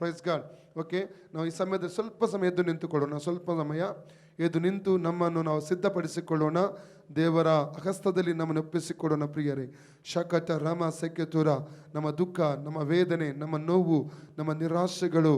Praise God. Okay, ನಾವು ಈ ಸಮಯದಲ್ಲಿ ಸ್ವಲ್ಪ ಸಮಯ ಎದ್ದು ನಿಂತುಕೊಳ್ಳೋಣ. ಸ್ವಲ್ಪ ಸಮಯ ಎದ್ದು ನಿಂತು ನಮ್ಮನ್ನು ನಾವು ಸಿದ್ಧಪಡಿಸಿಕೊಳ್ಳೋಣ. ದೇವರ ಹಸ್ತದಲ್ಲಿ ನಮ್ಮನ್ನು ಒಪ್ಪಿಸಿಕೊಡೋಣ ಪ್ರಿಯರೇ. ಶಕಟ ರಮ ಸೆಕೆತುರ, ನಮ್ಮ ದುಃಖ, ನಮ್ಮ ವೇದನೆ, ನಮ್ಮ ನೋವು, ನಮ್ಮ ನಿರಾಶೆಗಳು,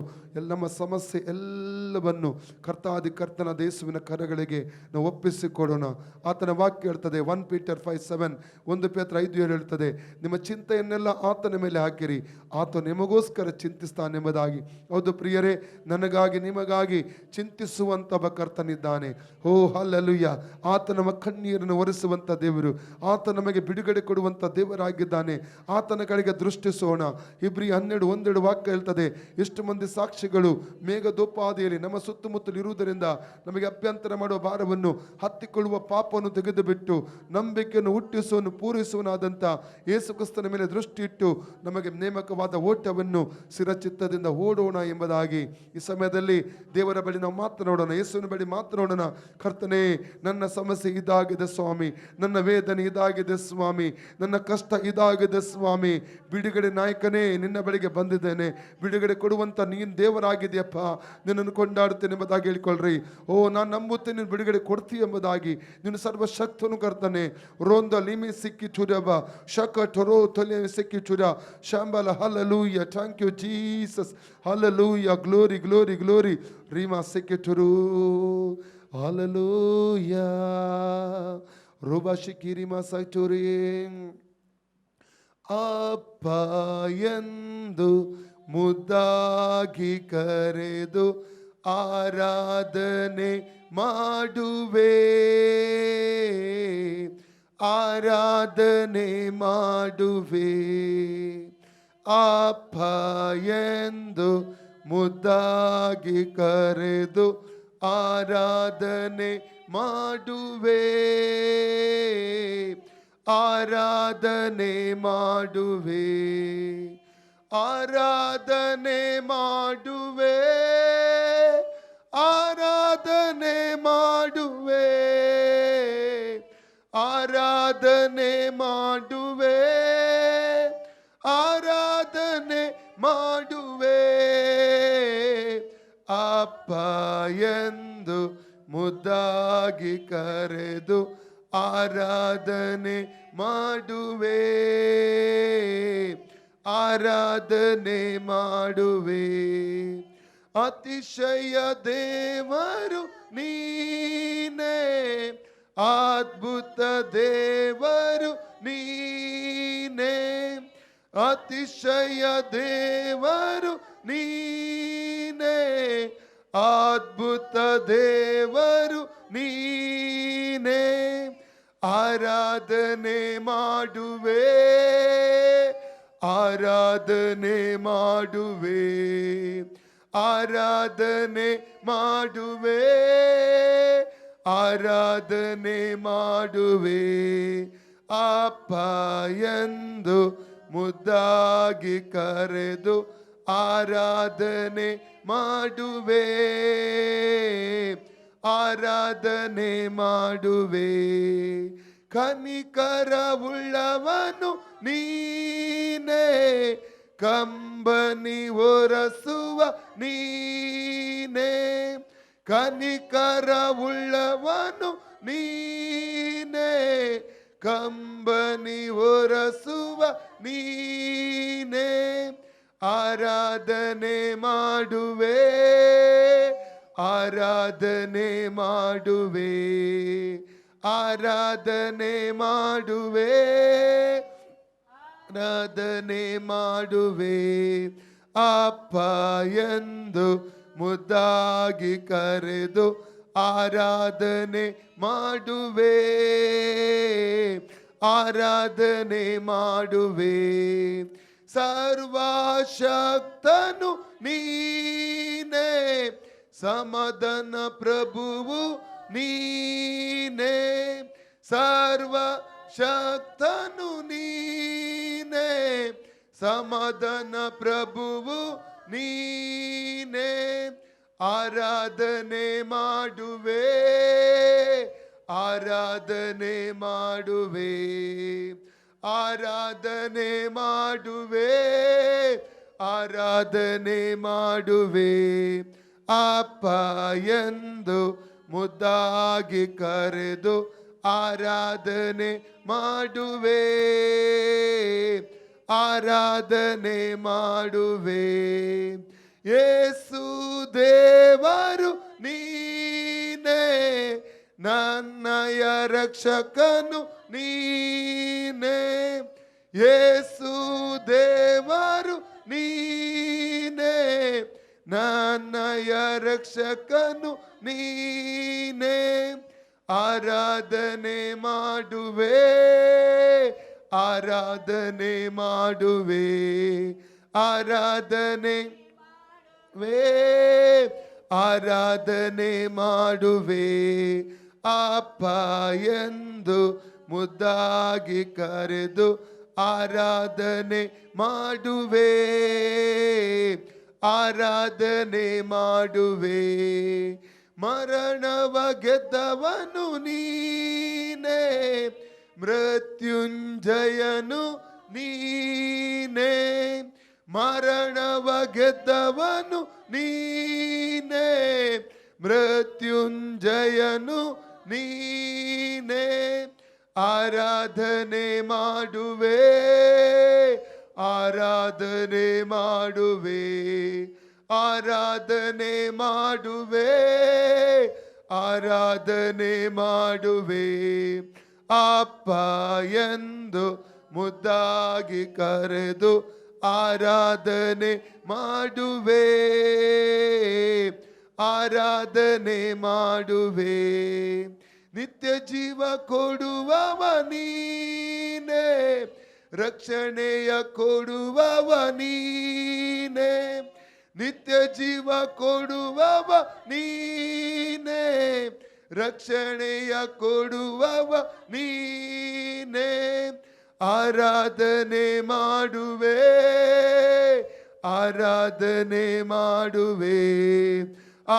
ನಮ್ಮ ಸಮಸ್ಯೆ ಎಲ್ಲವನ್ನು ಕರ್ತಾದಿ ಕರ್ತನ ಯೇಸುವಿನ ಕರಗಳಿಗೆ ನಾವು ಒಪ್ಪಿಸಿಕೊಡೋಣ. ಆತನ ವಾಕ್ಯ ಹೇಳ್ತದೆ 1 Peter 5:7, 1 Peter 5:7 ಹೇಳ್ತದೆ, ನಿಮ್ಮ ಚಿಂತೆಯನ್ನೆಲ್ಲ ಆತನ ಮೇಲೆ ಹಾಕಿರಿ, ಆತ ನಿಮಗೋಸ್ಕರ ಚಿಂತಿಸ್ತಾನೆಂಬುದಾಗಿ. ಹೌದು ಪ್ರಿಯರೇ, ನನಗಾಗಿ ನಿಮಗಾಗಿ ಚಿಂತಿಸುವಂತ ಒಬ್ಬ ಕರ್ತನಿದ್ದಾನೆ. ಓ ಹಲ್ಲೆಲೂಯಾ. ಆತ ನಮ್ಮ ಕಣ್ಣೀರನ್ನು ಒರೆಸುವಂತ ದೇವರು, ಆತ ನಮಗೆ ಬಿಡುಗಡೆ ಕೊಡುವಂತ ದೇವರಾಗಿದ್ದಾನೆ. ಆತನ ಕಡೆಗೆ ದೃಷ್ಟಿಸೋಣ. ಇಬ್ರಿ 12:1 ವಾಕ್ಯ ಹೇಳ್ತದೆ, ಎಷ್ಟು ಮಂದಿ ಸಾಕ್ಷಿಗಳು ಮೇಘದೋಪಾದಿಯಲ್ಲಿ ನಮ್ಮ ಸುತ್ತಮುತ್ತಲು ಇರುವುದರಿಂದ ನಮಗೆ ಅಭ್ಯಂತರ ಮಾಡುವ ಭಾರವನ್ನು, ಹತ್ತಿಕೊಳ್ಳುವ ಪಾಪವನ್ನು ತೆಗೆದು ಬಿಟ್ಟು ನಂಬಿಕೆಯನ್ನು ಹುಟ್ಟಿಸುವನು ಪೂರೈಸುವನಾದಂಥ ಯೇಸು ಕ್ರಿಸ್ತನ ಮೇಲೆ ದೃಷ್ಟಿ ಇಟ್ಟು ನಮಗೆ ನೇಮಕವಾದ ಓಟವನ್ನು ಸ್ಥಿರಚಿತ್ತದಿಂದ ಓಡೋಣ ಎಂಬುದಾಗಿ ಈ ಸಮಯದಲ್ಲಿ ದೇವರ ಬಳಿ ನಾವು ಮಾತನಾಡೋಣ. ಯೇಸುವಿನ ಬಳಿ ಮಾತನಾಡೋಣ. ಕರ್ತನೇ, ನನ್ನ ಸಮಸ್ಯೆ ಇದಾಗಿದೆ ಸ್ವಾಮಿ, ನನ್ನ ವೇದನೆ ಇದಾಗಿದೆ ಸ್ವಾಮಿ, ನನ್ನ ಕಷ್ಟ ಇದಾಗಿದೆ ಸ್ವಾಮಿ. ಬಿಡುಗಡೆ ನಾಯಕನೇ, ನಿನ್ನ ಬಳಿಗೆ ಬಂದಿದ್ದೇನೆ. ಬಿಡುಗಡೆ ಕೊಡುವಂತ ನೀನು ದೇವರಾಗಿದೆಯಪ್ಪ, ನಿನ್ನನ್ನು ಕೊಂಡಾಡುತ್ತೇನೆ ಎಂಬುದಾಗಿ ಹೇಳ್ಕೊಳ್ರಿ. ಓ, ನಾನು ನಂಬುತ್ತೇನೆ ನೀನು ಬಿಡುಗಡೆ ಕೊಡ್ತೀಯ ಎಂಬುದಾಗಿ. ನೀನು ಸರ್ವಶಕ್ತನು ಕರ್ತನೆ. ರೋಂದ ಲಿಮಿ ಸಿಕ್ಕಿ ಚುರಬ ಶಕ ಟೊರೋ ತೊಲೆ ಸಿಕ್ಕಿ ಚುರ ಶಾಂಬಲ. Hallelujah. Thank you Jesus. Hallelujah. Glory glory glory. ರೀಮಾ ಸಿಕ್ಕಿ ಟುರು. ಹಲ್ಲೆಲೂಯಾ. ರುಬಾ ಶಿಕಿರಿ ಮಸಟುರಿ. ಅಪ್ಪ ಎಂದು ಮುದ್ದಾಗಿ ಕರೆದು ಆರಾಧನೆ ಮಾಡುವೆ, ಆರಾಧನೆ ಮಾಡುವೆ. ಅಪ್ಪ ಎಂದು ಮುದ್ದಾಗಿ ಕರೆದು ಆರಾಧನೆ ಮಾಡುವೆ, ಆರಾಧನೆ ಮಾಡುವೆ, ಆರಾಧನೆ ಮಾಡುವೆ, ಆರಾಧನೆ ಮಾಡುವೆ, ಆರಾಧನೆ ಮಾಡುವೆ, ಆರಾಧನೆ ಮಾಡುವೆ. ಅಪ್ಪ ಎಂದು ಮುದ್ದಾಗಿ ಕರೆದು ಆರಾಧನೆ ಮಾಡುವೆ, ಆರಾಧನೆ ಮಾಡುವೆ. ಅತಿಶಯ ದೇವರು ನೀನೇ, ಅದ್ಭುತ ದೇವರು ನೀನೇ, ಅತಿಶಯ ದೇವರು ನೀನೇ, ಅದ್ಭುತ ದೇವರು ನೀನೇ. ಆರಾಧನೆ ಮಾಡುವೆ, ಆರಾಧನೆ ಮಾಡುವೆ, ಆರಾಧನೆ ಮಾಡುವೆ, ಆರಾಧನೆ ಮಾಡುವೆ. ಅಪ್ಪ ಎಂದು ಮುದ್ದಾಗಿ ಕರೆದು ಆರಾಧನೆ ಮಾಡುವೆ, ಆರಾಧನೆ ಮಾಡುವೆ. ಕನಿಕರವುಳ್ಳವನು ನೀನೇ, ಕಂಬನಿ ಒರಸುವ ನೀನೇ, ಕನಿಕರವುಳ್ಳವನು ನೀನೇ, ಕಂಬನಿ ಒರಸುವ ನೀನೇ. ಆರಾಧನೆ ಮಾಡುವೆ, ಆರಾಧನೆ ಮಾಡುವೆ, ಆರಾಧನೆ ಮಾಡುವೆ, ಆರಾಧನೆ ಮಾಡುವೆ. ಅಪ್ಪ ಎಂದು ಮುದ್ದಾಗಿ ಕರೆದು ಆರಾಧನೆ ಮಾಡುವೆ, ಆರಾಧನೆ ಮಾಡುವೆ. ಸರ್ವಶಕ್ತನು ನೀನೇ, ಸಮಾಧಾನ ಪ್ರಭುವು ನೀನೇ, ಸರ್ವಶಕ್ತನು ನೀನೇ, ಸಮಾಧಾನ ಪ್ರಭುವು ನೀನೇ. ಆರಾಧನೆ ಮಾಡುವೆ, ಆರಾಧನೆ ಮಾಡುವೆ, ಆರಾಧನೆ ಮಾಡುವೆ, ಆರಾಧನೆ ಮಾಡುವೆ, ಅಪ್ಪ ಎಂದು ಮುದ್ದಾಗಿ ಕರೆದು ಆರಾಧನೆ ಮಾಡುವೆ, ಆರಾಧನೆ ಮಾಡುವೆ. ಯೇಸು ದೇವರು ನೀನೇ, ನನ್ನಯ ರಕ್ಷಕನು ನೀನೇ. ಯೇಸು ದೇವರು ನೀನೇ, ನನ್ನಯ ರಕ್ಷಕನು ನೀನೇ. ಆರಾಧನೆ ಮಾಡುವೆ, ಆರಾಧನೆ ಮಾಡುವೆ, ಆರಾಧನೆ ಆರಾಧನೆ ಮಾಡುವೆ, ಅಪ್ಪ ಎಂದು ಮುದ್ದಾಗಿ ಕರೆದು ಆರಾಧನೆ ಮಾಡುವೆ, ಆರಾಧನೆ ಮಾಡುವೆ. ಮರಣವ ಗೆದ್ದವನು ನೀನೇ, ಮೃತ್ಯುಂಜಯನು ನೀನೇ. ಮರಣವ ಗೆದ್ದವನು ನೀನೇ, ಮೃತ್ಯುಂಜಯನು ನೀನೇ. ಆರಾಧನೆ ಮಾಡುವೆ, ಆರಾಧನೆ ಮಾಡುವೆ, ಆರಾಧನೆ ಮಾಡುವೆ, ಆರಾಧನೆ ಮಾಡುವೆ. ಅಪ್ಪ ಎಂದು ಮುದ್ದಾಗಿ ಕರೆದು ಆರಾಧನೆ ಮಾಡುವೆ, ಆರಾಧನೆ ಮಾಡುವೆ. ನಿತ್ಯ ಜೀವ ಕೊಡುವವ ನೀನೇ, ರಕ್ಷಣೆಯ ಕೊಡುವವ ನೀನೇ. ನಿತ್ಯ ಜೀವ ಕೊಡುವವ ನೀನೇ, ರಕ್ಷಣೆಯ ಕೊಡುವವ ನೀನೇ. ಆರಾಧನೆ ಮಾಡುವೆ, ಆರಾಧನೆ ಮಾಡುವೆ,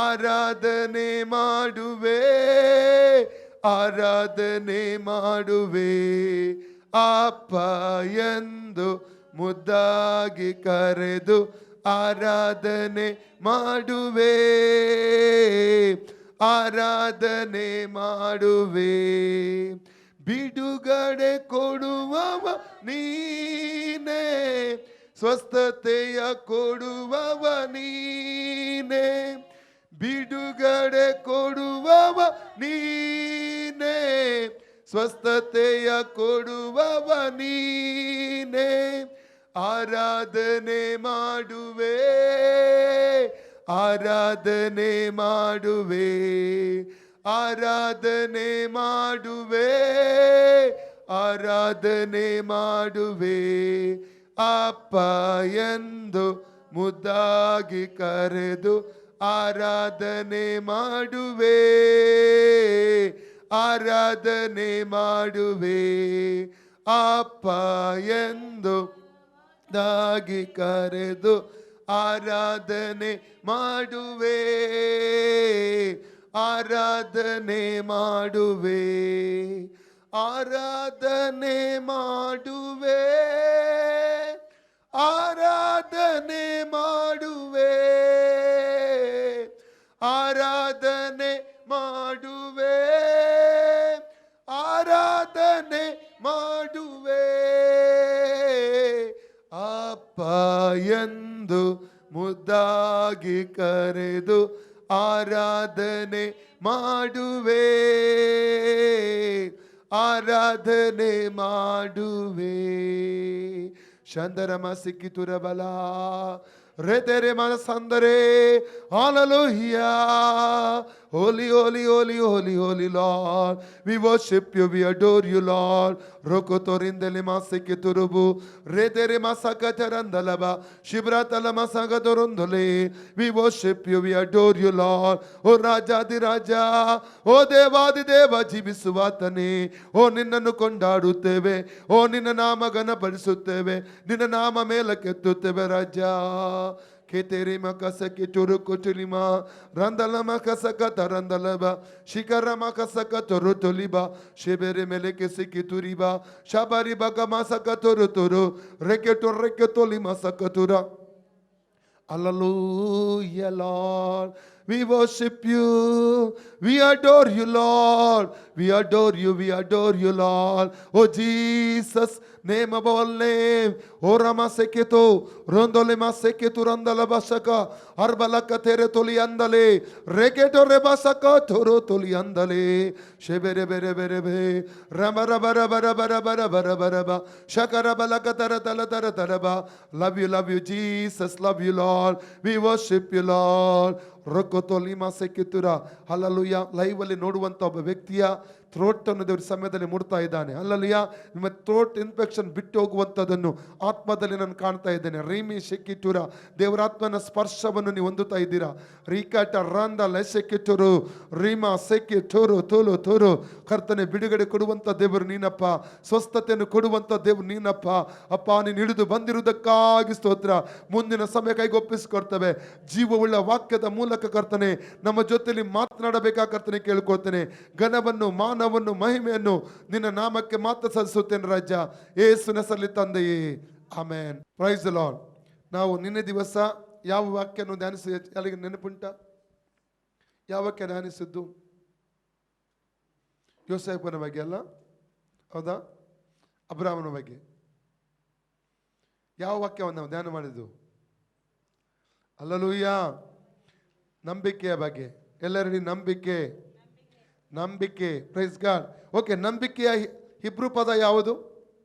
ಆರಾಧನೆ ಮಾಡುವೆ, ಆರಾಧನೆ ಮಾಡುವೆ. ಅಪ್ಪ ಎಂದು ಮುದ್ದಾಗಿ ಕರೆದು ಆರಾಧನೆ ಮಾಡುವೆ, ಆರಾಧನೆ ಮಾಡುವೆ. ಬಿಡುಗಡೆ ಕೊಡುವವ ನೀನೇ, ಸ್ವಸ್ಥತೆಯ ಕೊಡುವವ ನೀನೇ. ಬಿಡುಗಡೆ ಕೊಡುವವ ನೀನೇ, ಸ್ವಸ್ಥತೆಯ ಕೊಡುವವ ನೀನೇ. ಆರಾಧನೆ ಮಾಡುವೆ, ಆರಾಧನೆ ಮಾಡುವೆ, ಆರಾಧನೆ ಮಾಡುವೆ, ಆರಾಧನೆ ಮಾಡುವೆ. ಅಪ್ಪ ಎಂದು ಮುದ್ದಾಗಿ ಕರೆದು ಆರಾಧನೆ ಮಾಡುವೆ, ಆರಾಧನೆ ಮಾಡುವೆ. ಅಪ್ಪ ಎಂದು ಮುದ್ದಾಗಿ ಕರೆದು ಆರಾಧನೆ ಮಾಡುವೆ, ಆರಾಧನೆ ಮಾಡುವೆ, ಆರಾಧನೆ ಮಾಡುವೆ, ಆರಾಧನೆ ಮಾಡುವೆ, ಆರಾಧನೆ ಮಾಡುವೆ, ಆರಾಧನೆ ಮಾಡುವೆ. ಅಪ್ಪ ಎಂದು ಮುದ್ದಾಗಿ ಕರೆದು ಆರಾಧನೆ ಮಾಡುವೆ, ಆರಾಧನೆ ಮಾಡುವೆ. ಶಂದರಮ ಸಿಕ್ಕಿತುರಬಲ ರೆತೆರೆ ಮನಸಂದರೆ hallelujah, holy holy holy holy holy Lord, we worship you, we adore you Lord. rokotorindele masike turubu retere masakatarandalaba shibratala masagadorondole. We worship you, we adore you Lord. O ರಾಜಾದಿ ರಾಜ, ಓ ದೇವಾದಿ ದೇವ, ಜೀವಿಸುವಾತನೇ, ಓ ನಿನ್ನನ್ನು ಕೊಂಡಾಡುತ್ತೇವೆ, ಓ ನಿನ್ನ ನಾಮ ಘನಪಡಿಸುತ್ತೇವೆ, ನಿನ್ನ ನಾಮ ಮೇಲಕ್ಕೆತ್ತುತ್ತೇವೆ ರಾಜ. ಕೆತೆರಿ ಮಕಸಕ್ಕೆ ಚುರುಕು ಚುಲಿಮ ರಂದಲ ಮಕಸಕ ತರಂದಲಬ ಶಿಖರ ಮಕಸಕ ತೊರು ತೊಲಿಬ ಶಿಬೆರೆ ಮೇಲೆಕ್ಕೆ ಸಿಕ್ಕಿ ತುರಿಬ ಶಬರಿ ಬಗ ಮಸಕ ತೊರು ತೊರು ರೆಕ್ಕೆ ತೊಲಿ ಮಸಕ ತುರ Hallelujah, Lord. We worship you. We adore you, Lord. We adore you. We adore you, Lord. Oh, Jesus. Name above all name. O Rama Seketo. Rondole ma Seketu Randala Basaka. Arbalaka Tere Toli Andale. Reketo Rebasaka Toro Toli Andale. Shebere Bere Bere Bere. Ramara Bara Bara Bara Bara Bara Bara Bara. Shakara Balaka Tara Tara Tara Tara Ba. Love you, Jesus. Love you, Lord. We worship you, Lord. ರೊಕ್ಕೊತೋಲಿಮಾ ಸೆಕ್ಕಿತುರ hallelujah. Live ಅಲ್ಲಿ ನೋಡುವಂತ ಒಬ್ಬ ವ್ಯಕ್ತಿಯ throat ಅನ್ನು ದೇವರ ಸಮಯದಲ್ಲಿ ಮುಡ್ತಾ ಇದ್ದಾನೆ. ಹಲ್ಲಲುಯ್ಯ. ನಿಮ್ಮ ಥ್ರೋಟ್ ಇನ್ಫೆಕ್ಷನ್ ಬಿಟ್ಟು ಹೋಗುವಂಥದ್ದನ್ನು ಆತ್ಮದಲ್ಲಿ ನಾನು ಕಾಣ್ತಾ ಇದ್ದೇನೆ. ರೀಮಿ ಸೆಕ್ಕಿಟುರ ದೇವರಾತ್ಮನ ಸ್ಪರ್ಶವನ್ನು ನೀವು ಹೊಂದುತ್ತಾ ಇದ್ದೀರಾ. ರೀಕಾಟ ರಂದ ಲೆಸೆಕ್ಕಿಟುರು ರೀಮಾ ಸೆಕ್ಕಿಟುರು ತುಲು ತುರು. ಕರ್ತನೆ ಬಿಡುಗಡೆ ಕೊಡುವಂಥ ದೇವರು ನೀನಪ್ಪ. ಸ್ವಸ್ಥತೆಯನ್ನು ಕೊಡುವಂಥ ದೇವರು ನೀನಪ್ಪ. ಅಪ್ಪ ನೀನು ಹಿಡಿದು ಬಂದಿರುವುದಕ್ಕಾಗಿ ಸ್ತೋತ್ರ. ಮುಂದಿನ ಸಮಯ ಕೈಗೊಪ್ಪಿಸಿಕೊಡ್ತೇವೆ. ಜೀವವುಳ್ಳ ವಾಕ್ಯದ ಮೂಲಕ ಕರ್ತನೆ ನಮ್ಮ ಜೊತೆಯಲ್ಲಿ ಮಾತನಾಡಬೇಕಾದ ಕರ್ತನೆ ಕೇಳ್ಕೊಳ್ತೇನೆ. ಘನವನ್ನು ಮಾನವನ್ನು ಮಹಿಮೆಯನ್ನು ನಿನ್ನ ನಾಮಕ್ಕೆ ಮಾತ್ರ ಸಲ್ಲಿಸುತ್ತೇನೆ ರಾಜ. ಯೇಸುವಿನ ಹೆಸರಲ್ಲಿ ತಂದೆಯೇ, ಆಮೆನ್. Price the lord. ನಾವು ನಿನ್ನೆ ದಿವಸ ಯಾವ ವಾಕ್ಯವನ್ನು ಧ್ಯಾನಿಸಿ ಯಾರಿಗೆ ನೆನಪುಂಟ? ಯಾವ ವಾಕ್ಯ ಧ್ಯಾನಿಸಿದ್ದು? ಯೋಸೇಫನ ಬಗ್ಗೆ ಅಲ್ಲ, ಹೌದಾ? ಅಬ್ರಾಮನ ಬಗ್ಗೆ. ಯಾವ ವಾಕ್ಯವನ್ನು ನಾವು ಧ್ಯಾನ ಮಾಡಿದ್ದು? ಹಲ್ಲೆಲೂಯಾ. ನಂಬಿಕೆಯ ಬಗ್ಗೆ. ಎಲ್ಲರಲ್ಲಿ ನಂಬಿಕೆ, ನಂಬಿಕೆ. Praise God. ಓಕೆ, ನಂಬಿಕೆಯ ಹಿಬ್ರು ಪದ ಯಾವುದು?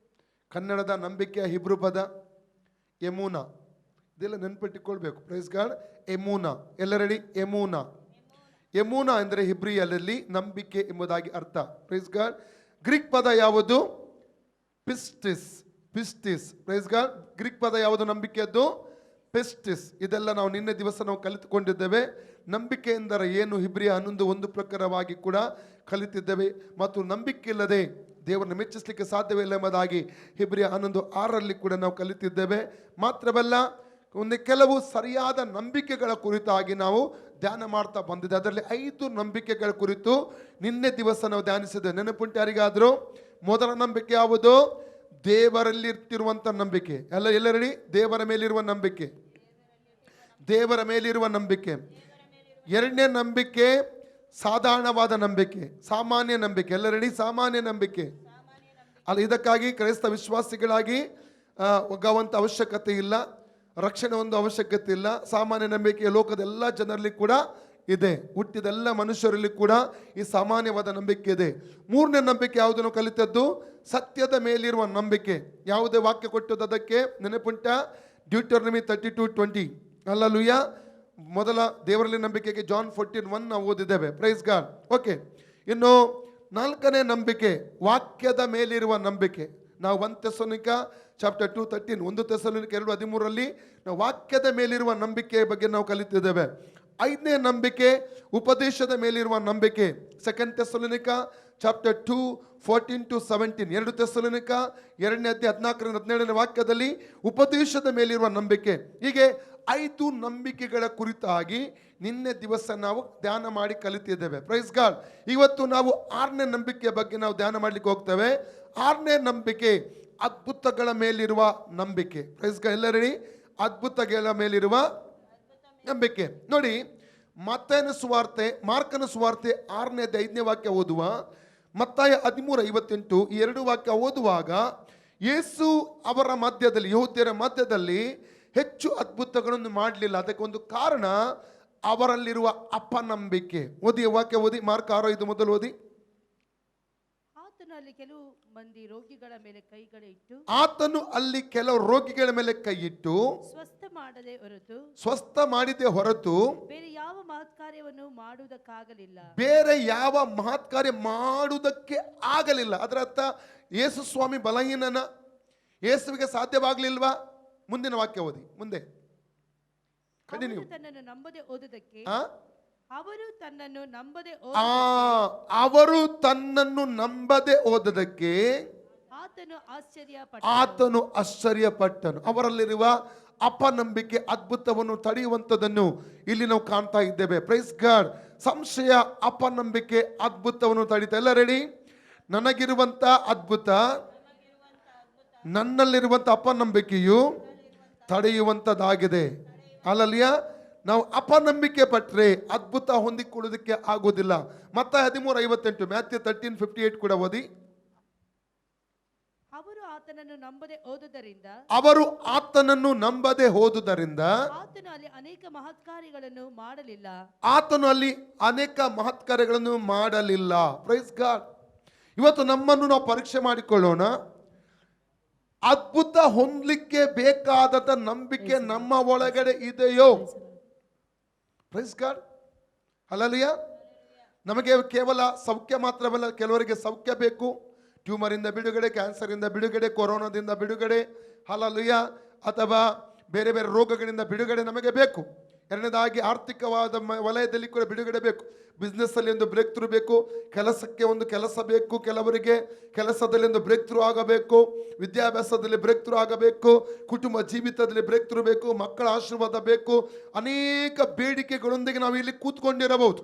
ಕನ್ನಡದ ನಂಬಿಕೆಯ ಹಿಬ್ರು ಪದ ಎಮೂನಾ. ಇದೆಲ್ಲ ನೆನ್ಪಿಟ್ಟುಕೊಳ್ಬೇಕು. Praise God. ಎಮೂನಾ. ಎಲ್ಲರೆಡಿ? ಎಮೂನಾ. ಎಮೂನಾ ಅಂದರೆ ಹಿಬ್ರಿಯಲ್ಲಿ ನಂಬಿಕೆ ಎಂಬುದಾಗಿ ಅರ್ಥ. Price God. ಗ್ರೀಕ್ ಪದ ಯಾವುದು? ಪಿಸ್ಟಿಸ್. ಪಿಸ್ಟಿಸ್. Praise God. ಗ್ರೀಕ್ ಪದ ಯಾವುದು ನಂಬಿಕೆಯದ್ದು? ಪಿಸ್ಟಿಸ್. ಇದೆಲ್ಲ ನಾವು ನಿನ್ನೆ ದಿವಸ ನಾವು ಕಲಿತುಕೊಂಡಿದ್ದೇವೆ. ನಂಬಿಕೆ ಎಂದರೆ ಏನು ಹಿಬ್ರಿಯ 11 ಒಂದು ಪ್ರಕಾರವಾಗಿ ಕೂಡ ಕಲಿತಿದ್ದೇವೆ. ಮತ್ತು ನಂಬಿಕೆ ಇಲ್ಲದೆ ದೇವರನ್ನು ಮೆಚ್ಚಿಸಲಿಕ್ಕೆ ಸಾಧ್ಯವೇ ಇಲ್ಲ ಎಂಬುದಾಗಿ ಹಿಬ್ರಿಯ 11:6 ಕೂಡ ನಾವು ಕಲಿತಿದ್ದೇವೆ. ಮಾತ್ರವಲ್ಲ, ಒಂದು ಕೆಲವು ಸರಿಯಾದ ನಂಬಿಕೆಗಳ ಕುರಿತಾಗಿ ನಾವು ಧ್ಯಾನ ಮಾಡ್ತಾ ಬಂದಿದೆ. ಅದರಲ್ಲಿ 5 ನಂಬಿಕೆಗಳ ಕುರಿತು ನಿನ್ನೆ ದಿವಸ ನಾವು ಧ್ಯಾನಿಸಿದ್ದೇವೆ. ನೆನಪುಂಟು ಯಾರಿಗಾದರೂ? ಮೊದಲ ನಂಬಿಕೆ ಯಾವುದು? ದೇವರಲ್ಲಿರ್ತಿರುವಂಥ ನಂಬಿಕೆ. ಎಲ್ಲರಲ್ಲಿ ದೇವರ ಮೇಲಿರುವ ನಂಬಿಕೆ. ದೇವರ ಮೇಲಿರುವ ನಂಬಿಕೆ. ಎರಡನೇ ನಂಬಿಕೆ ಸಾಧಾರಣವಾದ ನಂಬಿಕೆ, ಸಾಮಾನ್ಯ ನಂಬಿಕೆ. ಎಲ್ಲರಲ್ಲಿ ಸಾಮಾನ್ಯ ನಂಬಿಕೆ ಅಲ್ಲ. ಇದಕ್ಕಾಗಿ ಕ್ರೈಸ್ತ ವಿಶ್ವಾಸಿಗಳಾಗಿ ಒಗ್ಗುವಂಥ ಅವಶ್ಯಕತೆ ಇಲ್ಲ, ರಕ್ಷಣೆ ಒಂದು ಅವಶ್ಯಕತೆ ಇಲ್ಲ. ಸಾಮಾನ್ಯ ನಂಬಿಕೆ ಲೋಕದ ಎಲ್ಲ ಜನರಲ್ಲಿ ಕೂಡ ಇದೆ. ಹುಟ್ಟಿದೆಲ್ಲ ಮನುಷ್ಯರಲ್ಲಿ ಕೂಡ ಈ ಸಾಮಾನ್ಯವಾದ ನಂಬಿಕೆ ಇದೆ. ಮೂರನೇ ನಂಬಿಕೆ ಯಾವುದನ್ನು ಕಲಿತದ್ದು? ಸತ್ಯದ ಮೇಲಿರುವ ನಂಬಿಕೆ. ಯಾವುದೇ ವಾಕ್ಯ ಕೊಟ್ಟದ್ದು ಅದಕ್ಕೆ? ನೆನಪುಂಟ? ಡ್ಯೂಟರ್ನಮಿ 32:20. ಹಲ್ಲೆಲೂಯಾ. ಮೊದಲ ದೇವರಲ್ಲಿ ನಂಬಿಕೆಗೆ ಜಾನ್ 14:1 ನಾವು ಓದಿದ್ದೇವೆ. Praise God. ಓಕೆ, ಇನ್ನು 4ನೇ ನಂಬಿಕೆ ವಾಕ್ಯದ ಮೇಲಿರುವ ನಂಬಿಕೆ. ನಾವು 1 ಥೆಸಲೋನಿಕ ಚಾಪ್ಟರ್ 2:13, 1 ಥೆಸಲೋನಿಕ 2:13 ನಾವು ವಾಕ್ಯದ ಮೇಲಿರುವ ನಂಬಿಕೆಯ ಬಗ್ಗೆ ನಾವು ಕಲಿತಿದ್ದೇವೆ. 5ನೇ ನಂಬಿಕೆ ಉಪದೇಶದ ಮೇಲಿರುವ ನಂಬಿಕೆ. 2 ಥೆಸಲೋನಿಕ ಚಾಪ್ಟರ್ 2:14-17, 2 ಥೆಸಲೋನಿಕ 2ನೇ ಅಧ್ಯಾಯ 14-17 ವಾಕ್ಯದಲ್ಲಿ ಉಪದೇಶದ ಮೇಲಿರುವ ನಂಬಿಕೆ. ಹೀಗೆ 5 ನಂಬಿಕೆಗಳ ಕುರಿತಾಗಿ ನಿನ್ನೆ ದಿವಸ ನಾವು ಧ್ಯಾನ ಮಾಡಿ ಕಲಿತಿದ್ದೇವೆ. Praise God. ಇವತ್ತು ನಾವು 6ನೇ ನಂಬಿಕೆಯ ಬಗ್ಗೆ ನಾವು ಧ್ಯಾನ ಮಾಡಲಿಕ್ಕೆ ಹೋಗ್ತೇವೆ. 6ನೇ ನಂಬಿಕೆ ಅದ್ಭುತಗಳ ಮೇಲಿರುವ ನಂಬಿಕೆ. Praise God. ಎಲ್ಲರಲ್ಲಿ ಅದ್ಭುತಗಳ ಮೇಲಿರುವ ನಂಬಿಕೆ. ನೋಡಿ, ಮತ್ತಾಯನ ಸುವಾರ್ತೆ, ಮಾರ್ಕನ ಸುವಾರ್ತೆ 6ನೇ ಅಧ್ಯಾಯ 5ನೇ ವಾಕ್ಯ ಓದುವ. ಮತ್ತಾಯ 13:58 ಈ 2 ವಾಕ್ಯ ಓದುವಾಗ ಯೇಸು ಅವರ ಮಧ್ಯದಲ್ಲಿ, ಯೆಹೂದ್ಯರ ಮಧ್ಯದಲ್ಲಿ ಹೆಚ್ಚು ಅದ್ಭುತಗಳನ್ನು ಮಾಡಲಿಲ್ಲ. ಅದಕ್ಕೆ ಒಂದು ಕಾರಣ ಅವರಲ್ಲಿರುವ ಅಪನಂಬಿಕೆ. ಓದಿ ವಾಕ್ಯ ಓದಿ. ಮಾರ್ಕ 6:5 ಮೊದಲು ಓದಿ. ಆತನು ಅಲ್ಲಿ ಕೆಲವು ಮಂದಿ ರೋಗಿಗಳ ಮೇಲೆ ಕೈಗಳಿಟ್ಟು, ಆತನು ಅಲ್ಲಿ ಕೆಲವು ರೋಗಿಗಳ ಮೇಲೆ ಕೈ ಇಟ್ಟು ಸ್ವಸ್ಥ ಮಾಡಿದೆ ಹೊರತು ಬೇರೆ ಯಾವ ಮಹತ್ಕಾರ್ಯವನ್ನು ಮಾಡುವುದಕ್ಕಾಗಲಿಲ್ಲ. ಬೇರೆ ಯಾವ ಮಹತ್ಕಾರ್ಯ ಮಾಡುವುದಕ್ಕೆ ಆಗಲಿಲ್ಲ. ಅದರ ಅರ್ಥ ಯೇಸು ಸ್ವಾಮಿ ಬಲಹೀನನ, ಯೇಸುವಿಗೆ ಸಾಧ್ಯವಾಗಲಿಲ್ವಾ? ಮುಂದಿನ ವಾಕ್ಯ ಓದಿ. ಮುಂದೆ ಕಂಟಿನ್ಯೂ. ತನ್ನನ್ನು ನಂಬದೆ ಓದುವುದಕ್ಕೆ ಅವರು ತನ್ನನ್ನು ನಂಬದೆ ಓದದಕ್ಕೆ ಆತನು ಆಶ್ಚರ್ಯಪಟ್ಟನು. ಅವರಲ್ಲಿರುವ ಅಪನಂಬಿಕೆ ಅದ್ಭುತವನ್ನು ತಡೆಯುವಂಥದ್ದನ್ನು ಇಲ್ಲಿ ನಾವು ಕಾಣ್ತಾ ಇದ್ದೇವೆ. Praise God. ಸಂಶಯ, ಅಪನಂಬಿಕೆ ಅದ್ಭುತವನ್ನು ತಡೀತಾ. ಎಲ್ಲ ರೆಡಿ? ನನಗಿರುವಂತ ಅದ್ಭುತ ನನ್ನಲ್ಲಿರುವಂತ ಅಪನಂಬಿಕೆಯು ತಡೆಯುವಂಥದ್ದಾಗಿದೆ. ಅಲ್ಲಲ್ಲಿಯ ನಾವು ಅಪನಂಬಿಕೆ ಪಟ್ರೆ ಅದ್ಭುತ ಹೊಂದಿಕೊಳ್ಳೋದಕ್ಕೆ ಆಗೋದಿಲ್ಲ. ಮತ್ತಾಯ 13:58, ಮ್ಯಾಥ್ಯೂ 13:58 ಕೂಡ ಓದಿ. ಅವರು ಆತನನ್ನು ನಂಬದೆ ಹೋದುದರಿಂದ ಆತನು ಅಲ್ಲಿ ಅನೇಕ ಮಹತ್ಕಾರ್ಯಗಳನ್ನು ಮಾಡಲಿಲ್ಲ. Praise God. ಇವತ್ತು ನಮ್ಮನ್ನು ನಾವು ಪರೀಕ್ಷೆ ಮಾಡಿಕೊಳ್ಳೋಣ. ಅದ್ಭುತ ಹೊಂದಲಿಕ್ಕೆ ಬೇಕಾದ ನಂಬಿಕೆ ನಮ್ಮ ಒಳಗಡೆ ಇದೆಯೋ? Price God. ಹಲ್ಲೆಲೂಯಾ. ನಮಗೆ ಕೇವಲ ಸೌಖ್ಯ ಮಾತ್ರವಲ್ಲ, ಕೆಲವರಿಗೆ ಸೌಖ್ಯ ಬೇಕು. ಟ್ಯೂಮರ್ ಇಂದ ಬಿಡುಗಡೆ, ಕ್ಯಾನ್ಸರ್ ಇಂದ ಬಿಡುಗಡೆ, ಕೊರೋನಾದಿಂದ ಬಿಡುಗಡೆ, ಹಲ್ಲೆಲೂಯಾ, ಅಥವಾ ಬೇರೆ ಬೇರೆ ರೋಗಗಳಿಂದ ಬಿಡುಗಡೆ ನಮಗೆ ಬೇಕು. ಎರಡನೇದಾಗಿ ಆರ್ಥಿಕವಾದ ವಲಯದಲ್ಲಿ ಕೂಡ ಬಿಡುಗಡೆ ಬೇಕು. ಬಿಸ್ನೆಸ್ ಅಲ್ಲಿ ಒಂದು ಬ್ರೇಕ್ ಥ್ರೂ ಬೇಕು, ಕೆಲಸಕ್ಕೆ ಒಂದು ಕೆಲಸ ಬೇಕು, ಕೆಲವರಿಗೆ ಕೆಲಸದಲ್ಲಿ ಒಂದು ಬ್ರೇಕ್ ಥ್ರೂ ಆಗಬೇಕು, ವಿದ್ಯಾಭ್ಯಾಸದಲ್ಲಿ ಬ್ರೇಕ್ ಥ್ರೂ ಆಗಬೇಕು, ಕುಟುಂಬ ಜೀವಿತದಲ್ಲಿ ಬ್ರೇಕ್ ಥ್ರೂ ಬೇಕು, ಮಕ್ಕಳ ಆಶೀರ್ವಾದ ಬೇಕು. ಅನೇಕ ಬೇಡಿಕೆಗಳೊಂದಿಗೆ ನಾವು ಇಲ್ಲಿ ಕೂತ್ಕೊಂಡಿರಬಹುದು.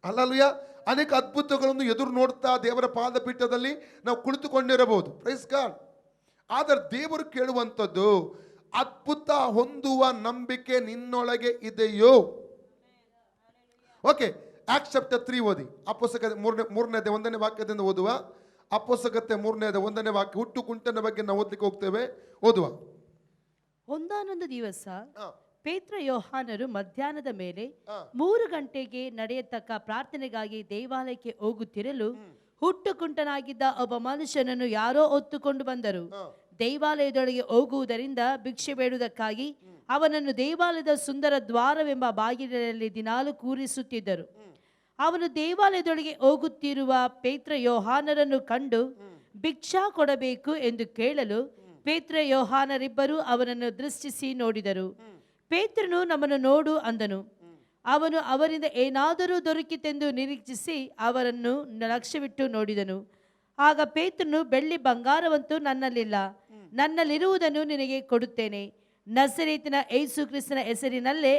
ಹಲ್ಲೆಲೂಯಾ. ಅನೇಕ ಅದ್ಭುತಗಳನ್ನು ಎದುರು ನೋಡ್ತಾ ದೇವರ ಪಾದಪೀಠದಲ್ಲಿ ನಾವು ಕುಳಿತುಕೊಂಡಿರಬಹುದು. Praise God. ಆದರೆ ದೇವರು ಕೇಳುವಂಥದ್ದು, ಅದ್ಭುತ ಹೊಂದುವ ನಂಬಿಕೆ ನಿನ್ನೊಳಗೆ ಇದೆಯೋ? ಓಕೆ, ಆಕ್ಟ್ಸ್ ಚಾಪ್ಟರ್ 3 ಓದಿ. ಅಪೊಸ್ತಲರ 3ನೇ 1ನೇ ವಾಕ್ಯದಿಂದ ಓದುವ. ಅಪೊಸ್ತಲರ 3ನೇ 1ನೇ ವಾಕ್ಯ. ಹುಟ್ಟು ಕುಂಟನ ಬಗ್ಗೆ ನಾವು ಓದಲಿಕ್ಕೆ ಹೋಗ್ತೇವೆ, ಓದುವ. ಒಂದಾನೊಂದು ದಿವಸ ಪೇತ್ರ ಯೋಹಾನರು ಮಧ್ಯಾಹ್ನದ ಮೇಲೆ 3 ಗಂಟೆಗೆ ನಡೆಯತಕ್ಕ ಪ್ರಾರ್ಥನೆಗಾಗಿ ದೇವಾಲಯಕ್ಕೆ ಹೋಗುತ್ತಿರಲು ಹುಟ್ಟು ಕುಂಟನಾಗಿದ್ದ ಒಬ್ಬ ಮನುಷ್ಯನನ್ನು ಯಾರೋ ಹೊತ್ತುಕೊಂಡು ಬಂದರು. ದೇವಾಲಯದೊಳಗೆ ಹೋಗುವುದರಿಂದ ಭಿಕ್ಷೆ ಬೇಡುವುದಕ್ಕಾಗಿ ಅವನನ್ನು ದೇವಾಲಯದ ಸುಂದರ ದ್ವಾರವೆಂಬ ಬಾಗಿಲಿನಲ್ಲಿ ದಿನಾಲು ಕೂರಿಸುತ್ತಿದ್ದರು. ಅವನು ದೇವಾಲಯದೊಳಗೆ ಹೋಗುತ್ತಿರುವ ಪೇತ್ರ ಯೋಹಾನರನ್ನು ಕಂಡು ಭಿಕ್ಷಾ ಕೊಡಬೇಕು ಎಂದು ಕೇಳಲು ಪೇತ್ರ ಯೋಹಾನರಿಬ್ಬರು ಅವನನ್ನು ದೃಷ್ಟಿಸಿ ನೋಡಿದರು. ಪೇತ್ರನು ನಮ್ಮನ್ನು ನೋಡು ಅಂದನು. ಅವನು ಅವರಿಂದ ಏನಾದರೂ ದೊರಕಿತೆಂದು ನಿರೀಕ್ಷಿಸಿ ಅವರನ್ನು ಲಕ್ಷ್ಯವಿಟ್ಟು ನೋಡಿದನು. ಆಗ ಪೇತ್ರನು, ಬೆಳ್ಳಿ ಬಂಗಾರವಂತೂ ನನ್ನಲ್ಲಿಲ್ಲ, ನನ್ನಲ್ಲಿರುವುದನ್ನು ನಿನಗೆ ಕೊಡುತ್ತೇನೆ. ನಜರೇತಿನ ಯೇಸು ಕ್ರಿಸ್ತನ ಹೆಸರಿನಲ್ಲೇ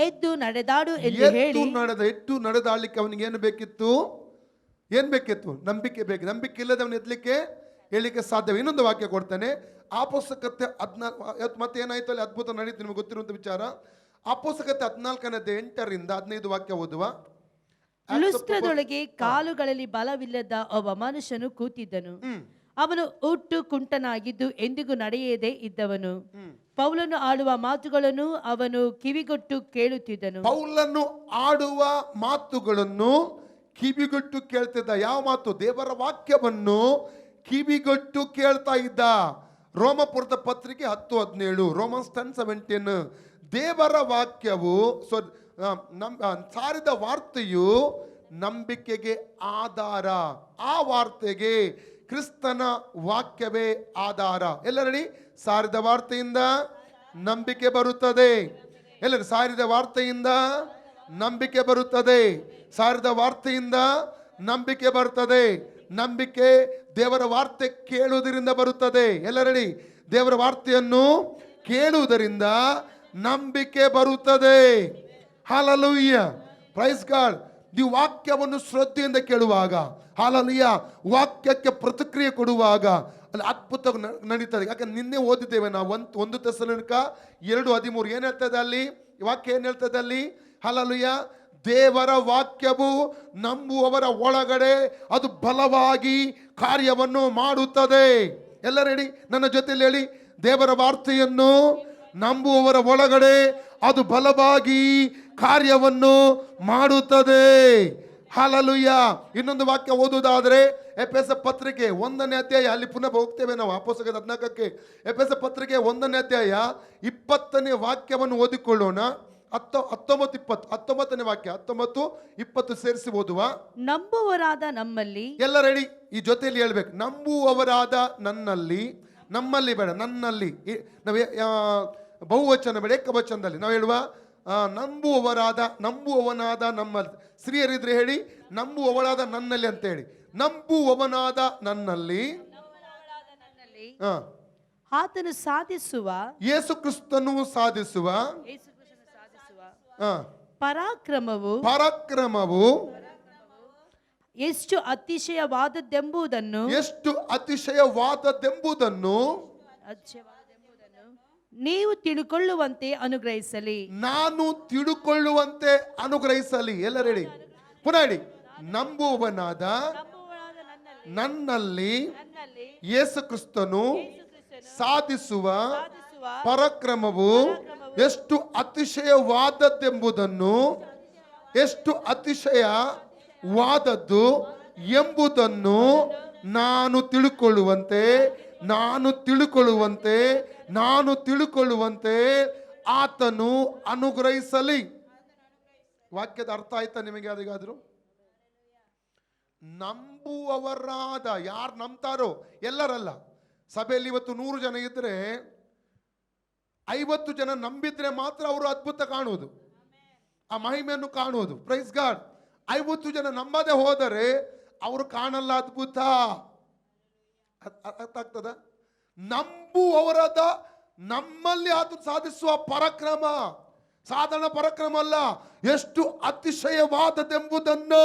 ಎದ್ದು ನಡೆದಾಡು ಎಂದು ಹೇಳಿ ಎದ್ದು ನಡೆದಾಡಲಿಕ್ಕೆ ಅವನಿಗೆ ಏನು ಬೇಕಿತ್ತು? ನಂಬಿಕೆ ಬೇಕು. ನಂಬಿಕೆ ಇಲ್ಲದೆ ಅವನು ಎತ್ತಲಿಕ್ಕೆ ಹೇಳಲಿಕ್ಕೆ ಸಾಧ್ಯ. ಇನ್ನೊಂದು ವಾಕ್ಯ ಕೊಡ್ತಾನೆ. ಅಪೊಸ್ತಲತೆ 14 ಮತ್ತೆ ಏನಾಯ್ತು ಅಲ್ಲಿ ಅದ್ಭುತ ನಡೀತು, ನಿಮಗೆ ಗೊತ್ತಿರುವಂತ ವಿಚಾರ. ಅಪೊಸ್ತಲತೆ 14:8ರಿಂದ 15 ವಾಕ್ಯ ಓದುವ. ಲುಸ್ತ್ರದೊಳಗೆ ಕಾಲುಗಳಲ್ಲಿ ಬಲವಿಲ್ಲದ ಒಬ್ಬ ಮನುಷ್ಯನು ಕೂತಿದ್ದನು. ಅವನು ಹುಟ್ಟು ಕುಂಟನಾಗಿದ್ದು ಎಂದಿಗೂ ನಡೆಯದೇ ಇದ್ದವನು. ಪೌಲನು ಆಡುವ ಮಾತುಗಳನ್ನು ಅವನು ಕಿವಿಗೊಟ್ಟು ಕೇಳುತ್ತಿದ್ದನು. ಪೌಲನು ಆಡುವ ಮಾತುಗಳನ್ನು ಕಿವಿಗೊಟ್ಟು ಕೇಳ್ತಿದ್ದ. ಯಾವ ಮಾತು? ದೇವರ ವಾಕ್ಯವನ್ನು ಕಿವಿಗೊಟ್ಟು ಕೇಳ್ತಾ ಇದ್ದ. ರೋಮಪುರದ ಪತ್ರಿಕೆ 10:17, ರೋಮನ್ಸ್ 10:17. ದೇವರ ವಾಕ್ಯವು ಸಾರಿದ ವಾರ್ತೆಯು ನಂಬಿಕೆಗೆ ಆಧಾರ. ಆ ವಾರ್ತೆಗೆ ಕ್ರಿಸ್ತನ ವಾಕ್ಯವೇ ಆಧಾರ. ಎಲ್ಲರಡಿ, ಸಾರಿದ ವಾರ್ತೆಯಿಂದ ನಂಬಿಕೆ ಬರುತ್ತದೆ. ಎಲ್ಲರೂ, ಸಾರಿದ ವಾರ್ತೆಯಿಂದ ನಂಬಿಕೆ ಬರುತ್ತದೆ. ಸಾರಿದ ವಾರ್ತೆಯಿಂದ ನಂಬಿಕೆ ಬರುತ್ತದೆ. ನಂಬಿಕೆ ದೇವರ ವಾರ್ತೆ ಕೇಳುವುದರಿಂದ ಬರುತ್ತದೆ. ಎಲ್ಲರಡಿ, ದೇವರ ವಾರ್ತೆಯನ್ನು ಕೇಳುವುದರಿಂದ ನಂಬಿಕೆ ಬರುತ್ತದೆ. Hallelujah, praise God. ನೀವು ವಾಕ್ಯವನ್ನು ಶ್ರದ್ಧೆಯಿಂದ ಕೇಳುವಾಗ, ಹಲ್ಲೆಲೂಯಾ, ವಾಕ್ಯಕ್ಕೆ ಪ್ರತಿಕ್ರಿಯೆ ಕೊಡುವಾಗ ಅಲ್ಲಿ ಅದ್ಭುತ ನಡೀತದೆ. ಯಾಕಂದ್ರೆ ನಿನ್ನೆ ಓದಿದ್ದೇವೆ ನಾವು 1 ಥೆಸಲೋನಿಕ 2:13. ಏನ್ ಹೇಳ್ತದೆ ಅಲ್ಲಿ ವಾಕ್ಯ? ಏನ್ ಹೇಳ್ತದೆ ಅಲ್ಲಿ? ಹಲ್ಲೆಲೂಯಾ, ದೇವರ ವಾಕ್ಯವು ನಂಬುವವರ ಒಳಗಡೆ ಅದು ಬಲವಾಗಿ ಕಾರ್ಯವನ್ನು ಮಾಡುತ್ತದೆ. ಎಲ್ಲರೂ ಹೇಳಿ, ನನ್ನ ಜೊತೆಯಲ್ಲಿ ಹೇಳಿ, ದೇವರ ವಾರ್ತೆಯನ್ನು ನಂಬುವವರ ಒಳಗಡೆ ಅದು ಬಲವಾಗಿ ಕಾರ್ಯವನ್ನು ಮಾಡುತ್ತದೆ. ಹಲ್ಲೆಲೂಯಾ. ಇನ್ನೊಂದು ವಾಕ್ಯ ಓದುವುದಾದರೆ ಎಫೆಸ ಪತ್ರಿಕೆ 1ನೇ ಅಧ್ಯಾಯ, ಅಲ್ಲಿ ಪುನಃ ಹೋಗ್ತೇವೆ ನಾವು ಅಪೊಸ್ತಲರ 14ಕ್ಕೆ. ಎಫೆಸ ಪತ್ರಿಕೆ 1ನೇ ಅಧ್ಯಾಯ 20ನೇ ವಾಕ್ಯವನ್ನು ಓದಿಕೊಳ್ಳೋಣ. 19-20 ವಾಕ್ಯ, 19-20 ಸೇರಿಸಿ ಓದುವ. ನಂಬುವವರಾದ ನಮ್ಮಲ್ಲಿ, ಎಲ್ಲರೂ ಹೇಳಿ, ಈ ಜೊತೆಯಲ್ಲಿ ಹೇಳ್ಬೇಕು, ನಂಬುವವರಾದ ನನ್ನಲ್ಲಿ. ನಮ್ಮಲ್ಲಿ ಬೇಡ, ನನ್ನಲ್ಲಿ. ನಾವು ಬಹುವಚನ ಬೇಡ, ಏಕವಚನದಲ್ಲಿ ನಾವು ಹೇಳುವ. ನಂಬುವವನಾದ ನಮ್ಮಲ್ಲಿ. ಸ್ತ್ರೀಯರಿದ್ರೆ ಹೇಳಿ, ನಂಬುವವಳಾದ ನನ್ನಲ್ಲಿ ಅಂತ ಹೇಳಿ. ನಂಬುವವನಾದ ನನ್ನಲ್ಲಿ ಆತನು ಸಾಧಿಸುವ, ಯೇಸು ಕ್ರಿಸ್ತನು ಸಾಧಿಸುವ ಪರಾಕ್ರಮವು ಎಷ್ಟು ಅತಿಶಯವಾದದ್ದೆಂಬುದನ್ನು ನೀವು ತಿಳುಕೊಳ್ಳುವಂತೆ ಅನುಗ್ರಹಿಸಲಿ. ನಾನು ತಿಳುಕೊಳ್ಳುವಂತೆ ಅನುಗ್ರಹಿಸಲಿ. ಎಲ್ಲ ಹೇಳಿ, ಪುನಃ ಹೇಳಿ. ನಂಬುವವನಾದ ನನ್ನಲ್ಲಿ ಯೇಸು ಕ್ರಿಸ್ತನು ಸಾಧಿಸುವ ಪರಾಕ್ರಮವು ಎಷ್ಟು ಅತಿಶಯವಾದದ್ದೆಂಬುದನ್ನು ನಾನು ತಿಳುಕೊಳ್ಳುವಂತೆ ಆತನು ಅನುಗ್ರಹಿಸಲಿ. ವಾಕ್ಯದ ಅರ್ಥ ಆಯ್ತಾ ನಿಮಗೆ? ಯಾರಿಗಾದ್ರು ನಂಬುವವರಾದ, ಯಾರು ನಂಬ್ತಾರೋ ಎಲ್ಲರಲ್ಲ. ಸಭೆಯಲ್ಲಿ ಇವತ್ತು 100 ಜನ ಇದ್ರೆ 50 ಜನ ನಂಬಿದ್ರೆ ಮಾತ್ರ ಅವರು ಅದ್ಭುತ ಕಾಣುವುದು, ಆ ಮಹಿಮೆಯನ್ನು ಕಾಣುವುದು. Praise God. 50 ಜನ ನಂಬದೆ ಹೋದರೆ ಅವರು ಕಾಣಲ್ಲ ಅದ್ಭುತ. ಅರ್ಥ ಆಗ್ತದ? ನಂಬುವವರಾದ ನಮ್ಮಲ್ಲಿ ಆತ ಸಾಧಿಸುವ ಪರಾಕ್ರಮ ಸಾಧಾರಣ ಪರಾಕ್ರಮ ಅಲ್ಲ, ಎಷ್ಟು ಅತಿಶಯವಾದದೆಂಬುದನ್ನು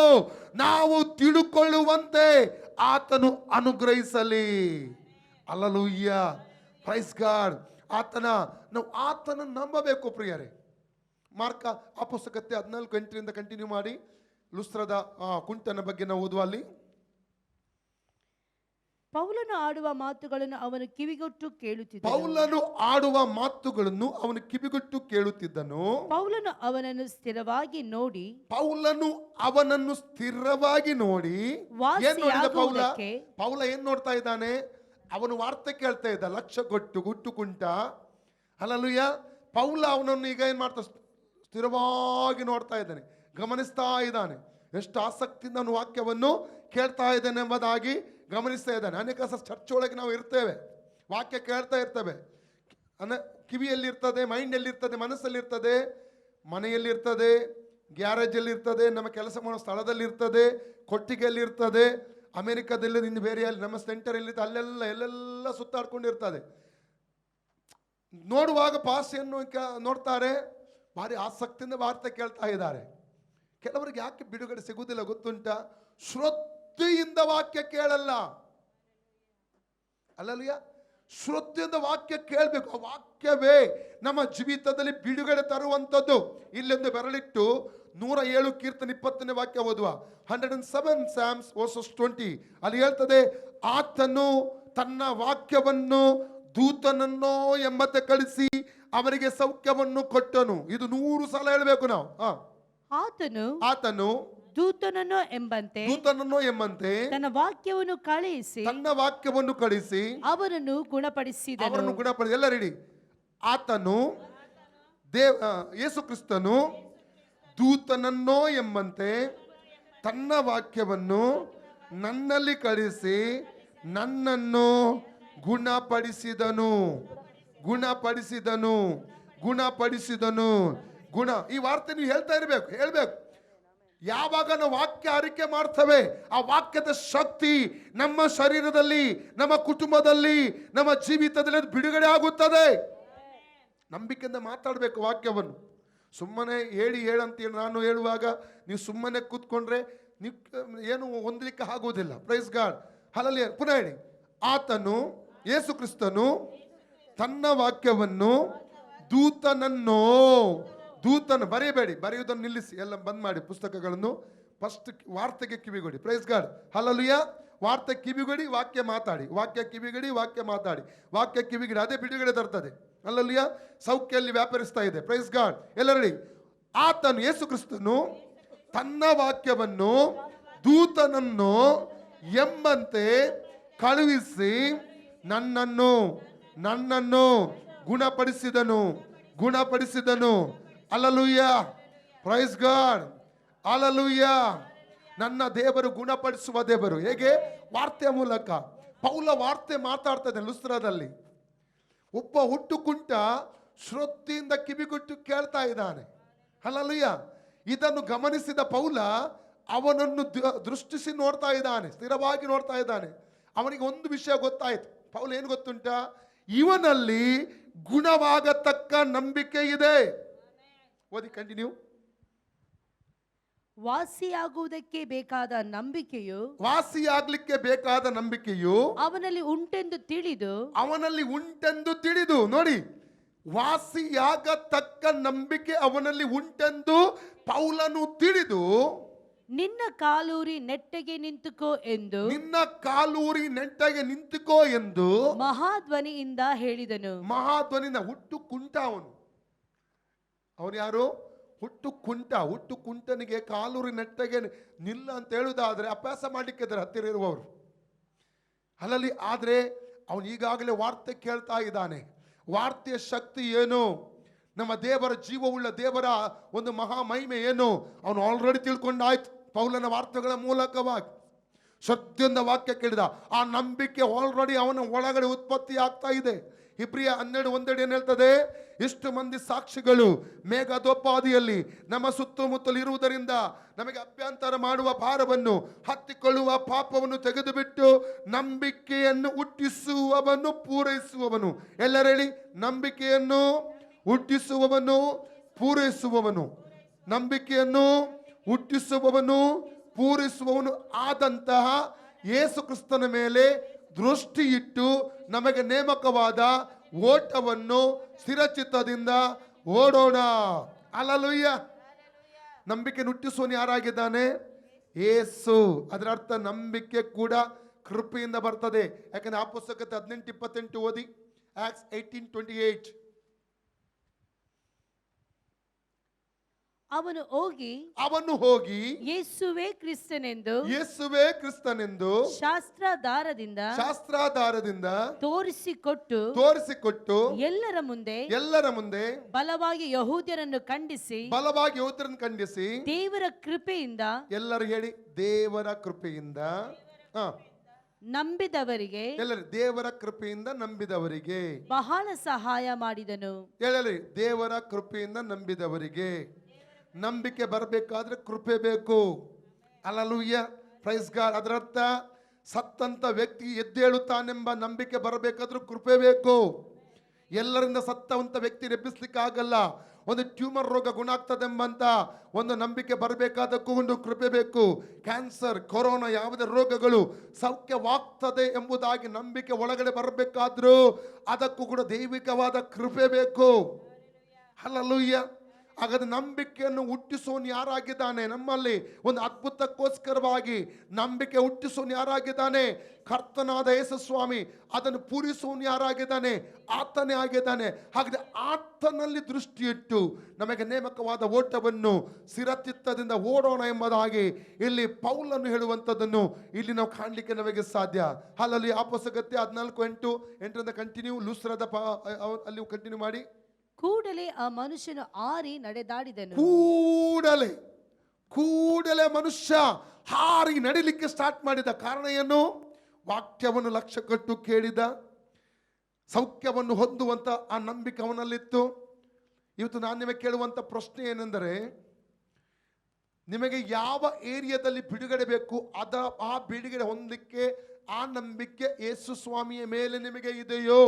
ನಾವು ತಿಳುಕೊಳ್ಳುವಂತೆ ಆತನು ಅನುಗ್ರಹಿಸಲಿ. Hallelujah, praise God. ನಾವು ಆತನ ನಂಬಬೇಕು ಪ್ರಿಯರೇ. ಮಾರ್ಕ ಅಪೊಸ್ತಲಕತೆ 14:8 ಕಂಟಿನ್ಯೂ ಮಾಡಿ. ಲುಸ್ತ್ರದ ಕುಂಟನ ಬಗ್ಗೆ ನಾವು ಓದುವ. ಅಲ್ಲಿ ಪೌಲನು ಆಡುವ ಮಾತುಗಳನ್ನು ಅವನು ಕಿವಿಗೊಟ್ಟು ಕೇಳುತ್ತಿದ್ದನು. ಪೌಲನು ಅವನನ್ನು ಸ್ಥಿರವಾಗಿ ನೋಡಿ ಏನ್ ನೋಡಿದ ಪೌಲ ಏನ್ ನೋಡ್ತಾ ಇದ್ದಾನೆ? ಅವನು ವಾರ್ತೆ ಕೇಳ್ತಾ ಇದ್ದ. ಲಕ್ಷ ಗುಟ್ಟು ಕುಂಟ. ಹಲ್ಲೆಲೂಯಾ. ಪೌಲ ಅವನನ್ನು ಈಗ ಏನ್ ಮಾಡ್ತಾ, ಸ್ಥಿರವಾಗಿ ನೋಡ್ತಾ ಇದ್ದಾನೆ, ಗಮನಿಸ್ತಾ ಇದ್ದಾನೆ. ಎಷ್ಟು ಆಸಕ್ತಿಯಿಂದ ಅವನು ವಾಕ್ಯವನ್ನು ಕೇಳ್ತಾ ಇದ್ದಾನೆ ಎಂಬುದಾಗಿ ಗಮನಿಸ್ತಾ ಇದ್ದಾನೆ. ಅನೇಕ ಚರ್ಚ್ ಒಳಗೆ ನಾವು ಇರ್ತೇವೆ, ವಾಕ್ಯ ಕೇಳ್ತಾ ಇರ್ತೇವೆ. ಕಿವಿಯಲ್ಲಿರ್ತದೆ, ಮೈಂಡಲ್ಲಿರ್ತದೆ, ಮನಸ್ಸಲ್ಲಿರ್ತದೆ, ಮನೆಯಲ್ಲಿರ್ತದೆ, ಗ್ಯಾರೇಜಲ್ಲಿ ಇರ್ತದೆ, ನಮ್ಮ ಕೆಲಸ ಮಾಡೋ ಸ್ಥಳದಲ್ಲಿ ಇರ್ತದೆ, ಕೊಟ್ಟಿಗೆಯಲ್ಲಿ ಇರ್ತದೆ, ಅಮೆರಿಕದಲ್ಲಿ, ಇನ್ನು ಬೇರೆ ಅಲ್ಲಿ ನಮ್ಮ ಸೆಂಟರಲ್ಲಿ ಎಲ್ಲೆಲ್ಲ ಸುತ್ತಾಡ್ಕೊಂಡಿರ್ತದೆ. ನೋಡುವಾಗ ಭಾಷೆಯನ್ನು ನೋಡ್ತಾರೆ, ಭಾರಿ ಆಸಕ್ತಿಯಿಂದ ವಾರ್ತೆ ಕೇಳ್ತಾ ಇದ್ದಾರೆ. ಕೆಲವರಿಗೆ ಯಾಕೆ ಬಿಡುಗಡೆ ಸಿಗುವುದಿಲ್ಲ ಗೊತ್ತುಂಟ? ಶ್ರದ್ಧೆಯಿಂದ ವಾಕ್ಯ ಕೇಳಲ್ಲ. ಅಲ್ಲಲ್ಯ, ಶ್ರದ್ಧೆಯಿಂದ ವಾಕ್ಯ ಕೇಳಬೇಕು. ಆ ವಾಕ್ಯವೇ ನಮ್ಮ ಜೀವಿತದಲ್ಲಿ ಬಿಡುಗಡೆ ತರುವಂಥದ್ದು. ಇಲ್ಲೊಂದು ಬೆರಳಿಟ್ಟು 107 ಕೀರ್ತನೆ 20ನೇ ವಾಕ್ಯ ಓದುವ. 107 Psalms verses 20 ಅಲ್ಲಿ ಹೇಳ್ತದೆ, ಆತನು ತನ್ನ ವಾಕ್ಯವನ್ನು ದೂತನನ್ನೋ ಎಂಬಂತೆ ಕಳಿಸಿ ಅವರಿಗೆ ಸೌಖ್ಯವನ್ನು ಕೊಟ್ಟನು. ಇದು 100 ಸಲ ಹೇಳಬೇಕು ನಾವು. ಆತನು ದೂತನನ್ನೋ ಎಂಬಂತೆ ತನ್ನ ವಾಕ್ಯವನ್ನು ಕಳಿಸಿ ಅವರನ್ನು ಗುಣಪಡಿಸಿದನು. ಎಲ್ಲ ರೆಡಿ. ಆತನು ಯೇಸು ಕ್ರಿಸ್ತನು ದೂತನನ್ನೋ ಎಂಬಂತೆ ತನ್ನ ವಾಕ್ಯವನ್ನು ನನ್ನಲ್ಲಿ ಕಳಿಸಿ ನನ್ನನ್ನು ಗುಣಪಡಿಸಿದನು. ಈ ವಾರ್ತೆ ನೀವು ಹೇಳ್ತಾ ಹೇಳ್ಬೇಕು. ಯಾವಾಗ ನಾವು ವಾಕ್ಯ ಅರಿಕೆ ಮಾಡ್ತೇವೆ, ಆ ವಾಕ್ಯದ ಶಕ್ತಿ ನಮ್ಮ ಶರೀರದಲ್ಲಿ, ನಮ್ಮ ಕುಟುಂಬದಲ್ಲಿ, ನಮ್ಮ ಜೀವಿತದಲ್ಲಿ ಬಿಡುಗಡೆ ಆಗುತ್ತದೆ. ನಂಬಿಕೆಯಿಂದ ಮಾತಾಡಬೇಕು ವಾಕ್ಯವನ್ನು. ಸುಮ್ಮನೆ ಹೇಳಂತ ನಾನು ಹೇಳುವಾಗ ನೀವು ಸುಮ್ಮನೆ ಕೂತ್ಕೊಂಡ್ರೆ ನೀವು ಏನು ಹೊಂದಲಿಕ್ಕೆ ಆಗುವುದಿಲ್ಲ. Price God. ಹಲ್ಲೆಲೂಯಾ. ಪುನಃ ಹೇಳಿ. ಆತನು ಯೇಸು ಕ್ರಿಸ್ತನು ತನ್ನ ವಾಕ್ಯವನ್ನು ದೂತನ ಬರೆಯಬೇಡಿ, ಬರೆಯುವುದನ್ನು ನಿಲ್ಲಿಸಿ, ಎಲ್ಲ ಬಂದ್ ಮಾಡಿ ಪುಸ್ತಕಗಳನ್ನು. ಫಸ್ಟ್ ವಾರ್ತೆಗೆ ಕಿವಿಗೊಡಿ. Praise God. ಹಲ್ಲೆಲೂಯಾ. ವಾರ್ತೆ ಕಿವಿಗೊಡಿ, ವಾಕ್ಯ ಮಾತಾಡಿ. ವಾಕ್ಯ ಕಿವಿಗಡಿ, ವಾಕ್ಯ ಮಾತಾಡಿ. ವಾಕ್ಯ ಕಿವಿಗಡಿ, ಅದೇ ಬಿಡುಗಡೆ ತರ್ತದೆ. ಹಲ್ಲೆಲೂಯಾ. ಸೌಖ್ಯಲ್ಲಿ ವ್ಯಾಪರಿಸ್ತಾ ಇದೆ. Praise God. ಎಲ್ಲರಲ್ಲಿ ಆತನು ಯೇಸು ಕ್ರಿಸ್ತನು ತನ್ನ ವಾಕ್ಯವನ್ನು ದೂತನನ್ನು ಎಂಬಂತೆ ಕಳುಹಿಸಿ ನನ್ನನ್ನು ಗುಣಪಡಿಸಿದನು. ಹಲ್ಲೆಲೂಯಾ. Price God. ಹಲ್ಲೆಲೂಯಾ. ನನ್ನ ದೇವರು ಗುಣಪಡಿಸುವ ದೇವರು. ಹೇಗೆ? ವಾರ್ತೆಯ ಮೂಲಕ. ಪೌಲ ವಾರ್ತೆ ಮಾತಾಡ್ತಾ ಇದ್ದಾನೆ ಲುಸ್ತ್ರದಲ್ಲಿ. ಒಬ್ಬ ಹುಟ್ಟುಕುಂಟ ಶ್ರದ್ಧೆಯಿಂದ ಕಿವಿಗೊಟ್ಟು ಕೇಳ್ತಾ ಇದ್ದಾನೆ. ಹಲ್ಲೆಲೂಯಾ. ಇದನ್ನು ಗಮನಿಸಿದ ಪೌಲ ಅವನನ್ನು ದೃಷ್ಟಿಸಿ ನೋಡ್ತಾ ಇದ್ದಾನೆ, ಸ್ಥಿರವಾಗಿ ನೋಡ್ತಾ ಇದ್ದಾನೆ. ಅವನಿಗೆ ಒಂದು ವಿಷಯ ಗೊತ್ತಾಯ್ತು. ಪೌಲ ಏನು ಗೊತ್ತುಂಟ? ಇವನಲ್ಲಿ ಗುಣವಾಗತಕ್ಕ ನಂಬಿಕೆ ಇದೆ. ಓದಿ, ಕಂಟಿನ್ಯೂ. ವಾಸಿಯಾಗುವುದಕ್ಕೆ ಬೇಕಾದ ನಂಬಿಕೆಯು ಅವನಲ್ಲಿ ಉಂಟೆಂದು ತಿಳಿದು ನೋಡಿ, ವಾಸಿಯಾಗತಕ್ಕ ನಂಬಿಕೆ ಅವನಲ್ಲಿ ಉಂಟೆಂದು ಪೌಲನು ತಿಳಿದು ನಿನ್ನ ಕಾಲೂರಿ ನೆಟ್ಟಗೆ ನಿಂತುಕೋ ಎಂದು ನಿನ್ನ ಕಾಲೂರಿ ನೆಟ್ಟಗೆ ನಿಂತುಕೋ ಎಂದು ಮಹಾಧ್ವನಿಯಿಂದ ಹೇಳಿದನು. ಮಹಾಧ್ವನಿಯಿಂದ ಹುಟ್ಟು ಕುಂಟ ಅವನು ಯಾರು? ಹುಟ್ಟು ಕುಂಟನಿಗೆ ಕಾಲೂರಿ ನೆಟ್ಟಗೆ ನಿಲ್ಲ ಅಂತ ಹೇಳುವುದಾದ್ರೆ ಅಭ್ಯಾಸ ಮಾಡಲಿಕ್ಕೆ ಇದ್ದಾರೆ ಹತ್ತಿರ ಇರುವವರು ಅಲ್ಲಲ್ಲಿ. ಆದ್ರೆ ಅವನು ಈಗಾಗಲೇ ವಾರ್ತೆ ಕೇಳ್ತಾ ಇದ್ದಾನೆ. ವಾರ್ತೆಯ ಶಕ್ತಿ ಏನು, ನಮ್ಮ ದೇವರ ಜೀವವುಳ್ಳ ದೇವರ ಒಂದು ಮಹಾ ಮಹಿಮೆ ಏನು ಅವನು ಆಲ್ರೆಡಿ ತಿಳ್ಕೊಂಡಾಯ್ತು ಪೌಲನ ವಾರ್ತೆಗಳ ಮೂಲಕವಾಗಿ. ಸತ್ಯದ ವಾಕ್ಯ ಕೇಳಿದ. ಆ ನಂಬಿಕೆ ಆಲ್ರೆಡಿ ಅವನ ಒಳಗಡೆ ಉತ್ಪತ್ತಿ ಆಗ್ತಾ ಇದೆ. ಇಬ್ರಿಯ 12:1 ಏನ್ ಹೇಳ್ತದೆ? ಇಷ್ಟು ಮಂದಿ ಸಾಕ್ಷಿಗಳು ಮೇಘದೋಪಾದಿಯಲ್ಲಿ ನಮ್ಮ ಸುತ್ತಮುತ್ತಲು ಇರುವುದರಿಂದ ನಮಗೆ ಅಭ್ಯಂತರ ಮಾಡುವ ಭಾರವನ್ನು ಹತ್ತಿಕೊಳ್ಳುವ ಪಾಪವನ್ನು ತೆಗೆದುಬಿಟ್ಟು ನಂಬಿಕೆಯನ್ನು ಹುಟ್ಟಿಸುವವನು ಪೂರೈಸುವವನು. ಎಲ್ಲರೂ ಹೇಳಿ, ನಂಬಿಕೆಯನ್ನು ಹುಟ್ಟಿಸುವವನು ಪೂರೈಸುವವನು. ನಂಬಿಕೆಯನ್ನು ಹುಟ್ಟಿಸುವವನು ಪೂರೈಸುವವನು ಆದಂತಹ ಯೇಸು ಕ್ರಿಸ್ತನ ಮೇಲೆ ದೃಷ್ಟಿ ಇಟ್ಟು ನಮಗೆ ನೇಮಕವಾದ ಓಟವನ್ನು ಸ್ಥಿರಚಿತ್ತದಿಂದ ಓಡೋಣ. ಹಲ್ಲೆಲೂಯ. ನಂಬಿಕೆ ಹುಟ್ಟಿಸುವನು ಯಾರಾಗಿದ್ದಾನೆ? ಯೇಸು. ಅದರ ಅರ್ಥ ನಂಬಿಕೆ ಕೂಡ ಕೃಪೆಯಿಂದ ಬರ್ತದೆ. ಯಾಕಂದ್ರೆ ಆ ಪುಸ್ತಕತೆ 18:28 ಓದಿ. Acts 18:28. ಅವನು ಹೋಗಿ ಯೇಸುವೇ ಕ್ರಿಸ್ತನೆಂದು ಶಾಸ್ತ್ರಾಧಾರದಿಂದ ತೋರಿಸಿಕೊಟ್ಟು ಎಲ್ಲರ ಮುಂದೆ ಬಲವಾಗಿ ಯಹೂದ್ಯರನ್ನು ಖಂಡಿಸಿ ದೇವರ ಕೃಪೆಯಿಂದ, ಎಲ್ಲರೂ ಹೇಳಿ, ದೇವರ ಕೃಪೆಯಿಂದ ನಂಬಿದವರಿಗೆ, ಎಲ್ಲರೂ ದೇವರ ಕೃಪೆಯಿಂದ ನಂಬಿದವರಿಗೆ ಬಹಳ ಸಹಾಯ ಮಾಡಿದನು. ಹೇಳಲಿ, ದೇವರ ಕೃಪೆಯಿಂದ ನಂಬಿದವರಿಗೆ. ನಂಬಿಕೆ ಬರಬೇಕಾದ್ರೆ ಕೃಪೆ ಬೇಕು. Hallelujah, praise God. ಅದರ ಅರ್ಥ ಸತ್ತಂತ ವ್ಯಕ್ತಿ ಎದ್ದೇಳುತ್ತಾನೆಂಬ ನಂಬಿಕೆ ಬರಬೇಕಾದ್ರೂ ಕೃಪೆ ಬೇಕು. ಎಲ್ಲರಿಂದ ಸತ್ತವಂತ ವ್ಯಕ್ತಿ ಎಬ್ಬಿಸ್ಲಿಕ್ಕೆ ಆಗಲ್ಲ. ಒಂದು ಟ್ಯೂಮರ್ ರೋಗ ಗುಣ ಆಗ್ತದೆಂಬಂತ ಒಂದು ನಂಬಿಕೆ ಬರಬೇಕಾದಕ್ಕೂ ಒಂದು ಕೃಪೆ ಬೇಕು. ಕ್ಯಾನ್ಸರ್, ಕೊರೋನಾ, ಯಾವುದೇ ರೋಗಗಳು ಸೌಖ್ಯವಾಗ್ತದೆ ಎಂಬುದಾಗಿ ನಂಬಿಕೆ ಒಳಗಡೆ ಬರಬೇಕಾದ್ರೂ ಅದಕ್ಕೂ ಕೂಡ ದೈವಿಕವಾದ ಕೃಪೆ ಬೇಕು. ಹಲ್ಲೆಲೂಯ. ಹಾಗಾದ್ರೆ ನಂಬಿಕೆಯನ್ನು ಹುಟ್ಟಿಸೋನು ಯಾರಾಗಿದ್ದಾನೆ? ನಮ್ಮಲ್ಲಿ ಒಂದು ಅದ್ಭುತಕ್ಕೋಸ್ಕರವಾಗಿ ನಂಬಿಕೆ ಹುಟ್ಟಿಸೋನು ಯಾರಾಗಿದ್ದಾನೆ? ಕರ್ತನಾದ ಯೇಸು ಸ್ವಾಮಿ. ಅದನ್ನು ಪೂರಿಸೋನು ಯಾರಾಗಿದ್ದಾನೆ? ಆತನೇ ಆಗಿದ್ದಾನೆ. ಹಾಗಾದ್ರೆ ಆತನಲ್ಲಿ ದೃಷ್ಟಿ ಇಟ್ಟು ನಮಗೆ ನೇಮಕವಾದ ಓಟವನ್ನು ಸ್ಥಿರಚಿತ್ತದಿಂದ ಓಡೋಣ ಎಂಬುದಾಗಿ ಇಲ್ಲಿ ಪೌಲನು ಹೇಳುವಂಥದ್ದನ್ನು ಇಲ್ಲಿ ನಾವು ಕಾಣಲಿಕ್ಕೆ ನಮಗೆ ಸಾಧ್ಯ. ಅಲ್ಲಲ್ಲಿ ಆ ಪುಸ್ತಕತೆ 14:8 ಕಂಟಿನ್ಯೂ. ಲೂಸ್ರದ ಅಲ್ಲಿ ಕಂಟಿನ್ಯೂ ಮಾಡಿ. ಕೂಡಲೇ ಆ ಮನುಷ್ಯನು ಹಾರಿ ನಡೆದಾಡಿದನು. ಕೂಡಲೇ ಮನುಷ್ಯ ಹಾರಿ ನಡಿಲಿಕ್ಕೆ ಸ್ಟಾರ್ಟ್ ಮಾಡಿದ. ಕಾರಣ ಏನು? ವಾಕ್ಯವನ್ನು ಲಕ್ಷ್ಯ ಕೊಟ್ಟು ಕೇಳಿದ, ಸೌಖ್ಯವನ್ನು ಹೊಂದುವಂತ ಆ ನಂಬಿಕೆ ಅವನಲ್ಲಿತ್ತು. ಇವತ್ತು ನಾನು ನಿಮಗೆ ಕೇಳುವಂತ ಪ್ರಶ್ನೆ ಏನೆಂದರೆ, ನಿಮಗೆ ಯಾವ ಏರಿಯಾದಲ್ಲಿ ಬಿಡುಗಡೆ ಬೇಕು ಆ ಬಿಡುಗಡೆ ಹೊಂದಲಿಕ್ಕೆ ಆ ನಂಬಿಕೆ ಯೇಸು ಸ್ವಾಮಿಯ ಮೇಲೆ ನಿಮಗೆ ಇದೆಯೋ?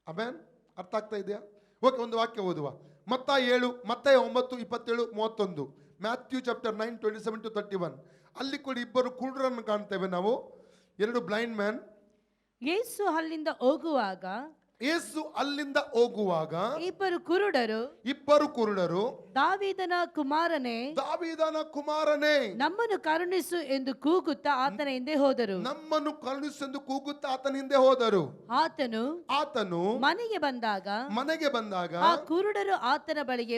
ಆಮೆನ್. ಅರ್ಥ ಆಗ್ತಾ ಇದೆಯಾ? ಓಕೆ, ಒಂದು ವಾಕ್ಯ ಓದುವ. ಮತ್ತಾಯ 9:27-31. Matthew chapter 9:27-31. ಅಲ್ಲಿ ಕೂಡ ಇಬ್ಬರು ಕುರುಡರನ್ನು ಕಾಣ್ತೇವೆ ನಾವು. 2 ಬ್ಲೈಂಡ್ ಮ್ಯಾನ್. ಯೇಸು ಅಲ್ಲಿಂದ ಹೋಗುವಾಗ ಇಬ್ಬರು ಕುರುಡರು ದಾವೀದನ ಕುಮಾರನೇ ನಮ್ಮನ್ನು ಕರುಣಿಸು ಎಂದು ಕೂಗುತ್ತಾ ಆತನ ಹಿಂದೆ ಹೋದರು. ಆತನು ಮನೆಗೆ ಬಂದಾಗ ಆ ಕುರುಡರು ಆತನ ಬಳಿಗೆ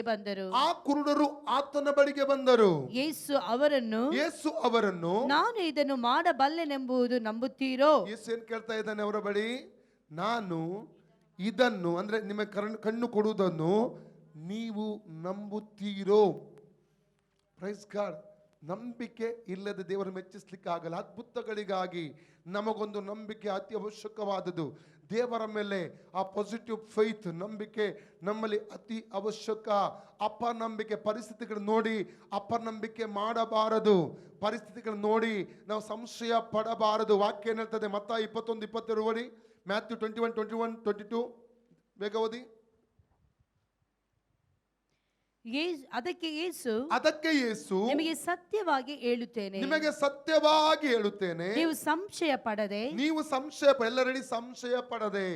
ಬಂದರು. ಯೇಸು ಅವರನ್ನು ನಾನು ಇದನ್ನು ಮಾಡಬಲ್ಲೆನೆಂಬುದು ನಂಬುತ್ತೀರೋ? ಯೇಸು ಏನ್ ಕೇಳ್ತಾ ಇದ್ದಾನೆ ಅವರ ಬಳಿ? ನಾನು ಇದನ್ನು ಅಂದ್ರೆ ನಿಮಗೆ ಕಣ್ಣು ಕೊಡುವುದನ್ನು ನೀವು ನಂಬುತ್ತೀರೋ? Praise God. ನಂಬಿಕೆ ಇಲ್ಲದೆ ದೇವರ ಮೆಚ್ಚಿಸ್ಲಿಕ್ಕೆ ಆಗಲ್ಲ. ಅದ್ಭುತಗಳಿಗಾಗಿ ನಮಗೊಂದು ನಂಬಿಕೆ ಅತಿ ಅವಶ್ಯಕವಾದದ್ದು. ದೇವರ ಮೇಲೆ ಆ ಪಾಸಿಟಿವ್ ಫೈತ್, ನಂಬಿಕೆ ನಮ್ಮಲ್ಲಿ ಅತಿ ಅವಶ್ಯಕ. ಅಪನಂಬಿಕೆ, ಪರಿಸ್ಥಿತಿಗಳು ನೋಡಿ ಅಪನಂಬಿಕೆ ಮಾಡಬಾರದು. ಪರಿಸ್ಥಿತಿಗಳು ನೋಡಿ ನಾವು ಸಂಶಯ ಪಡಬಾರದು. ವಾಕ್ಯ ಏನ್ ಹೇಳ್ತದೆ? ಮತ್ತಾಯ 21:22 ಓದಿ. ಮ್ಯಾಥ್ಯೂ 21:22 ಬೇಗ ಓದಿ. ಅದಕ್ಕೆ ಯೇಸು ನಿಮಗೆ ಸತ್ಯವಾಗಿ ಹೇಳುತ್ತೇನೆ, ನೀವು ಸಂಶಯ ಪಡದೆ, ಎಲ್ಲರಲ್ಲಿ ಸಂಶಯ ಪಡದೆ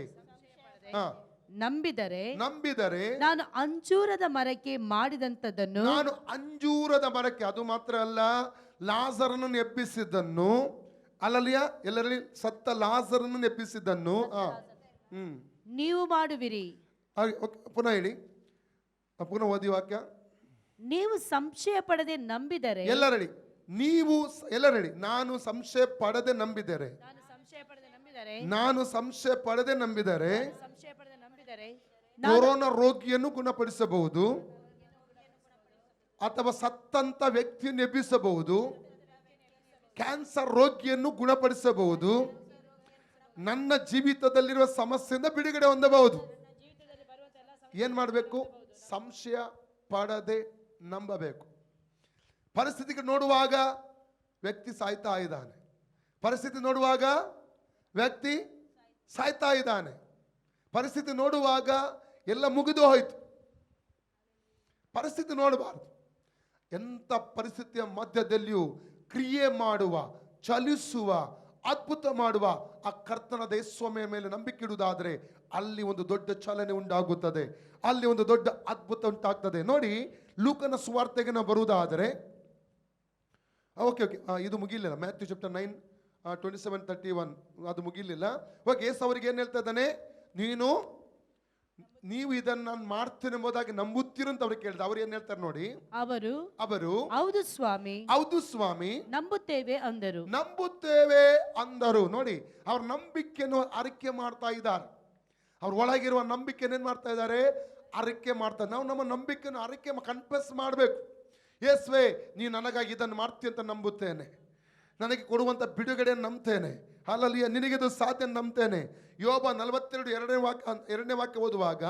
ನಂಬಿದರೆ ನಾನು ಅಂಜೂರದ ಮರಕ್ಕೆ ಮಾಡಿದಂತದನ್ನು, ನಾನು ಅಂಜೂರದ ಮರಕ್ಕೆ, ಅದು ಮಾತ್ರ ಅಲ್ಲ, ಲಾಜರನನ್ನು ಎಬ್ಬಿಸಿದ್ದನ್ನು, ಅಲ್ಲಲಿಯ ಎಲ್ಲರಲ್ಲಿ ಸತ್ತ ಲಾಜರನನ್ನು ಎಬ್ಬಿಸಿದ್ದನ್ನು ನೀವು ಮಾಡುವಿರಿ. ಪುನಃ ಹೇಳಿ, ಪುನಃ ಓದಿ ವಾಕ್ಯ. ನೀವು ಸಂಶಯ ಪಡದೆ ನಂಬಿದರೆ, ಎಲ್ಲರಡಿ ನೀವು ಎಲ್ಲರಡಿ ನಾನು ಸಂಶಯ ಪಡದೆ ನಂಬಿದರೆ, ನಾನು ಸಂಶಯ ಪಡದೆ ನಂಬಿದರೆ ಕೊರೋನಾ ರೋಗಿಯನ್ನು ಗುಣಪಡಿಸಬಹುದು, ಅಥವಾ ಸತ್ತಂತ ವ್ಯಕ್ತಿಯನ್ನು ಎಬ್ಬಿಸಬಹುದು, ಕ್ಯಾನ್ಸರ್ ರೋಗಿಯನ್ನು ಗುಣಪಡಿಸಬಹುದು, ನನ್ನ ಜೀವಿತದಲ್ಲಿರುವ ಸಮಸ್ಯೆಯಿಂದ ಬಿಡುಗಡೆ ಹೊಂದಬಹುದು. ಏನ್ ಮಾಡಬೇಕು? ಸಂಶಯ ಪಡದೆ ನಂಬಬೇಕು. ಪರಿಸ್ಥಿತಿಗೆ ನೋಡುವಾಗ ವ್ಯಕ್ತಿ ಸಾಯ್ತಾ ಇದ್ದಾನೆ, ಪರಿಸ್ಥಿತಿ ನೋಡುವಾಗ ವ್ಯಕ್ತಿ ಸಾಯ್ತಾ ಇದ್ದಾನೆ, ಪರಿಸ್ಥಿತಿ ನೋಡುವಾಗ ಎಲ್ಲ ಮುಗಿದು ಹೋಯ್ತು. ಪರಿಸ್ಥಿತಿ ನೋಡಬಾರ್ದು. ಎಂಥ ಪರಿಸ್ಥಿತಿಯ ಮಧ್ಯದಲ್ಲಿಯೂ ಕ್ರಿಯೆ ಮಾಡುವ, ಚಲಿಸುವ, ಅದ್ಭುತ ಮಾಡುವ ಆ ಕರ್ತನ ಯೇಸುವಿನ ಮೇಲೆ ನಂಬಿಕೆ ಇಡುವುದಾದರೆ ಅಲ್ಲಿ ಒಂದು ದೊಡ್ಡ ಚಲನೆ ಉಂಟಾಗುತ್ತದೆ, ಅಲ್ಲಿ ಒಂದು ದೊಡ್ಡ ಅದ್ಭುತ ಉಂಟಾಗ್ತದೆ. ನೋಡಿ, ಲೂಕನ ಸುವಾರ್ತೆಗೆ ನಾವು ಬರುವುದಾದರೆ, ಓಕೆ ಇದು ಮುಗಿಲಿಲ್ಲ. ಮ್ಯಾಥ್ಯೂ ಚಾಪ್ಟರ್ 9:27-31 ಅದು ಮುಗಿಲಿಲ್ಲ. ಓಕೆ, ಯೇಸು ಅವರಿಗೆ ಏನು ಹೇಳ್ತಾ ಇದ್ದಾನೆ? ನೀವು ಇದನ್ನು ನಾನು ಮಾಡ್ತೇನೆ ಎಂಬುದಾಗಿ ನಂಬುತ್ತೀರ ಅಂತ ಅವ್ರಿಗೆ ಕೇಳಿದ. ಅವ್ರು ಏನ್ ಹೇಳ್ತಾರೆ ನೋಡಿ, ಅವರು ಹೌದು ಸ್ವಾಮಿ, ಹೌದು ಸ್ವಾಮಿ, ನಂಬುತ್ತೇವೆ ಅಂದರು. ನೋಡಿ, ಅವ್ರ ನಂಬಿಕೆಯನ್ನು ಅರಿಕೆ ಮಾಡ್ತಾ ಇದ್ದಾರೆ. ಅವ್ರ ಒಳಗಿರುವ ನಂಬಿಕೆಯನ್ನು ಏನ್ ಮಾಡ್ತಾ ಇದ್ದಾರೆ? ಅರಿಕೆ ಮಾಡ್ತಾರೆ. ನಾವು ನಮ್ಮ ನಂಬಿಕೆಯನ್ನು ಅರಿಕೆ ಕನ್ಫೆಸ್ ಮಾಡಬೇಕು. ಯೇಸುವೇ, ನೀ ನನಗಾಗಿ ಇದನ್ನು ಮಾಡ್ತೀಯ ಅಂತ ನಂಬುತ್ತೇನೆ, ನನಗೆ ಕೊಡುವಂತ ಬಿಡುಗಡೆಯನ್ನು ನಂಬ್ತೇನೆ, ಹಲ್ಲೆಲೂಯಾ, ನಿನಗಿದು ಸಾಧ್ಯ ನಂಬ್ತೇನೆ. ಯೋಬ 42 ಎರಡನೇ ವಾಕ್ಯ ಓದುವಾಗ,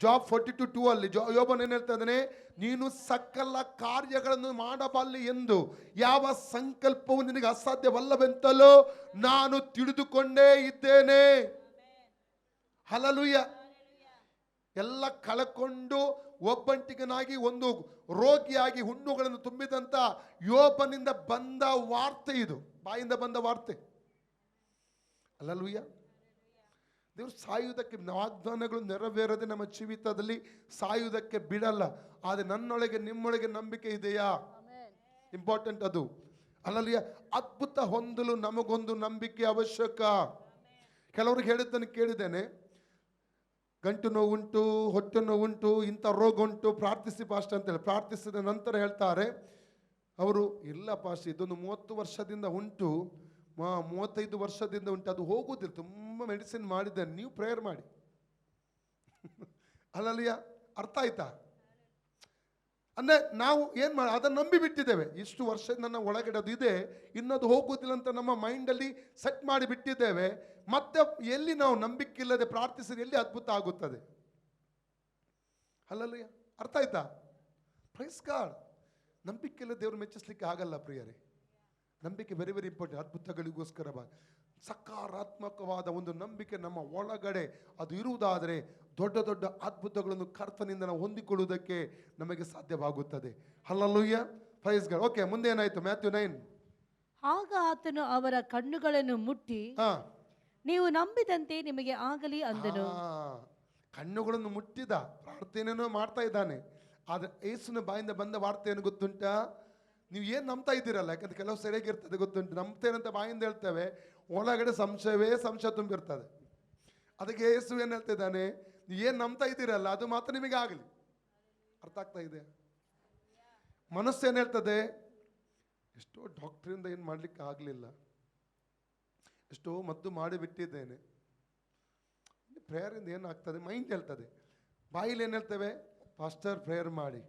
ಜಾಬ್ 42:2 ಅಲ್ಲಿ ಯೋಬನ್ ಏನ್ ಹೇಳ್ತಾ ಇದ್ದಾನೆ? ನೀನು ಸಕಲ ಕಾರ್ಯಗಳನ್ನು ಮಾಡಬಲ್ಲೆ ಎಂದು ಯಾವ ಸಂಕಲ್ಪವು ನಿನಗೆ ಅಸಾಧ್ಯವಲ್ಲವೆಂತಲೋ ನಾನು ತಿಳಿದುಕೊಂಡೇ ಇದ್ದೇನೆ. ಹಲ್ಲೆಲೂಯಾ. ಎಲ್ಲ ಕಳಕೊಂಡು ಒಬ್ಬಂಟಿಗನಾಗಿ ಒಂದು ರೋಗಿಯಾಗಿ ಹುಣ್ಣುಗಳನ್ನು ತುಂಬಿದಂತ ಯೋಬನಿಂದ ಬಂದ ವಾರ್ತೆ ಇದು, ಬಾಯಿಂದ ಬಂದ ವಾರ್ತೆ. ಹಲ್ಲೆಲೂಯಾ. ದೇವರು ಸಾಯುವುದಕ್ಕೆ, ವಾಗ್ದಾನಗಳು ನೆರವೇರದೆ ನಮ್ಮ ಜೀವಿತದಲ್ಲಿ ಸಾಯುವುದಕ್ಕೆ ಬಿಡಲ್ಲ. ಆದರೆ ನನ್ನೊಳಗೆ ನಿಮ್ಮೊಳಗೆ ನಂಬಿಕೆ ಇದೆಯಾ? ಇಂಪಾರ್ಟೆಂಟ್ ಅದು. ಹಲ್ಲೆಲೂಯಾ. ಅದ್ಭುತ ಹೊಂದಲು ನಮಗೊಂದು ನಂಬಿಕೆ ಅವಶ್ಯಕ. ಕೆಲವ್ರಿಗೆ ಹೇಳಿದ್ದನ್ನು ಕೇಳಿದ್ದೇನೆ, ಗಂಟು ನೋವುಂಟು, ಹೊಟ್ಟೆ ನೋವುಂಟು, ಇಂಥ ರೋಗ ಉಂಟು, ಪ್ರಾರ್ಥಿಸಿ ಪಾಸ್ಟ್ ಅಂತೇಳಿ. ಪ್ರಾರ್ಥಿಸಿದ ನಂತರ ಹೇಳ್ತಾರೆ ಅವರು, ಇಲ್ಲ ಪಾಸ್ಟ್, ಇದೊಂದು 30 ವರ್ಷದಿಂದ ಉಂಟು, 35 ವರ್ಷದಿಂದ ಉಂಟು, ಅದು ಹೋಗುವುದಿಲ್ಲ, ತುಂಬ ಮೆಡಿಸಿನ್ ಮಾಡಿದ್ದೇನೆ, ನೀವು ಪ್ರೇಯರ್ ಮಾಡಿ. ಹಲ್ಲೆಲೂಯಾ. ಅರ್ಥ ಆಯ್ತಾ? ಅಂದರೆ ನಾವು ಏನು ಮಾಡಿ ಅದನ್ನು ನಂಬಿ ಬಿಟ್ಟಿದ್ದೇವೆ. ಇಷ್ಟು ವರ್ಷ ನನ್ನ ಒಳಗಡೆ ಅದು ಇದೆ, ಇನ್ನದು ಹೋಗುವುದಿಲ್ಲ ಅಂತ ನಮ್ಮ ಮೈಂಡಲ್ಲಿ ಸೆಟ್ ಮಾಡಿ ಬಿಟ್ಟಿದ್ದೇವೆ. ಮತ್ತೆ ಎಲ್ಲಿ ನಾವು ನಂಬಿಕೆ ಇಲ್ಲದೆ ಪ್ರಾರ್ಥಿಸಿದ್ರೆ ಎಲ್ಲಿ ಅದ್ಭುತ ಆಗುತ್ತದೆ? ಹಲ್ಲೆಲೂಯಾ. ಅರ್ಥ ಆಯ್ತಾ? Praise God. ನಂಬಿಕೆ ಇಲ್ಲ ದೇವರು ಮೆಚ್ಚಿಸ್ಲಿಕ್ಕೆ ಆಗಲ್ಲ ಪ್ರಿಯರೇ. ನಂಬಿಕೆ ವೆರಿ ವೆರಿ ಇಂಪಾರ್ಟೆಂಟ್. ಅದ್ಭುತಗಳಿಗೋಸ್ಕರ ಸಕಾರಾತ್ಮಕವಾದ ಒಂದು ನಂಬಿಕೆ ನಮ್ಮ ಒಳಗಡೆ ಅದು ಇರುವುದಾದರೆ ದೊಡ್ಡ ದೊಡ್ಡ ಅದ್ಭುತಗಳನ್ನು ಕರ್ತನಿಂದ ನಾವು ಹೊಂದಿಕೊಳ್ಳುವುದಕ್ಕೆ ನಮಗೆ ಸಾಧ್ಯವಾಗುತ್ತದೆ. ಹಲ್ಲೆಲೂಯಾ. Praise God. ಓಕೆ, ಮುಂದೆ ಏನಾಯ್ತು? ಮ್ಯಾಥ್ಯೂ 9. ಆಗ ಆತನು ಅವರ ಕಣ್ಣುಗಳನ್ನು ಮುಟ್ಟಿ, ನೀವು ನಂಬಿದಂತೆ ನಿಮಗೆ ಆಗಲಿ ಅಂದನು. ಕಣ್ಣುಗಳನ್ನು ಮುಟ್ಟಿದ, ಪ್ರಾರ್ಥನೆಯನ್ನು ಮಾಡ್ತಾ ಇದ್ದಾನೆ. ಆದ್ರೆ ಯೇಸುವಿನ ಬಾಯಿಂದ ಬಂದ ವಾರ್ತೆ ಏನು ಗೊತ್ತುಂಟಾ? ನೀವು ಏನು ನಂಬ್ತಾ ಇದ್ದೀರಲ್ಲ, ಯಾಕಂದ್ರೆ ಕೆಲವು ಸರಿಯಾಗಿರ್ತದೆ ಗೊತ್ತುಂಟು. ನಂಬ್ತೇನಂತ ಬಾಯಿಂದ ಹೇಳ್ತೇವೆ, ಒಳಗಡೆ ಸಂಶಯ ತುಂಬಿರ್ತದೆ. ಅದಕ್ಕೆ ಯೇಸು ಏನು ಹೇಳ್ತಾ ಇದ್ದಾನೆ? ನೀವು ಏನು ನಂಬ್ತಾ ಇದ್ದೀರಲ್ಲ ಅದು ಮಾತ್ರ ನಿಮಗೆ ಆಗಲಿ. ಅರ್ಥ ಆಗ್ತಾ ಇದೆ? ಮನಸ್ಸು ಏನು ಹೇಳ್ತದೆ? ಎಷ್ಟೋ ಡಾಕ್ಟ್ರಿಂದ ಏನು ಮಾಡ್ಲಿಕ್ಕೆ ಆಗಲಿಲ್ಲ, ಎಷ್ಟೋ ಮದ್ದು ಮಾಡಿ ಬಿಟ್ಟಿದ್ದೇನೆ, ಪ್ರೇಯರಿಂದ ಏನಾಗ್ತದೆ? ಮೈಂಡ್ ಹೇಳ್ತದೆ. ಬಾಯಿಲಿ ಏನು ಹೇಳ್ತೇವೆ? ಪಾಸ್ಟರ್ ಪ್ರೇಯರ್ ಮಾಡಿ,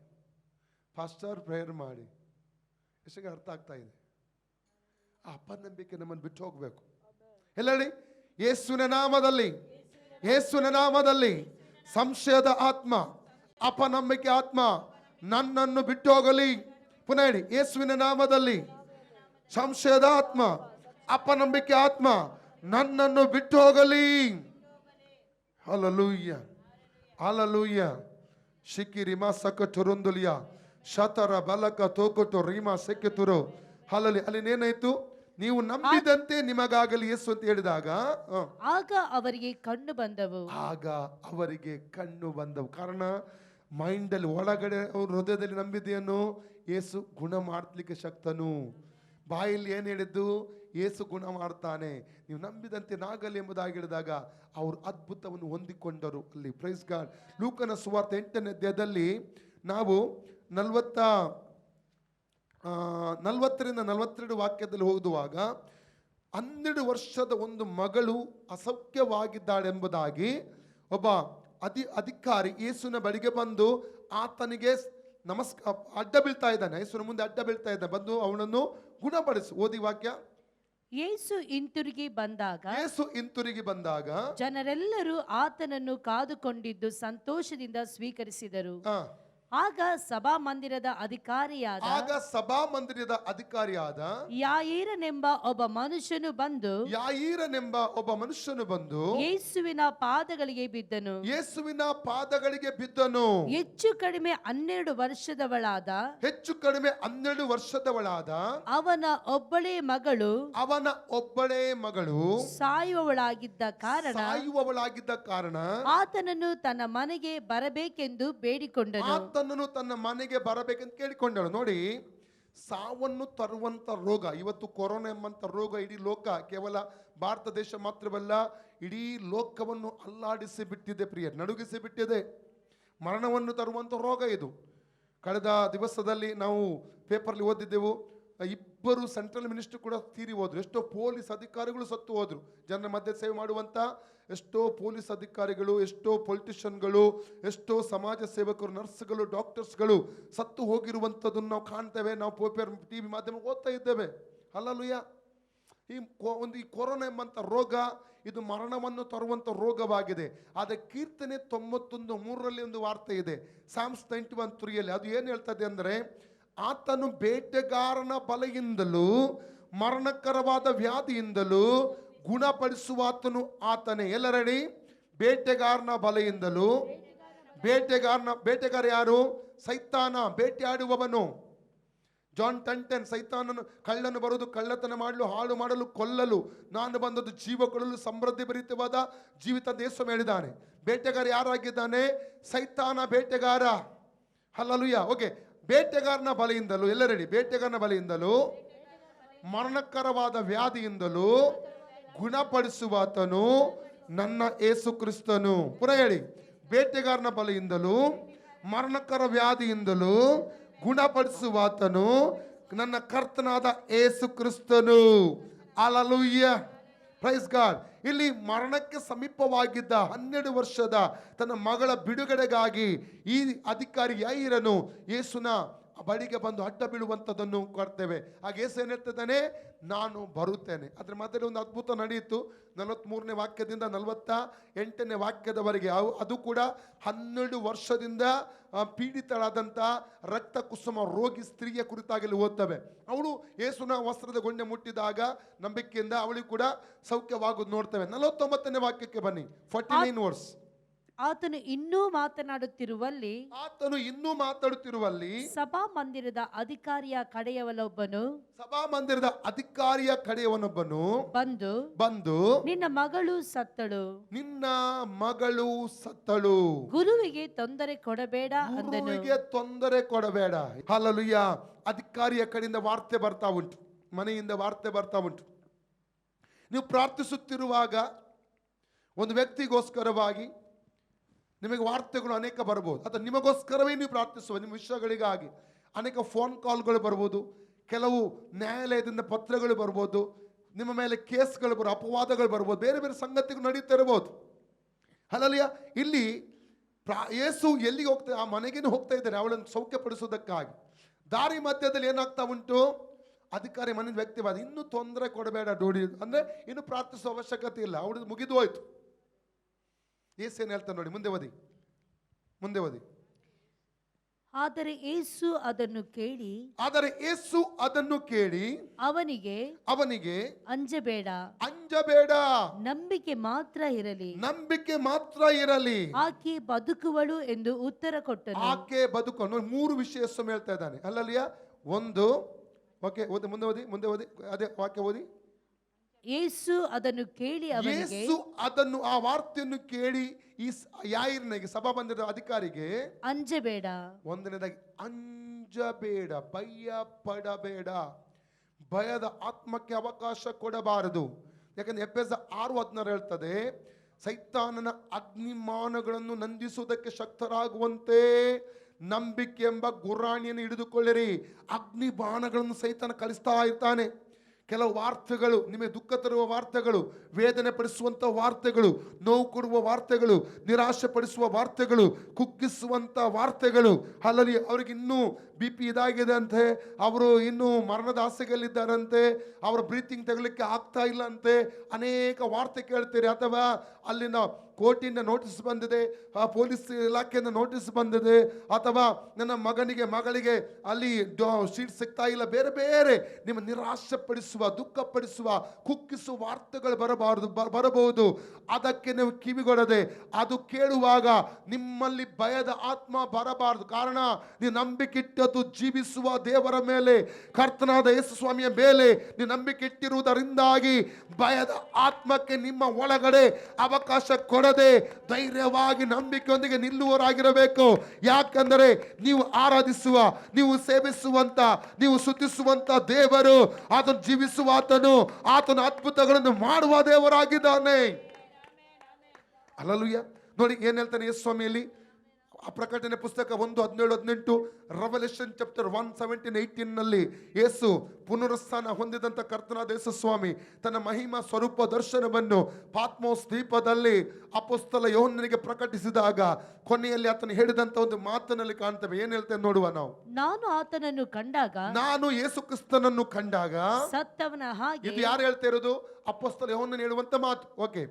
ಪಾಸ್ಟರ್ ಪ್ರೇಯರ್ ಮಾಡಿ. ಎಷ್ಟಿಗೆ ಅರ್ಥ ಆಗ್ತಾ ಇದೆ? ಆ ಅಪನಂಬಿಕೆ ನಮ್ಮನ್ನು ಬಿಟ್ಟು ಹೋಗಬೇಕು. ಎಲ್ಲ ಹೇಳಿ, ಯೇಸುವಿನ ನಾಮದಲ್ಲಿ, ಯೇಸುವಿನ ನಾಮದಲ್ಲಿ ಸಂಶಯದ ಆತ್ಮ, ಅಪನಂಬಿಕೆ ಆತ್ಮ ನನ್ನನ್ನು ಬಿಟ್ಟು ಹೋಗಲಿ. ಪುನಃ ಹೇಳಿ, ಯೇಸುವಿನ ನಾಮದಲ್ಲಿ ಸಂಶಯದ ಆತ್ಮ, ಅಪನಂಬಿಕೆ ಆತ್ಮ ನನ್ನನ್ನು ಬಿಟ್ಟು ಹೋಗಲಿ. Hallelujah, hallelujah. ಶಿಕ್ಕಿ ರಿಮಾ ಸಕಟುರುಂದುಲಿಯಾ ಶತರ ಬಲಕ ತೋಕೊಟು ರಿಮಾ ಸೆಕ್ಕೆತುರು. ಹಲ್ಲಲ್ಲಿ ಏನಾಯ್ತು? ನೀವು ನಂಬಿದಂತೆ ನಿಮಗಾಗಲಿ ಯೇಸು ಅಂತ ಹೇಳಿದಾಗ ಆಗ ಅವರಿಗೆ ಕಣ್ಣು ಬಂದವು. ಆಗ ಅವರಿಗೆ ಕಣ್ಣು ಬಂದವು. ಕಾರಣ ಮೈಂಡಲ್ಲಿ ಒಳಗಡೆ ಅವ್ರ ಹೃದಯದಲ್ಲಿ ನಂಬಿದೆಯನ್ನು ಯೇಸು ಗುಣ ಮಾಡ್ಲಿಕ್ಕೆ ಶಕ್ತನು. ಬಾಯಲ್ಲಿ ಏನು ಹೇಳಿದ್ದು? ಯೇಸು ಗುಣ ಮಾಡ್ತಾನೆ, ನೀವು ನಂಬಿದಂತೆ ನಾಗಲಿ ಎಂಬುದಾಗಿ ಹೇಳಿದಾಗ ಅವರು ಅದ್ಭುತವನ್ನು ಹೊಂದಿಕೊಂಡರು ಅಲ್ಲಿ. Praise God. ಲೂಕನ ಸುವಾರ್ತೆ 8ನೇ ಅಧ್ಯಾಯದಲ್ಲಿ ನಾವು 40ರಿಂದ 42 ವಾಕ್ಯದಲ್ಲಿ ಓದುವಾಗ 12 ವರ್ಷದ ಒಂದು ಮಗಳು ಅಸೌಖ್ಯವಾಗಿದ್ದಾಳೆಂಬುದಾಗಿ ಒಬ್ಬ ಅಧಿಕಾರಿ ಯೇಸುವಿನ ಬಳಿಗೆ ಬಂದು ಆತನಿಗೆ ಅಡ್ಡ ಬೀಳ್ತಾ ಇದ್ದಾನೆ. ಯೇಸುವಿನ ಮುಂದೆ ಅಡ್ಡ ಬೀಳ್ತಾ ಇದ್ದಾನೆ, ಬಂದು ಅವನನ್ನು ಗುಣಪಡಿಸು. ಓದಿ ವಾಕ್ಯ. ಯೇಸು ಹಿಂತಿರುಗಿ ಬಂದಾಗ ಜನರೆಲ್ಲರೂ ಆತನನ್ನು ಕಾದುಕೊಂಡಿದ್ದು ಸಂತೋಷದಿಂದ ಸ್ವೀಕರಿಸಿದರು. ಆಗ ಸಭಾಮಂದಿರದ ಅಧಿಕಾರಿಯಾದ ಯಾಯೀರನೆಂಬ ಒಬ್ಬ ಮನುಷ್ಯನು ಬಂದು ಯೇಸುವಿನ ಪಾದಗಳಿಗೆ ಬಿದ್ದನು. ಹೆಚ್ಚು ಕಡಿಮೆ 12 ವರ್ಷದವಳಾದ ಅವನ ಒಬ್ಬಳೇ ಮಗಳು ಸಾಯುವವಳಾಗಿದ್ದ ಕಾರಣ ಆತನನ್ನು ತನ್ನ ಮನೆಗೆ ಬರಬೇಕೆಂದು ಬೇಡಿಕೊಂಡನು. ತನ್ನ ಮನೆಗೆ ಬರಬೇಕೆಂದು ಕೇಳಿಕೊಂಡಳು. ನೋಡಿ, ಸಾವನ್ನು ತರುವಂತ ರೋಗ ಇವತ್ತು ಕೊರೋನಾ ಎಂಬಂತ ರೋಗ ಇಡೀ ಲೋಕ, ಕೇವಲ ಭಾರತ ದೇಶ ಮಾತ್ರವಲ್ಲ, ಇಡೀ ಲೋಕವನ್ನು ಅಲ್ಲಾಡಿಸಿ ಬಿಟ್ಟಿದೆ ಪ್ರಿಯರ್, ನಡುಗಿಸಿ ಬಿಟ್ಟಿದೆ. ಮರಣವನ್ನು ತರುವಂತ ರೋಗ ಇದು. ಕಳೆದ ದಿವಸದಲ್ಲಿ ನಾವು ಪೇಪರ್ಲಿ ಓದಿದ್ದೆವು, 2 ಸೆಂಟ್ರಲ್ ಮಿನಿಸ್ಟರ್ ಕೂಡ ತೀರಿ ಹೋದ್ರು. ಎಷ್ಟೋ ಪೊಲೀಸ್ ಅಧಿಕಾರಿಗಳು ಸತ್ತು ಹೋದ್ರು. ಜನರ ಮಧ್ಯೆ ಸೇವೆ ಮಾಡುವಂತ ಎಷ್ಟೋ ಪೊಲೀಸ್ ಅಧಿಕಾರಿಗಳು, ಎಷ್ಟೋ ಪೊಲಿಟಿಷಿಯನ್ಗಳು, ಎಷ್ಟೋ ಸಮಾಜ ಸೇವಕರು, ನರ್ಸ್ಗಳು, ಡಾಕ್ಟರ್ಸ್ಗಳು ಸತ್ತು ಹೋಗಿರುವಂಥದ್ದನ್ನು ನಾವು ಕಾಣ್ತೇವೆ. ನಾವು ಪೇಪರ್ ಟಿವಿ ಮಾಧ್ಯಮ ಓದ್ತಾ ಇದ್ದೇವೆ. ಹಲ್ಲೆಲೂಯಾ. ಈ ಕೊರೋನಾ ಎಂಬಂತ ರೋಗ ಇದು ಮರಣವನ್ನು ತರುವಂತ ರೋಗವಾಗಿದೆ. ಆದರೆ ಕೀರ್ತನೆ 91:3 ಒಂದು ವಾರ್ತೆ ಇದೆ, ಸಾಮ್ಸ್ 91:3. ಅದು ಏನು ಹೇಳ್ತದೆ ಅಂದ್ರೆ, ಆತನು ಬೇಟೆಗಾರನ ಬಲೆಯಿಂದಲೂ ಮರಣಕರವಾದ ವ್ಯಾಧಿಯಿಂದಲೂ ಗುಣಪಡಿಸುವಾತನು ಆತನೇ. ಎಲ್ಲರಡಿ, ಬೇಟೆಗಾರನ ಬಲೆಯಿಂದಲೂ. ಬೇಟೆಗಾರ ಯಾರು? ಸೈತಾನ, ಬೇಟೆಯಾಡುವವನು. ಜಾನ್ 10:10, ಸೈತಾನನು ಕಳ್ಳನು ಬರುವುದು ಕಳ್ಳತನ ಮಾಡಲು, ಹಾಳು ಮಾಡಲು, ಕೊಲ್ಲಲು, ನಾನು ಬಂದದ್ದು ಜೀವ ಕೊಡಲು, ಸಮೃದ್ಧಿ ಭರಿತವಾದ ಜೀವಿತ ದೇಶ ಹೇಳಿದ್ದಾನೆ. ಬೇಟೆಗಾರ ಯಾರಾಗಿದ್ದಾನೆ? ಸೈತಾನ ಬೇಟೆಗಾರ. ಹಲ್ಲೆಲೂಯಾ. ಓಕೆ, ಬೇಟೆಗಾರನ ಬಲೆಯಿಂದಲೂ, ಎಲ್ಲರೆಡಿ, ಬೇಟೆಗಾರನ ಬಲೆಯಿಂದಲೂ ಮರಣಕರವಾದ ವ್ಯಾಧಿಯಿಂದಲೂ ಗುಣಪಡಿಸುವಾತನು ನನ್ನ ಯೇಸು ಕ್ರಿಸ್ತನು. ಪುನಃ ಹೇಳಿ, ಬೇಟೆಗಾರನ ಬಲೆಯಿಂದಲೂ ಮರಣಕರ ವ್ಯಾಧಿಯಿಂದಲೂ ಗುಣಪಡಿಸುವಾತನು ನನ್ನ ಕರ್ತನಾದ ಯೇಸು ಕ್ರಿಸ್ತನು. Hallelujah, praise God. ಇಲ್ಲಿ ಮರಣಕ್ಕೆ ಸಮೀಪವಾಗಿದ್ದ 12 ವರ್ಷದ ತನ್ನ ಮಗಳ ಬಿಡುಗಡೆಗಾಗಿ ಈ ಅಧಿಕಾರಿ ಯಾಯೀರನು ಯೇಸುನ ಬಳಿಗೆ ಬಂದು ಅಡ್ಡ ಬೀಳುವಂಥದ್ದನ್ನು ಕೊಡ್ತೇವೆ. ಆಗ ಯೇಸು ಏನು ಹೇಳ್ತಿದ್ದಾನೆ? ನಾನು ಬರುತ್ತೇನೆ. ಅದ್ರ ಮಧ್ಯದಲ್ಲಿ ಒಂದು ಅದ್ಭುತ ನಡೆಯಿತು. 43ನೇ ವಾಕ್ಯದಿಂದ 48ನೇ ವಾಕ್ಯದವರೆಗೆ. ಅದು ಕೂಡ 12 ವರ್ಷದಿಂದ ಪೀಡಿತಳಾದಂಥ ರಕ್ತ ಕುಸುಮ ರೋಗಿ ಸ್ತ್ರೀಯ ಕುರಿತಾಗಿ ಓದ್ತವೆ. ಅವಳು ಯೇಸುನ ವಸ್ತ್ರದ ಗೊಂಡೆ ಮುಟ್ಟಿದಾಗ ನಂಬಿಕೆಯಿಂದ ಅವಳಿಗೆ ಕೂಡ ಸೌಖ್ಯವಾಗುವುದು ನೋಡ್ತೇವೆ. 49ನೇ ವಾಕ್ಯಕ್ಕೆ ಬನ್ನಿ, 49 ವರ್ಸ್. ಆತನು ಇನ್ನೂ ಮಾತನಾಡುತ್ತಿರುವಲ್ಲಿ ಸಭಾಮಂದಿರದ ಅಧಿಕಾರಿಯ ಕಡೆಯವನೊಬ್ಬನು ಬಂದು ನಿನ್ನ ಮಗಳು ಸತ್ತಳು, ಗುರುವಿಗೆ ತೊಂದರೆ ಕೊಡಬೇಡ. ಹಲ್ಲೆಲೂಯಾ. ಅಧಿಕಾರಿಯ ಕಡೆಯಿಂದ ವಾರ್ತೆ ಬರ್ತಾ ಉಂಟು, ಮನೆಯಿಂದ ವಾರ್ತೆ ಬರ್ತಾ ಉಂಟು. ನೀವು ಪ್ರಾರ್ಥಿಸುತ್ತಿರುವಾಗ ಒಂದು ವ್ಯಕ್ತಿಗೋಸ್ಕರವಾಗಿ ನಿಮಗೆ ವಾರ್ತೆಗಳು ಅನೇಕ ಬರ್ಬೋದು, ಅಥವಾ ನಿಮಗೋಸ್ಕರವೇ ನೀವು ಪ್ರಾರ್ಥಿಸುವ ನಿಮ್ಮ ವಿಷಯಗಳಿಗಾಗಿ ಅನೇಕ ಫೋನ್ ಕಾಲ್ಗಳು ಬರ್ಬೋದು, ಕೆಲವು ನ್ಯಾಯಾಲಯದಿಂದ ಪತ್ರಗಳು ಬರ್ಬೋದು, ನಿಮ್ಮ ಮೇಲೆ ಕೇಸ್ಗಳು ಅಪವಾದಗಳು ಬರ್ಬೋದು, ಬೇರೆ ಬೇರೆ ಸಂಗತಿಗಳು ನಡೀತಾ ಇರಬಹುದು. ಹಲ್ಲೆಲೂಯಾ. ಇಲ್ಲಿ ಯೇಸು ಎಲ್ಲಿಗೆ ಹೋಗ್ತಾ, ಆ ಮನೆಗೇನು ಹೋಗ್ತಾ ಇದ್ದಾರೆ ಅವಳನ್ನು ಸೌಖ್ಯಪಡಿಸೋದಕ್ಕಾಗಿ. ದಾರಿ ಮಧ್ಯದಲ್ಲಿ ಏನಾಗ್ತಾ ಉಂಟು? ಅಧಿಕಾರಿ ಮನೆಯ ವ್ಯಕ್ತಿವಾದ, ಇನ್ನೂ ತೊಂದರೆ ಕೊಡಬೇಡ ಡೋಡಿ ಅಂದ್ರೆ ಇನ್ನು ಪ್ರಾರ್ಥಿಸುವ ಅವಶ್ಯಕತೆ ಇಲ್ಲ, ಅವಳು ಮುಗಿದು ಹೋಯ್ತು. ಯೇಸು ಏನು ಹೇಳ್ತಾನೆ ನೋಡಿ, ಮುಂದೆ ಓದಿ. ಆದರೆ ಯೇಸು ಅದನ್ನು ಕೇಳಿ ಅವನಿಗೆ ಅಂಜಬೇಡ, ನಂಬಿಕೆ ಮಾತ್ರ ಇರಲಿ, ಆಕೆ ಬದುಕುವಳು ಎಂದು ಉತ್ತರ ಕೊಟ್ಟನು. ಆಕೆ ಬದುಕುವಳು. 3 ವಿಷಯ ಹೇಳ್ತಾ ಇದ್ದಾನೆ. ಅಲ್ಲಲ್ಲಿಯ, ಒಂದು ಓಕೆ, ಓದಿ, ಮುಂದೆ ಓದಿ ಅದೇ ವಾಕ್ಯ ಓದಿ. ಯೇಸು ಅದನ್ನು ಕೇಳಿ ಅವನಿಗೆ, ಯೇಸು ಅದನ್ನು, ಆ ವಾರ್ತೆಯನ್ನು ಕೇಳಿ ಈ ಯಾಯಿರನಿಗೆ, ಸಭಾ ಮಂದಿರದ ಅಧಿಕಾರಿಗೆ, ಅಂಜಬೇಡ. ಒಂದನೇದಾಗಿ ಅಂಜಬೇಡ, ಭಯ ಪಡಬೇಡ, ಭಯದ ಆತ್ಮಕ್ಕೆ ಅವಕಾಶ ಕೊಡಬಾರದು. ಯಾಕಂದ್ರೆ ಎಫೆಸ 6:16 ಹೇಳ್ತದೆ, ಸೈತಾನನ ಅಗ್ನಿಮಾನಗಳನ್ನು ನಂದಿಸುವುದಕ್ಕೆ ಶಕ್ತರಾಗುವಂತೆ ನಂಬಿಕೆ ಎಂಬ ಗುರಾಣಿಯನ್ನು ಹಿಡಿದುಕೊಳ್ಳಿರಿ. ಅಗ್ನಿ ಬಾಣಗಳನ್ನು ಸೈತಾನ ಕಳಿಸ್ತಾ ಇರ್ತಾನೆ. ಕೆಲವು ವಾರ್ತೆಗಳು ನಿಮಗೆ ದುಃಖ ತರುವ ವಾರ್ತೆಗಳು, ವೇದನೆ ಪಡಿಸುವಂಥ ವಾರ್ತೆಗಳು, ನೋವು ಕೊಡುವ ವಾರ್ತೆಗಳು, ನಿರಾಶೆ ಪಡಿಸುವ ವಾರ್ತೆಗಳು, ಕುಗ್ಗಿಸುವಂಥ ವಾರ್ತೆಗಳು. ಅಲ್ಲಲ್ಲಿ ಅವ್ರಿಗೆ ಇನ್ನೂ BP ಇದಾಗಿದೆ ಅಂತೆ, ಅವರು ಇನ್ನೂ ಮರಣದ ಆಸೆಗಲ್ಲಿದ್ದಾರಂತೆ, ಅವರ ಬ್ರೀತಿಂಗ್ ತಗೊಳ್ಳಿಕ್ಕೆ ಆಗ್ತಾ ಇಲ್ಲ ಅಂತೆ, ಅನೇಕ ವಾರ್ತೆ ಕೇಳ್ತೀರಿ. ಅಥವಾ ಅಲ್ಲಿನ ಕೋರ್ಟಿಂದ ನೋಟಿಸ್ ಬಂದಿದೆ, ಪೊಲೀಸ್ ಇಲಾಖೆಯಿಂದ ನೋಟಿಸ್ ಬಂದಿದೆ, ಅಥವಾ ನನ್ನ ಮಗಳಿಗೆ ಅಲ್ಲಿ ಸೀಟ್ ಸಿಗ್ತಾ ಇಲ್ಲ, ಬೇರೆ ಬೇರೆ ನಿಮ್ಮ ನಿರಾಶೆ ಪಡಿಸುವ, ದುಃಖ ಪಡಿಸುವ, ಕುಗ್ಗಿಸುವ ವಾರ್ತೆಗಳು ಬರಬಹುದು. ಅದಕ್ಕೆ ನೀವು ಕಿವಿಗೊಡದೆ ಅದು ಕೇಳುವಾಗ ನಿಮ್ಮಲ್ಲಿ ಭಯದ ಆತ್ಮ ಬರಬಾರದು. ಕಾರಣ ನೀವು ನಂಬಿಕೆ ಇಟ್ಟದ್ದು ಜೀವಿಸುವ ದೇವರ ಮೇಲೆ, ಕರ್ತನಾದ ಯೇಸು ಸ್ವಾಮಿಯ ಮೇಲೆ ನೀವು ನಂಬಿಕೆ ಇಟ್ಟಿರುವುದರಿಂದಾಗಿ ಭಯದ ಆತ್ಮಕ್ಕೆ ನಿಮ್ಮ ಒಳಗಡೆ ಅವಕಾಶ ಕೊಡದೆ ಧೈರ್ಯವಾಗಿ ನಂಬಿಕೆಯೊಂದಿಗೆ ನಿಲ್ಲುವರಾಗಿರಬೇಕು. ಯಾಕಂದರೆ ನೀವು ಆರಾಧಿಸುವ, ನೀವು ಸೇವಿಸುವಂತ, ನೀವು ಸ್ತುತಿಸುವಂತ ದೇವರು, ಆತನು ಜೀವಿಸುವ ಆತನ ಅದ್ಭುತಗಳನ್ನು ಮಾಡುವ ದೇವರಾಗಿದ್ದಾನೆ. ಹಲ್ಲೆಲೂಯಾ. ನೋಡಿ ಏನ್ ಹೇಳ್ತಾನೆ ಯೇಸು ಸ್ವಾಮಿಯಲ್ಲಿ, ಆ ಪ್ರಕಟಣೆ ಪುಸ್ತಕ 1:17-18, ರೆವಲ್ಯೂಷನ್ ಚಾಪ್ಟರ್ 1:17-18 ನಲ್ಲಿ ಯೇಸು ಪುನರುತ್ಥಾನ ಹೊಂದಿದಂತ ಕರ್ತನಾದ ಯೇಸು ಸ್ವಾಮಿ ತನ್ನ ಮಹಿಮಾ ಸ್ವರೂಪ ದರ್ಶನವನ್ನು ಪಾತ್ಮೋಸ್ ದ್ವೀಪದಲ್ಲಿ ಅಪೊಸ್ತಲ ಯೋಹನ್ನನಿಗೆ ಪ್ರಕಟಿಸಿದಾಗ ಕೊನೆಯಲ್ಲಿ ಆತನು ಹೇಳಿದಂತ ಒಂದು ಮಾತಿನಲ್ಲಿ ಕಾಣ್ತೇವೆ. ಏನ್ ಹೇಳ್ತೇವೆ ನೋಡುವ ನಾವು. ನಾನು ಆತನನ್ನು ಕಂಡಾಗ, ನಾನು ಯೇಸು ಕ್ರಿಸ್ತನನ್ನು ಕಂಡಾಗ ಸತ್ತವನ ಹಾಗೆ. ಇದು ಯಾರು ಹೇಳ್ತಾ ಇರೋದು? ಅಪೊಸ್ತಲ ಯೋಹನ್ನನು ಹೇಳುವಂತ ಮಾತು. ಓಕೆ,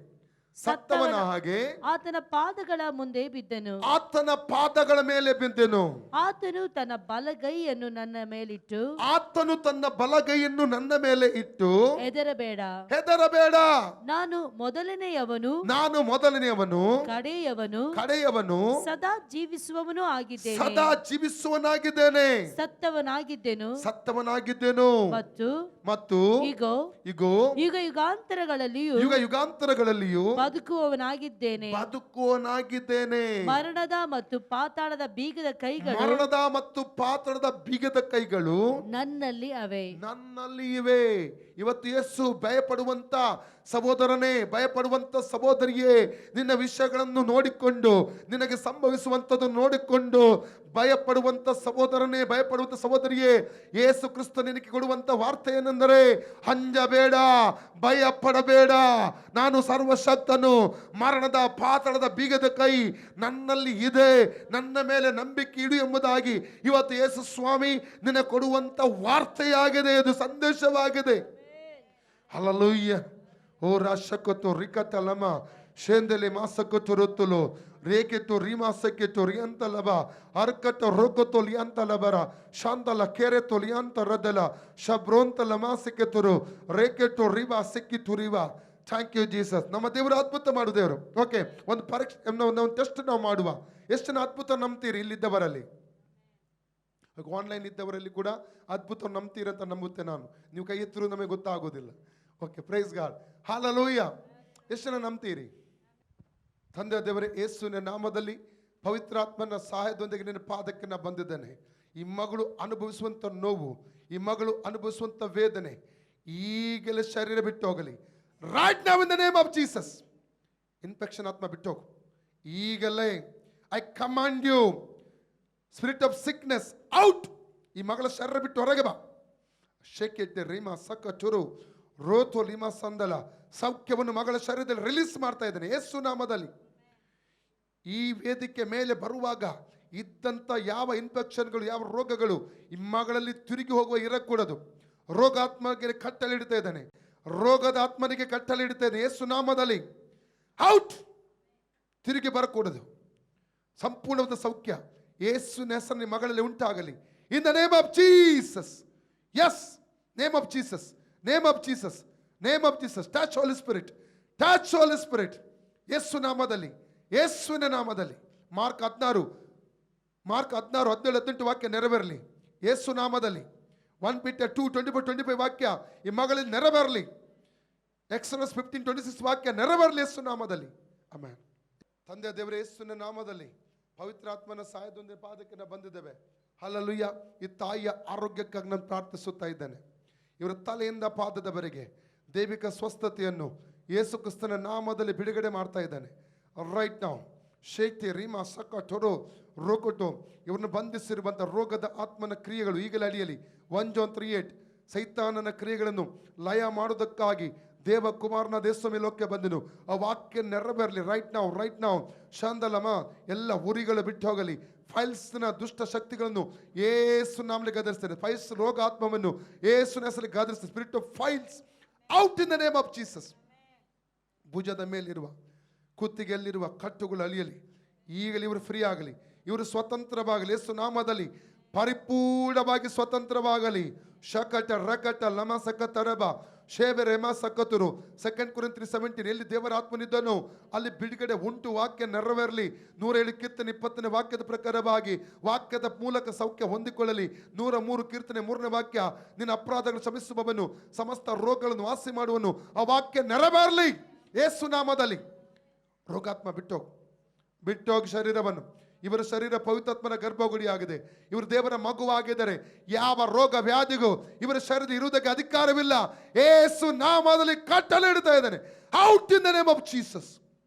ಸತ್ತವನ ಹಾಗೆ ಆತನ ಪಾದಗಳ ಮುಂದೆ ಬಿದ್ದನು, ಆತನ ಪಾದಗಳ ಮೇಲೆ ಬಿದ್ದೆನು. ಆತನು ತನ್ನ ಬಲಗೈಯನ್ನು ನನ್ನ ಮೇಲಿಟ್ಟು, ಆತನು ತನ್ನ ಬಲಗೈಯನ್ನು ನನ್ನ ಮೇಲೆ ಇಟ್ಟು, ಹೆದರಬೇಡ, ನಾನು ಮೊದಲನೆಯವನು, ಕಡೆಯವನು, ಸದಾ ಜೀವಿಸುವವನಾಗಿದ್ದೇನೆ, ಸತ್ತವನಾಗಿದ್ದೇನು, ಮತ್ತು ಇಗೋ ಯುಗಾಂತರಗಳಲ್ಲಿಯೂ ಬದುಕುವವನಾಗಿದ್ದೇನೆ. ಮರಣದ ಮತ್ತು ಪಾತಾಳದ ಬೀಗದ ಕೈಗಳು ನನ್ನಲ್ಲಿ ಇವೆ. ಇವತ್ತು ಯೇಸು ಭಯಪಡುವಂತ ಸಹೋದರನೇ, ಭಯಪಡುವಂತ ಸಹೋದರಿಯೇ, ನಿನ್ನ ವಿಷಯಗಳನ್ನು ನೋಡಿಕೊಂಡು, ನಿನಗೆ ಸಂಭವಿಸುವಂಥದ್ದು ನೋಡಿಕೊಂಡು ಭಯಪಡುವಂತ ಸಹೋದರನೇ, ಭಯಪಡುವಂತ ಸಹೋದರಿಯೇ, ಯೇಸು ಕ್ರಿಸ್ತ ನಿನಗೆ ಕೊಡುವಂತ ವಾರ್ತೆ ಏನೆಂದರೆ, ಅಂಜಬೇಡ, ಭಯಪಡಬೇಡ, ನಾನು ಸರ್ವಶಕ್ತನು, ಮರಣದ ಪಾತಾಳದ ಬೀಗದ ಕೈ ನನ್ನಲ್ಲಿ ಇದೆ, ನನ್ನ ಮೇಲೆ ನಂಬಿಕೆ ಇಡು ಎಂಬುದಾಗಿ ಇವತ್ತು ಯೇಸು ಸ್ವಾಮಿ ನಿನಗೆ ಕೊಡುವಂತ ವಾರ್ತೆಯಾಗಿದೆ, ಇದು ಸಂದೇಶವಾಗಿದೆ. ಹಲ್ಲೆಲೂಯ. ಓ ರಾಶಕತ್ತು ರಿಕತಲಮ ಶೇಂದಲೆ ಮಾಸಕತ್ತು ರೊತ್ತುಲು ರೇಕೆತ್ತು ರೀಮಾಸಕ್ಕೆತ್ತು ರಿಯಂತಲಬ ಅರ್ಕತ್ತ ರೋಕತ್ತು ಲಿಯಂತಲಬರ ಶಾಂತಲ ಕೆರೆತ್ತು ಲಿಯಂತ ರದಲ ಶಬ್ರೋಂತಲ ಮಾಸಕ್ಕೆತ್ತರು ರೇಕೆತ್ತು ರಿವಾ ಸಿಕ್ಕಿತ್ತು ರಿವಾ. Thank you Jesus. ನಮ್ಮ ದೇವರು ಅದ್ಭುತ ಮಾಡು ದೇವರು. ಓಕೆ, ಒಂದು ಪರೀಕ್ಷೆ, ಒಂದು ಟೆಸ್ಟ್ ನಾವು ಮಾಡುವ. ಎಷ್ಟು ಜನ ಅದ್ಭುತ ನಂಬ್ತೀರಿ ಇಲ್ಲಿದ್ದವರಲ್ಲಿ? ಆನ್ಲೈನ್ ಇದ್ದವರಲ್ಲಿ ಕೂಡ ಅದ್ಭುತ ನಂಬ್ತೀರಂತ ನಂಬುತ್ತೆ ನಾನು. ನೀವು ಕೈ ಎತ್ತರೂ ನಮಗೆ ಗೊತ್ತಾಗೋದಿಲ್ಲ. Okay, praise God, hallelujah. ಎಷ್ಟು ಜನ ನಂಬ್ತೀರಿ? ತಂದೆ ದೇವರೇ, ಯೇಸುವಿನ ನಾಮದಲ್ಲಿ ಪವಿತ್ರಾತ್ಮನ ಸಹಾಯದೊಂದಿಗೆ ನಿನ್ನ ಪಾದಕ್ಕೆ ನಾ ಬಂದಿದ್ದೇನೆ. ಈ ಮಗಳು ಅನುಭವಿಸುವಂಥ ನೋವು, ಈ ಮಗಳು ಅನುಭವಿಸುವಂಥ ವೇದನೆ ಈಗಲೇ ಶರೀರ ಬಿಟ್ಟು ಹೋಗಲಿ. Right now in the name of Jesus. Infection ಆತ್ಮ ಬಿಟ್ಟು ಹೋಗು ಈಗಲೇ. I command you spirit of sickness out. ಈ ಮಗಳ ಶರೀರ ಬಿಟ್ಟು ಹೊರಗೆ ಬಾ. ಶೇಕೆಟ್ಟೆ ರೀಮಾ ಸಕ್ಕ ಚುರು ರೋತೋ ಲಿಮಾ ಸಂದಲ. ಸೌಖ್ಯವನ್ನು ಮಗಳ ಶರೀರದಲ್ಲಿ ರಿಲೀಸ್ ಮಾಡ್ತಾ ಇದ್ದೇನೆ ಯೇಸು ನಾಮದಲ್ಲಿ. ಈ ವೇದಿಕೆ ಮೇಲೆ ಬರುವಾಗ ಇದ್ದಂಥ ಯಾವ ಇನ್ಫೆಕ್ಷನ್ಗಳು, ಯಾವ ರೋಗಗಳು ಈ ಮಗಳಲ್ಲಿ ತಿರುಗಿ ಹೋಗುವ ಇರಕೂಡದು. ರೋಗಾತ್ಮನಿಗೆ ಕಟ್ಟಲೆ ಇಡ್ತಾ ಇದ್ದಾನೆ, ರೋಗದ ಆತ್ಮನಿಗೆ ಕಟ್ಟಲೆ ಇಡ್ತಾ ಇದ್ದಾನೆ ಯೇಸು ನಾಮದಲ್ಲಿ. ಔಟ್. ತಿರುಗಿ ಬರಕೂಡದು. ಸಂಪೂರ್ಣವಾದ ಸೌಖ್ಯ ಯೇಸುವಿನ ಹೆಸರಿನ ಮಗಳಲ್ಲಿ ಉಂಟಾಗಲಿ. In the name of Jesus. Yes, name of Jesus, name of Jesus, name of Jesus. Touch Holy Spirit, touch Holy Spirit. Yesu ನಾಮದಲ್ಲಿ, ಯೇಸುವಿನ ನಾಮದಲ್ಲಿ. ಮಾರ್ಕ್ 16:17-18 ವಾಕ್ಯ ನೆರವೇರಲಿ ಯೇಸು ನಾಮದಲ್ಲಿ. 1 Peter 2:24-25 ವಾಕ್ಯ ಈ ಮಗಳಲ್ಲಿ ನೆರವೇರಲಿ. Exodus 15:26 ವಾಕ್ಯ ನೆರವೇರಲಿ ಯೇಸು ನಾಮದಲ್ಲಿ. ಆಮೆನ್. ತಂದೆ ದೇವರೇ, ಯೇಸುವಿನ ನಾಮದಲ್ಲಿ ಪವಿತ್ರಾತ್ಮನ ಸಹಾಯದೊಂದಿಗೆ ಪಾದಕ್ಕೆ ನಾವು ಬಂದಿದ್ದೇವೆ. ಹಲ್ಲೆಲೂಯಾ. ಈ ತಾಯಿಯ ಆರೋಗ್ಯಕ್ಕಾಗಿ ನಾನು ಪ್ರಾರ್ಥಿಸುತ್ತಾ ಇದ್ದೇನೆ. ಇವರ ತಲೆಯಿಂದ ಪಾದದವರೆಗೆ ದೈವಿಕ ಸ್ವಸ್ಥತೆಯನ್ನು ಯೇಸು ಕ್ರಿಸ್ತನ ನಾಮದಲ್ಲಿ ಬಿಡುಗಡೆ ಮಾಡ್ತಾ ಇದ್ದಾನೆ. ರೈಟ್ ನಾವು ಶೇಕ್ತಿ ರೀಮಾ ಸಕ್ಕ ಟೊರೋ ರೋಕೊಟೋ ಇವ್ರನ್ನ ಬಂಧಿಸಿರುವಂಥ ರೋಗದ ಆತ್ಮನ ಕ್ರಿಯೆಗಳು ಈಗಲೇ ಅಡಿಯಲಿ. 1 John 3:8 ಸೈತಾನನ ಕ್ರಿಯೆಗಳನ್ನು ಲಯ ಮಾಡೋದಕ್ಕಾಗಿ ದೇವಕುಮಾರನ ದೇಶಮೇ ಲೋಕಕ್ಕೆ ಬಂದನು. ಆ ವಾಕ್ಯ ನೆರವೇರಲಿ. ರೈಟ್ ನಾವು ಶಾಂದಲಮ ಎಲ್ಲ ಉರಿಗಳು ಬಿಟ್ಟು ಹೋಗಲಿ. ಫೈಲ್ಸ್ನ ದುಷ್ಟ ಶಕ್ತಿಗಳನ್ನು ಏಸು ನಾಮಲ್ಲಿ ಗದರಿಸ್ತೇನೆ. ಫೈಲ್ಸ್ ರೋಗ ಆತ್ಮವನ್ನು ಏಸುನ ಹೆಸರಲ್ಲಿ ಗದರಿಸ್ತೇನೆ. Spirit of files out in the name of Jesus. ಭುಜದ ಮೇಲಿರುವ ಕುತ್ತಿಗೆಯಲ್ಲಿರುವ ಕಟ್ಟುಗಳು ಅಳಿಯಲಿ. ಈಗಲೇ ಇವರು ಫ್ರೀ ಆಗಲಿ. ಇವರು ಸ್ವತಂತ್ರವಾಗಲಿ. ಯೇಸು ನಾಮದಲ್ಲಿ ಪರಿಪೂರ್ಣವಾಗಿ ಸ್ವತಂತ್ರವಾಗಲಿ. ಶಕಟ ರಕಟ ಲಮ ಸಕತರಬ ಶೇಬೆ ರೆಮ ಸಕತುರು. 2 Corinthians 17 ಎಲ್ಲಿ ದೇವರ ಆತ್ಮನಿದ್ದನು ಅಲ್ಲಿ ಬಿಡುಗಡೆ ಉಂಟು. ವಾಕ್ಯ ನೆರವೇರಲಿ. 107 ಕೀರ್ತನೆ 20ನೇ ವಾಕ್ಯದ ಪ್ರಕಾರವಾಗಿ ವಾಕ್ಯದ ಮೂಲಕ ಸೌಖ್ಯ ಹೊಂದಿಕೊಳ್ಳಲಿ. 103 ಕೀರ್ತನೆ 3ನೇ ವಾಕ್ಯ ನಿನ್ನ ಅಪರಾಧಗಳು ಕ್ಷಮಿಸುವವನು ಸಮಸ್ತ ರೋಗಗಳನ್ನು ವಾಸಿ ಮಾಡುವನು. ಆ ವಾಕ್ಯ ನೆರವೇರಲಿ ಯೇಸು ನಾಮದಲ್ಲಿ. ರೋಗಾತ್ಮ ಬಿಟ್ಟೋಗಿ ಶರೀರವನ್ನು. ಇವರ ಶರೀರ ಪವಿತ್ರಾತ್ಮನ ಗರ್ಭಗುಡಿಯಾಗಿದೆ. ಇವರು ದೇವರ ಮಗುವಾಗಿದ್ದಾರೆ. ಯಾವ ರೋಗ ವ್ಯಾಧಿಗೂ ಇವರ ಶರೀರ ಇರುವುದಕ್ಕೆ ಅಧಿಕಾರವಿಲ್ಲ. ಯೇಸು ನಾಮದಲ್ಲಿ ಕಟ್ಟಲೆ ಇಡ್ತಾ ಇದ್ದಾನೆ. Out in the name of Jesus.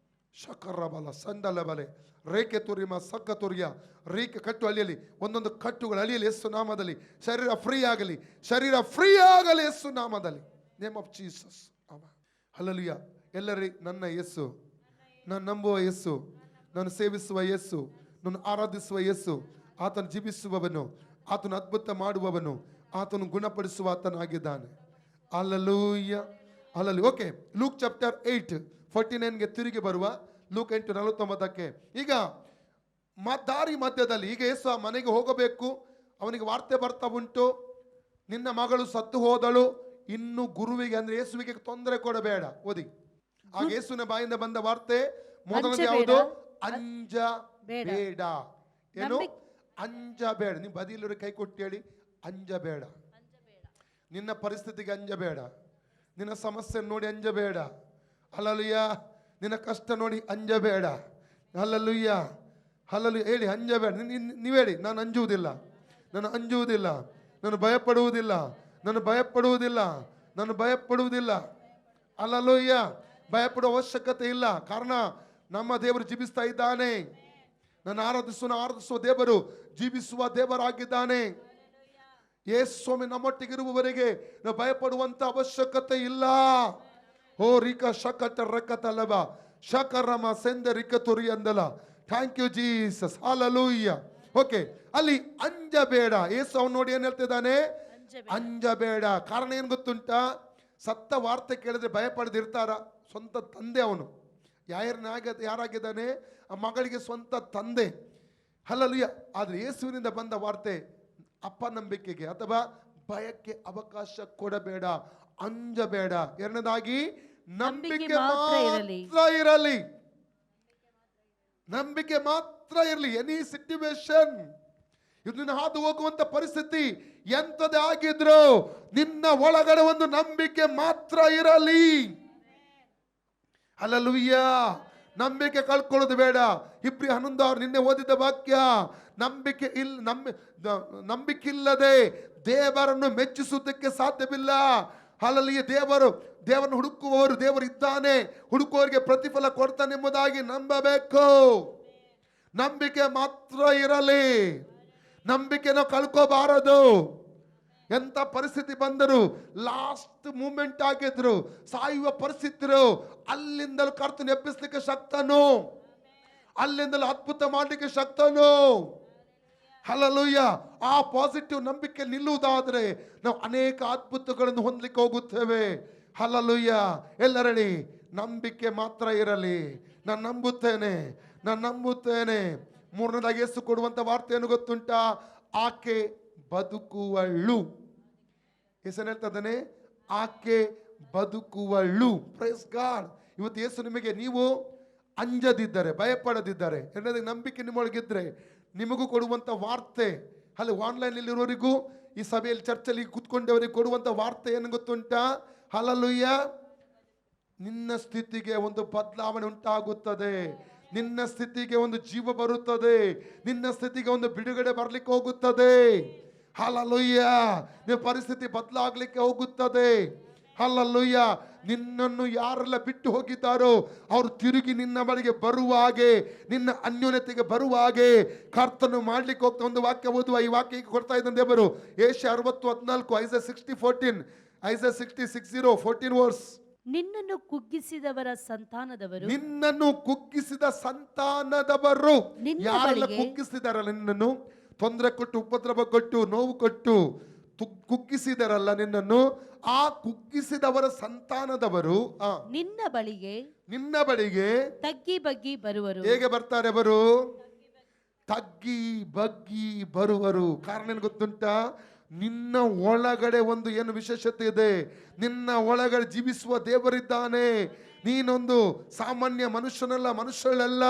ಶಕರಬಲ ಸಂದಲ ಬಲೆ ರೇಖೆ ತುರಿಮ ಸಕ್ಕ ತುರ್ಯ ರೇಖೆ ಕಟ್ಟು ಅಳಿಯಲಿ. ಒಂದೊಂದು ಕಟ್ಟುಗಳು ಅಳಿಯಲಿ ಯೇಸು ನಾಮದಲ್ಲಿ. ಶರೀರ ಫ್ರೀ ಆಗಲಿ. ಯೇಸು ನಾಮದಲ್ಲಿ. Name of Jesus. ಹಲ್ಲೆಲೂಯಾ. ಎಲ್ಲರಿ ನನ್ನ ಯೇಸು, ನಾನು ನಂಬುವ ಯೇಸು, ನಾನು ಸೇವಿಸುವ ಯೇಸು, ನಾನು ಆರಾಧಿಸುವ ಯೇಸು, ಆತನು ಜೀವಿಸುವವನು, ಆತನು ಅದ್ಭುತ ಮಾಡುವವನು, ಆತನು ಗುಣಪಡಿಸುವ ಆತನಾಗಿದ್ದಾನೆ. ಹಲ್ಲೆಲೂಯಾ. ಓಕೆ, ಲೂಕ್ ಚಾಪ್ಟರ್ 8:49ಗೆ ತಿರುಗಿ ಬರುವ. ಲೂಕ್ 8:49. ಈಗ ದಾರಿ ಮಧ್ಯದಲ್ಲಿ ಈಗ ಯೇಸು ಆ ಮನೆಗೆ ಹೋಗಬೇಕು. ಅವನಿಗೆ ವಾರ್ತೆ ಬರ್ತಾ ಉಂಟು, ನಿನ್ನ ಮಗಳು ಸತ್ತು ಹೋದಳು. ಇನ್ನು ಗುರುವಿಗೆ ಅಂದ್ರೆ ಯೇಸುವಿಗೆ ತೊಂದರೆ ಕೊಡಬೇಡ. ಓದಿ. ಆಗ ಯೇಸುವಿನ ಬಾಯಿಂದ ಬಂದ ವಾರ್ತೆ ಮೊದಲನೇ ಯಾವುದು? ಅಂಜಬೇಡ. ಏನು? ಅಂಜಬೇಡ. ನೀವು ಬದಿಯಲ್ಲೂ ಕೈ ಕೊಟ್ಟು ಹೇಳಿ, ಅಂಜಬೇಡ. ನಿನ್ನ ಪರಿಸ್ಥಿತಿಗೆ ಅಂಜಬೇಡ. ನಿನ್ನ ಸಮಸ್ಯೆ ನೋಡಿ ಅಂಜಬೇಡ. ಹಲ್ಲೆಲೂಯಾ. ನಿನ್ನ ಕಷ್ಟ ನೋಡಿ ಅಂಜಬೇಡ. ಹಲ್ಲೆಲೂಯಾ. ಹೇಳಿ, ಅಂಜಬೇಡ. ನೀವು ಹೇಳಿ, ನಾನು ಅಂಜುವುದಿಲ್ಲ, ನಾನು ಭಯಪಡುವುದಿಲ್ಲ. ಹಲ್ಲೆಲೂಯಾ. ಭಯಪಡುವ ಅವಶ್ಯಕತೆ ಇಲ್ಲ. ಕಾರಣ ನಮ್ಮ ದೇವರು ಜೀವಿಸ್ತಾ ಇದ್ದಾನೆ. ನಾನು ಆರಾಧಿಸುವ ದೇವರು ಜೀವಿಸುವ ದೇವರಾಗಿದ್ದಾನೆ. ಯೇಸು ಸ್ವಾಮಿ ನಮ್ಮೊಟ್ಟಿಗಿರುವವರೆಗೆ ನಾವು ಭಯಪಡುವಂತ ಅವಶ್ಯಕತೆ ಇಲ್ಲ. ಓ ರಿಕ ಶಕಟ ರಕತಲವ ಶಕರಮ ಸೆಂದ ರಿಕ ತುರಿ ಅಂದಲ. Thank you Jesus. Hallelujah. Okay, ಅಲ್ಲಿ ಅಂಜಬೇಡ. ಯೇಸು ಅವನು ನೋಡಿ ಏನ್ ಹೇಳ್ತಿದ್ದಾನೆ? ಅಂಜಬೇಡ. ಕಾರಣ ಏನ್ ಗೊತ್ತುಂಟಾ? ಸತ್ತ ವಾರ್ತೆ ಕೇಳಿದ್ರೆ ಭಯಪಡದಿರ್ತಾರ? ಸ್ವಂತ ತಂದೆ ಅವನು. ಯಾರಾಗಿದ್ದಾನೆ? ಆ ಮಗಳಿಗೆ ಸ್ವಂತ ತಂದೆ. ಹಲ್ಲೆಲೂಯಾ. ಆದ್ರೆ ಯೇಸುವಿನಿಂದ ಬಂದ ವಾರ್ತೆ ಅಪನಂಬಿಕೆಗೆ ಅಥವಾ ಭಯಕ್ಕೆ ಅವಕಾಶ ಕೊಡಬೇಡ, ಅಂಜಬೇಡ. ಎರಡನೇದಾಗಿ ನಂಬಿಕೆ ಮಾತ್ರ ಇರಲಿ. ಎನಿ ಸಿಚುವೇಶನ್, ಇದನ್ನ ಹಾದು ಹೋಗುವಂತ ಪರಿಸ್ಥಿತಿ ಎಂತದೇ ಆಗಿದ್ರು ನಿನ್ನ ಒಳಗಡೆ ಒಂದು ನಂಬಿಕೆ ಮಾತ್ರ ಇರಲಿ. ಹಲ್ಲೆಲೂಯಾ. ನಂಬಿಕೆ ಕಳ್ಕೊಳ್ಳೋದು ಬೇಡ. ಇಬ್ರಿ 11 ನಿನ್ನೆ ಓದಿದ ವಾಕ್ಯ. ನಂಬಿಕಿಲ್ಲದೆ ದೇವರನ್ನು ಮೆಚ್ಚಿಸುವುದಕ್ಕೆ ಸಾಧ್ಯವಿಲ್ಲ. ಹಲ್ಲೆಲೂಯಾ. ದೇವರನ್ನು ಹುಡುಕುವವರು ದೇವರು ಇದ್ದಾನೆ, ಹುಡುಕುವವರಿಗೆ ಪ್ರತಿಫಲ ಕೊಡ್ತಾನೆ ಎಂಬುದಾಗಿ ನಂಬಬೇಕು. ನಂಬಿಕೆ ಮಾತ್ರ ಇರಲಿ. ನಂಬಿಕೆನ ಕಳ್ಕೋಬಾರದು. ಎಂತ ಪರಿಸ್ಥಿತಿ ಬಂದರು, ಲಾಸ್ಟ್ ಮೂಮೆಂಟ್ ಆಗಿದ್ರು, ಸಾಯುವ ಪರಿಸ್ಥಿತಿರು, ಅಲ್ಲಿಂದಲೂ ಕರ್ತನ ಎಬ್ಬಿಸ್ಲಿಕ್ಕೆ ಶಕ್ತನು, ಅಲ್ಲಿಂದಲೂ ಅದ್ಭುತ ಮಾಡಲಿಕ್ಕೆ ಶಕ್ತನು. ಹಲ್ಲೆಲೂಯಾ. ಆ ಪಾಸಿಟಿವ್ ನಂಬಿಕೆ ನಿಲ್ಲುವುದಾದ್ರೆ ನಾವು ಅನೇಕ ಅದ್ಭುತಗಳನ್ನು ಹೊಂದಲಿಕ್ಕೆ ಹೋಗುತ್ತೇವೆ. ಹಲ್ಲೆಲೂಯಾ. ಎಲ್ಲರಳಿ ನಂಬಿಕೆ ಮಾತ್ರ ಇರಲಿ. ನಾನು ನಂಬುತ್ತೇನೆ. ಮೂರನೇದಾಗಿ ಯೇಸು ಕೊಡುವಂತ ವಾರ್ತೆಯನ್ನು ಗೊತ್ತುಂಟಾ? ಆಕೆ ಬದುಕುವಳು. ಹೆಸರು ಹೇಳ್ತದಾನೆ, ಆಕೆ ಬದುಕುವಳು. Praise God. ಇವತ್ತು ಯೇಸು ನಿಮಗೆ, ನೀವು ಅಂಜದಿದ್ದರೆ, ಭಯಪಡದಿದ್ದರೆ, ಎರಡನೇದಾಗಿ ನಂಬಿಕೆ ನಿಮ್ಮೊಳಗಿದ್ರೆ ನಿಮಗೂ ಕೊಡುವಂತ ವಾರ್ತೆ. ಅಲ್ಲಿ ಆನ್ಲೈನ್ ಇರೋರಿಗೂ ಈ ಸಭೆಯಲ್ಲಿ ಚರ್ಚಲ್ಲಿ ಕೂತ್ಕೊಂಡವರಿಗೆ ಕೊಡುವಂತ ವಾರ್ತೆ ಏನು ಗೊತ್ತುಂಟಾ? ಹಲ್ಲೆಲೂಯ. ನಿನ್ನ ಸ್ಥಿತಿಗೆ ಒಂದು ಬದಲಾವಣೆ ಉಂಟಾಗುತ್ತದೆ, ನಿನ್ನ ಸ್ಥಿತಿಗೆ ಒಂದು ಜೀವ ಬರುತ್ತದೆ, ನಿನ್ನ ಸ್ಥಿತಿಗೆ ಒಂದು ಬಿಡುಗಡೆ ಬರ್ಲಿಕ್ಕೆ ಹೋಗುತ್ತದೆ. ಹಲ್ಲೆಲೂಯ. ನಿಮ್ಮ ಪರಿಸ್ಥಿತಿ ಬದಲಾಗ್ಲಿಕ್ಕೆ ಹೋಗುತ್ತದೆ. ಹಲ್ಲೆಲೂಯ. ನಿನ್ನನ್ನು ಯಾರೆಲ್ಲ ಬಿಟ್ಟು ಹೋಗಿದ್ದಾರೋ ಅವರು ತಿರುಗಿ ನಿನ್ನ ಬಳಿಗೆ ಬರುವ ಹಾಗೆ, ನಿನ್ನ ಅನ್ಯೋನ್ಯತೆಗೆ ಬರುವ ಹಾಗೆ ಕರ್ತನು ಮಾಡ್ಲಿಕ್ಕೆ ಹೋಗ್ತಾ ಒಂದು ವಾಕ್ಯ ಓದುವ. ಈ ವಾಕ್ಯ ಕೊಡ್ತಾ ಇದ್ದ ದೇವರು ಏಷ್ಯಾ 60:14, ಐಸಾ 60:14, ಐಸಾ 60:14 ವರ್ಸ್. ನಿನ್ನನ್ನು ಕುಗ್ಗಿಸಿದವರ ಸಂತಾನದವರು, ನಿನ್ನನ್ನು ಕುಗ್ಗಿಸಿದ ಸಂತಾನದವರು, ನಿನ್ನ ಯಾರೆಲ್ಲ ಬಳಿಗೆ ಕುಗ್ಗಿಸಿದಾರಲ್ಲ, ನಿನ್ನನ್ನು ತೊಂದರೆ ಕೊಟ್ಟು, ಉಪದ್ರವ ಕೊಟ್ಟು, ನೋವು ಕೊಟ್ಟು ಕುಗ್ಗಿಸಿದಾರಲ್ಲ ನಿನ್ನನ್ನು, ಆ ಕುಗ್ಗಿಸಿದವರ ಸಂತಾನದವರು ನಿನ್ನ ಬಳಿಗೆ ತಗ್ಗಿ ಬಗ್ಗಿ ಬರುವರು. ಹೇಗೆ ಬರ್ತಾರೆ ಅವರು? ತಗ್ಗಿ ಬಗ್ಗಿ ಬರುವರು. ಕಾರಣ ಏನು ಗೊತ್ತುಂಟಾ? ನಿನ್ನ ಒಳಗಡೆ ಒಂದು ಏನು ವಿಶೇಷತೆ ಇದೆ, ನಿನ್ನ ಒಳಗಡೆ ಜೀವಿಸುವ ದೇವರಿದ್ದಾನೆ. ನೀನೊಂದು ಸಾಮಾನ್ಯ ಮನುಷ್ಯನಲ್ಲ, ಮನುಷ್ಯಳಲ್ಲ,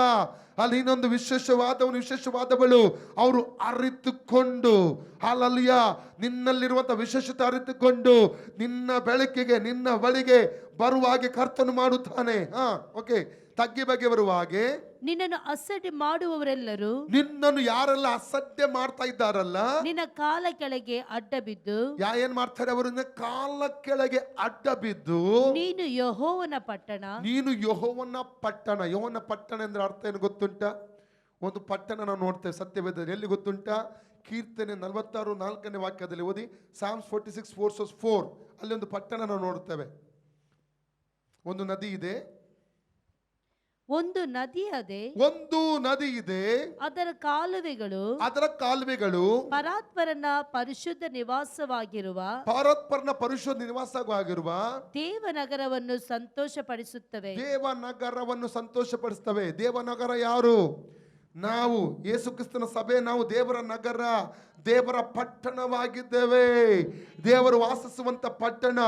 ಅಲ್ಲಿ ನೀನೊಂದು ವಿಶೇಷವಾದವಳು. ಅವರು ಅರಿತುಕೊಂಡು, ಹಲ್ಲೆಲೂಯ, ನಿನ್ನಲ್ಲಿರುವಂತ ವಿಶೇಷತೆ ಅರಿತುಕೊಂಡು ನಿನ್ನ ಬೆಳಕಿಗೆ, ನಿನ್ನ ಬಳಿಗೆ ಬರುವ ಹಾಗೆ ಕರ್ತನು ಮಾಡುತ್ತಾನೆ. ಓಕೆ. ತಗ್ಗಿ ಬಗ್ಗೆ ಬರುವ ಹಾಗೆ. ನಿನ್ನನ್ನು ಅಸಡ್ಡೆ ಮಾಡುವವರೆಲ್ಲರೂ, ನಿನ್ನನ್ನು ಯಾರೆಲ್ಲ ಅಸಡ್ಡೆ ಮಾಡ್ತಾ ಇದ್ದಾರಲ್ಲ, ನಿನ್ನ ಕಾಲ ಕೆಳಗೆ ಅಡ್ಡ ಬಿದ್ದು, ಏನ್ ಮಾಡ್ತಾರೆ ಅವರು? ಕಾಲ ಕೆಳಗೆ ಅಡ್ಡ ಬಿದ್ದು, ನೀನು ಯೆಹೋವನ ಪಟ್ಟಣ, ನೀನು ಯೆಹೋವನ ಪಟ್ಟಣ. ಯೆಹೋವನ ಪಟ್ಟಣ ಅಂದ್ರೆ ಅರ್ಥ ಏನು ಗೊತ್ತುಂಟಾ? ಒಂದು ಪಟ್ಟಣ ನಾವು ನೋಡ್ತೇವೆ ಸತ್ಯವೇದದಲ್ಲಿ. ಎಲ್ಲಿ ಗೊತ್ತುಂಟಾ? ಕೀರ್ತನೆ 46:4 ವಾಕ್ಯದಲ್ಲಿ ಓದಿ. ಸಾಮ್ಸ್ 46:4 ಅಲ್ಲಿ ಒಂದು ಪಟ್ಟಣ ನಾವು ನೋಡ್ತೇವೆ. ಒಂದು ನದಿ ಇದೆ, ಒಂದು ನದಿ ಇದೆ, ಅದರ ಕಾಲುವೆಗಳು ಪರಾತ್ಪರನ ಪರಿಶುದ್ಧ ನಿವಾಸವಾಗಿರುವ ದೇವನಗರವನ್ನು ಸಂತೋಷಪಡಿಸುತ್ತವೆ. ದೇವನಗರ ಯಾರು? ನಾವು. ಯೇಸು ಕ್ರಿಸ್ತನ ಸಭೆ, ನಾವು ದೇವರ ನಗರ, ದೇವರ ಪಟ್ಟಣವಾಗಿದ್ದೇವೆ. ದೇವರು ವಾಸಿಸುವಂತ ಪಟ್ಟಣ,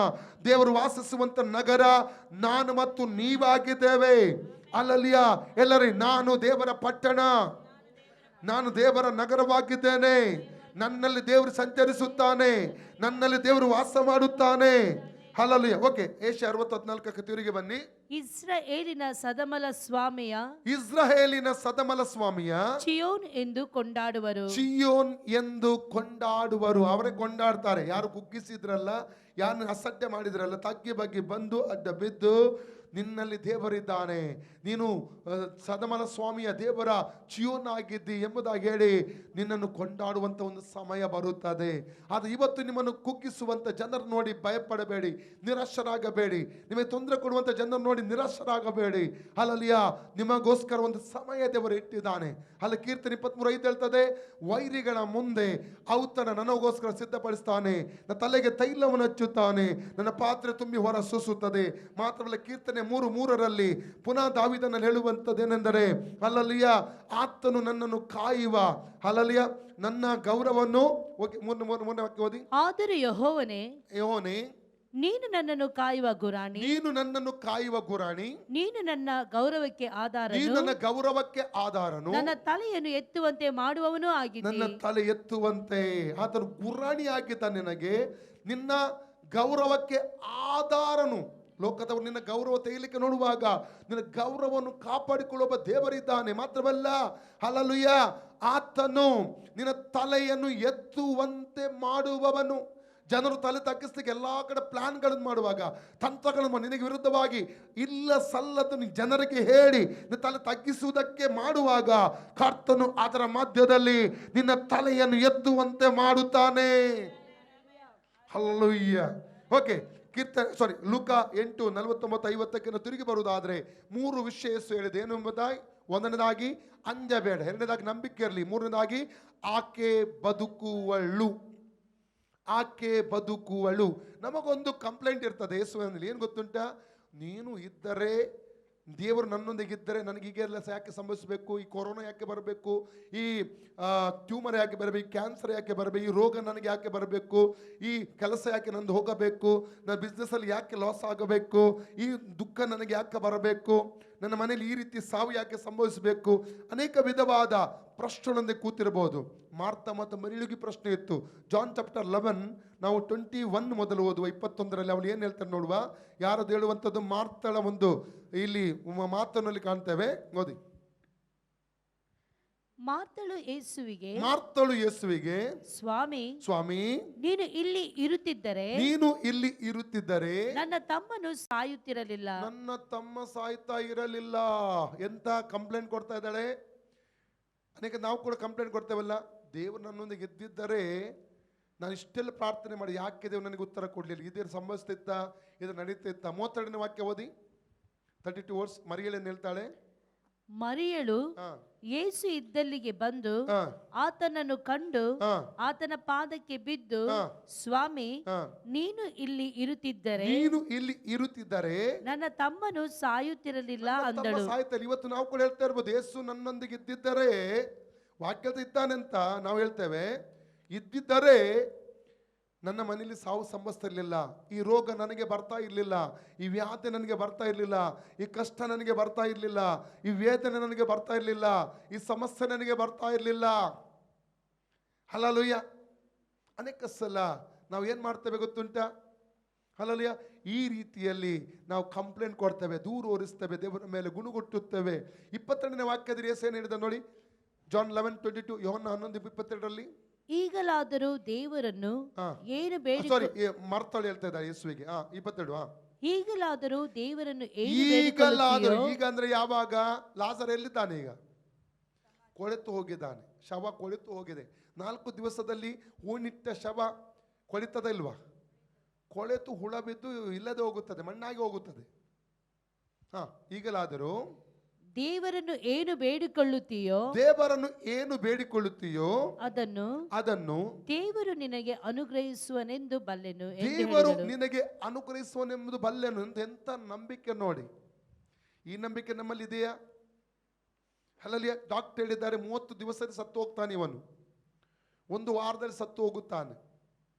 ದೇವರು ವಾಸಿಸುವಂತ ನಗರ ನಾನು ಮತ್ತು ನೀವಾಗಿದ್ದೇವೆ. ಹಲ್ಲೆಲೂಯ. ಎಲ್ಲರೂ ನಾನು ದೇವರ ಪಟ್ಟಣ, ನಾನು ದೇವರ ನಗರವಾಗಿದ್ದೇನೆ. ನನ್ನಲ್ಲಿ ದೇವರು ಸಂಚರಿಸುತ್ತಾನೆ, ನನ್ನಲ್ಲಿ ದೇವರು ವಾಸ ಮಾಡುತ್ತಾನೆ. ಹಲ್ಲೆಲೂಯ. ಓಕೆ. ಏಷ್ಯಾ 60:14 ತಿರುಗಿ ಬನ್ನಿ. ಇಸ್ರಾಯೇಲಿನ ಸದಮಲ ಸ್ವಾಮಿಯ ಚಿಯೋನ್ ಎಂದು ಕೊಂಡಾಡುವರು. ಅವರೇ ಕೊಂಡಾಡ್ತಾರೆ. ಯಾರು ಕುಗ್ಗಿಸಿದ್ರಲ್ಲ, ಯಾರು ಅಸಡ್ಡೆ ಮಾಡಿದ್ರಲ್ಲ, ತಗ್ಗಿ ಬಗ್ಗಿ ಬಂದು ಅಡ್ಡ ಬಿದ್ದು ನಿನ್ನಲ್ಲಿ ದೇವರಿದ್ದಾನೆ, ನೀನು ಸದಮಲ ಸ್ವಾಮಿಯ ದೇವರ ಚಿಯೋನ್ ಆಗಿದ್ದಿ ಎಂಬುದಾಗಿ ಹೇಳಿ ನಿನ್ನನ್ನು ಕೊಂಡಾಡುವಂತ ಒಂದು ಸಮಯ ಬರುತ್ತದೆ. ಅದು ಇವತ್ತು ನಿಮ್ಮನ್ನು ಕುಗ್ಗಿಸುವಂತ ಜನರು ನೋಡಿ ಭಯಪಡಬೇಡಿ, ನಿರಾಶರಾಗಬೇಡಿ. ನಿಮಗೆ ತೊಂದರೆ ಕೊಡುವಂತ ಜನರು ನೋಡಿ ನಿರಾಶರಾಗಬೇಡಿ. ಹಲ್ಲೆಲೂಯ. ನಿಮಗೋಸ್ಕರ ಒಂದು ಸಮಯ ದೇವರು ಇಟ್ಟಿದ್ದಾನೆ. ಅಲ್ಲಿ ಕೀರ್ತನೆ 23:5 ಹೇಳ್ತದೆ, ವೈರಿಗಳ ಮುಂದೆ ಔತಣ ನನಗೋಸ್ಕರ ಸಿದ್ಧಪಡಿಸ್ತಾನೆ, ನನ್ನ ತಲೆಗೆ ತೈಲವನ್ನು ಹಚ್ಚುತ್ತಾನೆ, ನನ್ನ ಪಾತ್ರೆ ತುಂಬಿ ಹೊರ ಸೂಸುತ್ತದೆ. ಮಾತ್ರವಲ್ಲ, ಕೀರ್ತನೆ 3:3 ಪುನಃ ದಾವೀದನಲ್ಲಿ ಹೇಳುವಂತದ್ದೇನೆಂದರೆ, ಹಲ್ಲೆಲೂಯ, ಆತನು ನನ್ನನ್ನು ಕಾಯುವ, ಹಲ್ಲೆಲೂಯ, ನನ್ನ ಗೌರವವನ್ನು. ಮೂರನೇ ವಾಕ್ಯ ಓದಿ. ಆದರೆ ಯೆಹೋವನೇ, ನೀನು ನನ್ನನ್ನು ಕಾಯುವ ಗುರಾಣಿ, ನೀನು ನನ್ನ ಗೌರವಕ್ಕೆ ಆಧಾರನು, ನನ್ನ ತಲೆಯನ್ನು ಎತ್ತುವಂತೆ ಮಾಡುವವನು ಆಗಿದ್ದೆ. ನನ್ನ ತಲೆ ಎತ್ತುವಂತೆ ಆತನು ಗುರಾಣಿ ಆಗಿದ್ದ. ನಿನಗೆ ನಿನ್ನ ಗೌರವಕ್ಕೆ ಆಧಾರನು. ಲೋಕದವರು ನಿನ್ನ ಗೌರವ ತೆಗೆಯಲಿಕ್ಕೆ ನೋಡುವಾಗ ನಿನ್ನ ಗೌರವವನ್ನು ಕಾಪಾಡಿಕೊಳ್ಳುವ ದೇವರಿದ್ದಾನೆ. ಮಾತ್ರವಲ್ಲ, ಹಲ್ಲೆಲೂಯ, ಆತನು ನಿನ್ನ ತಲೆಯನ್ನು ಎತ್ತುವಂತೆ ಮಾಡುವವನು. ಜನರು ತಲೆ ತಗ್ಗಿಸ್ಲಿಕ್ಕೆ ಎಲ್ಲಾ ಕಡೆ ಪ್ಲಾನ್ಗಳನ್ನು ಮಾಡುವಾಗ, ತಂತ್ರಗಳನ್ನು ನಿನಗೆ ವಿರುದ್ಧವಾಗಿ ಇಲ್ಲ ಸಲ್ಲದನ್ನು ಜನರಿಗೆ ಹೇಳಿ ನಿನ್ನ ತಲೆ ತಗ್ಗಿಸುವುದಕ್ಕೆ ಮಾಡುವಾಗ, ಕರ್ತನು ಅದರ ಮಧ್ಯದಲ್ಲಿ ನಿನ್ನ ತಲೆಯನ್ನು ಎತ್ತುವಂತೆ ಮಾಡುತ್ತಾನೆ. ಹಲ್ಲೆಲೂಯ. ಓಕೆ. ಲೂಕ 8:49-50 ತಿರುಗಿ ಬರುವುದಾದ್ರೆ 3 ವಿಷಯ ಹೇಳಿದೆ. ಏನು ಎಂಬುದಾಗಿ? ಒಂದನೇದಾಗಿ ಅಂಜಬೇಡ, ಎರಡನೇದಾಗಿ ನಂಬಿಕೆ ಇರಲಿ, ಮೂರನೇದಾಗಿ ಆಕೆ ಬದುಕುವಳು. ನಮಗೊಂದು ಕಂಪ್ಲೇಂಟ್ ಇರ್ತದೆ ಯೇಸುವಿನಲ್ಲಿ. ಏನು ಗೊತ್ತುಂಟಾ? ನೀನು ಇದ್ದರೆ, ದೇವರು ನನ್ನೊಂದಿಗಿದ್ದರೆ ನನಗೆ ಹೀಗೆಲ್ಲ ಯಾಕೆ ಸಂಭವಿಸಬೇಕು? ಈ ಕೊರೋನಾ ಯಾಕೆ ಬರಬೇಕು? ಈ ಟ್ಯೂಮರ್ ಯಾಕೆ ಬರಬೇಕು? ಈ ಕ್ಯಾನ್ಸರ್ ಯಾಕೆ ಬರಬೇಕು? ಈ ರೋಗ ನನಗೆ ಯಾಕೆ ಬರಬೇಕು? ಈ ಕೆಲಸ ಯಾಕೆ ನಂದು ಹೋಗಬೇಕು? ನನ್ನ ಬಿಸ್ನೆಸ್ಸಲ್ಲಿ ಯಾಕೆ ಲಾಸ್ ಆಗಬೇಕು? ಈ ದುಃಖ ನನಗೆ ಯಾಕೆ ಬರಬೇಕು? ನನ್ನ ಮನೆಯಲ್ಲಿ ಈ ರೀತಿ ಸಾವು ಯಾಕೆ ಸಂಭವಿಸಬೇಕು? ಅನೇಕ ವಿಧವಾದ ಪ್ರಶ್ನೆಯೊಂದಿಗೆ ಕೂತಿರಬಹುದು. ಮಾರ್ತ ಮತ್ತು ಮರಿಯಳಿಗೆ ಪ್ರಶ್ನೆ ಇತ್ತು. ಜಾನ್ ಚಾಪ್ಟರ್ 11 ನಾವು 21 ಮೊದಲು ಓದುವ 21ರಲ್ಲಿ ಅವಳು ಏನು ಹೇಳ್ತಾರೆ ನೋಡುವ. ಯಾರದು ಹೇಳುವಂಥದ್ದು? ಮಾರ್ತಳ ಒಂದು ಇಲ್ಲಿ ಮಾತನಲ್ಲಿ ಕಾಣ್ತೇವೆ, ಓದಿ. ಮಾರ್ತಳು ಯೇಸುವಿಗೆ, ಸ್ವಾಮಿ, ನೀನು ಇಲ್ಲಿ ಇರುತ್ತಿದ್ದರೆ ನನ್ನ ತಮ್ಮನು ಸಾಯುತ್ತಿರಲಿಲ್ಲ. ನನ್ನ ತಮ್ಮ ಸಾಯ್ತಾ ಇರಲಿಲ್ಲ. ಎಂತ ಕಂಪ್ಲೇಂಟ್ ಕೊಡ್ತಾ ಇದ್ದಾಳೆ. ಅನೇಕ ನಾವು ಕೂಡ ಕಂಪ್ಲೇಂಟ್ ಕೊಡ್ತೇವಲ್ಲ, ದೇವರು ನನ್ನೊಂದಿಗೆ ಎದ್ದಿದ್ದರೆ ನಾನು ಇಷ್ಟೆಲ್ಲ ಪ್ರಾರ್ಥನೆ ಮಾಡಿ ಯಾಕೆ ದೇವರು ನನಗೆ ಉತ್ತರ ಕೊಡಲಿಲ್ಲ, ಇದೇನು ಸಂಭವಿಸ್ತಿತ್ತ, ಇದು ನಡೀತಿತ್ತ. 32ನೇ ವಾಕ್ಯ ಓದಿ. 32 ವರ್ಸ್. ಮರಿಯಳೇನು ಹೇಳ್ತಾಳೆ? ಮರಿಯಳು ಯೇಸು ಇದ್ದಲ್ಲಿಗೆ ಬಂದು ಆತನನ್ನು ಕಂಡು ಆತನ ಪಾದಕ್ಕೆ ಬಿದ್ದು, ಸ್ವಾಮಿ, ನೀನು ಇಲ್ಲಿ ಇರುತ್ತಿದ್ದರೆ ನನ್ನ ತಮ್ಮನು ಸಾಯುತ್ತಿರಲಿಲ್ಲ ಅಂದಳು. ಸಾಯ್ತಾರೆ. ಇವತ್ತು ನಾವು ಕೂಡ ಹೇಳ್ತಾ ಇರ್ಬೋದು, ಯೇಸು ನನ್ನೊಂದಿಗೆ ಇದ್ದಿದ್ದರೆ, ವಾಕ್ಯದ ಇದ್ದಾನೆ ಅಂತ ನಾವು ಹೇಳ್ತೇವೆ, ಇದ್ದಿದ್ದರೆ ನನ್ನ ಮನೆಯಲ್ಲಿ ಸಾವು ಸಂಭವಿಸ್ತಿರ್ಲಿಲ್ಲ, ಈ ರೋಗ ನನಗೆ ಬರ್ತಾ ಇರಲಿಲ್ಲ, ಈ ವ್ಯಾಧಿ ನನಗೆ ಬರ್ತಾ ಇರಲಿಲ್ಲ, ಈ ಕಷ್ಟ ನನಗೆ ಬರ್ತಾ ಇರಲಿಲ್ಲ, ಈ ವೇದನೆ ನನಗೆ ಬರ್ತಾ ಇರಲಿಲ್ಲ, ಈ ಸಮಸ್ಯೆ ನನಗೆ ಬರ್ತಾ ಇರಲಿಲ್ಲ. ಹಲ್ಲೆಲೂಯಾ. ಅನೇಕ ಸಲ ನಾವು ಏನು ಮಾಡ್ತೇವೆ ಗೊತ್ತುಂಟ? ಹಲ್ಲೆಲೂಯಾ. ಈ ರೀತಿಯಲ್ಲಿ ನಾವು ಕಂಪ್ಲೇಂಟ್ ಕೊಡ್ತೇವೆ, ದೂರ ಓರಿಸ್ತೇವೆ, ದೇವರ ಮೇಲೆ ಗುಣಗುಟ್ಟುತ್ತೇವೆ. 22ನೇ ವಾಕ್ಯದಲ್ಲಿ ಯೇಸು ಏನು ಹೇಳಿದ ನೋಡಿ. ಜಾನ್ 11:22, ಯೋಹನ್ನ 11:22ರಲ್ಲಿ, ಈಗಲಾದರೂ ದೇವರನ್ನು ಏನು ಮಾರ್ತಾಳು ಹೇಳ್ತಾ ಇದ್ದಾರೆ ಯೇಸುವಿಗೆ. 22. ಈಗಲಾದರೂ ದೇವರನ್ನು ಈಗ ಅಂದ್ರೆ ಯಾವಾಗ? ಲಾಜರ್ ಎಲ್ಲಿದ್ದಾನೆ? ಈಗ ಕೊಳೆತು ಹೋಗಿದ್ದಾನೆ, ಶವ ಕೊಳೆತು ಹೋಗಿದೆ. 4 ದಿವಸದಲ್ಲಿ ಹೂಣಿಟ್ಟ ಶವ ಕೊಳಿತದ ಇಲ್ವಾ? ಕೊಳೆತು ಹುಳ ಬಿದ್ದು ಇಲ್ಲದೆ ಹೋಗುತ್ತದೆ, ಮಣ್ಣಾಗಿ ಹೋಗುತ್ತದೆ. ಈಗಲಾದರೂ ದೇವರನ್ನು ಏನು ಬೇಡಿಕೊಳ್ಳುತ್ತೀಯೋ ಅದನ್ನು ದೇವರು ನಿನಗೆ ಅನುಗ್ರಹಿಸುವನೆಂದು ಬಲ್ಲೆನು. ದೇವರು ನಿನಗೆ ಅನುಗ್ರಹಿಸುವನೆಂಬುದು ಬಲ್ಲೆನು. ಎಂತ ನಂಬಿಕೆ ನೋಡಿ. ಈ ನಂಬಿಕೆ ನಮ್ಮಲ್ಲಿ ಇದೆಯಾ? ಹಲ್ಲೆಲೂಯಾ. ಡಾಕ್ಟರ್ ಹೇಳಿದ್ದಾರೆ 30 ದಿವಸದಲ್ಲಿ ಸತ್ತು ಹೋಗ್ತಾನೆ ಇವನು, 1 ವಾರದಲ್ಲಿ ಸತ್ತು ಹೋಗುತ್ತಾನೆ,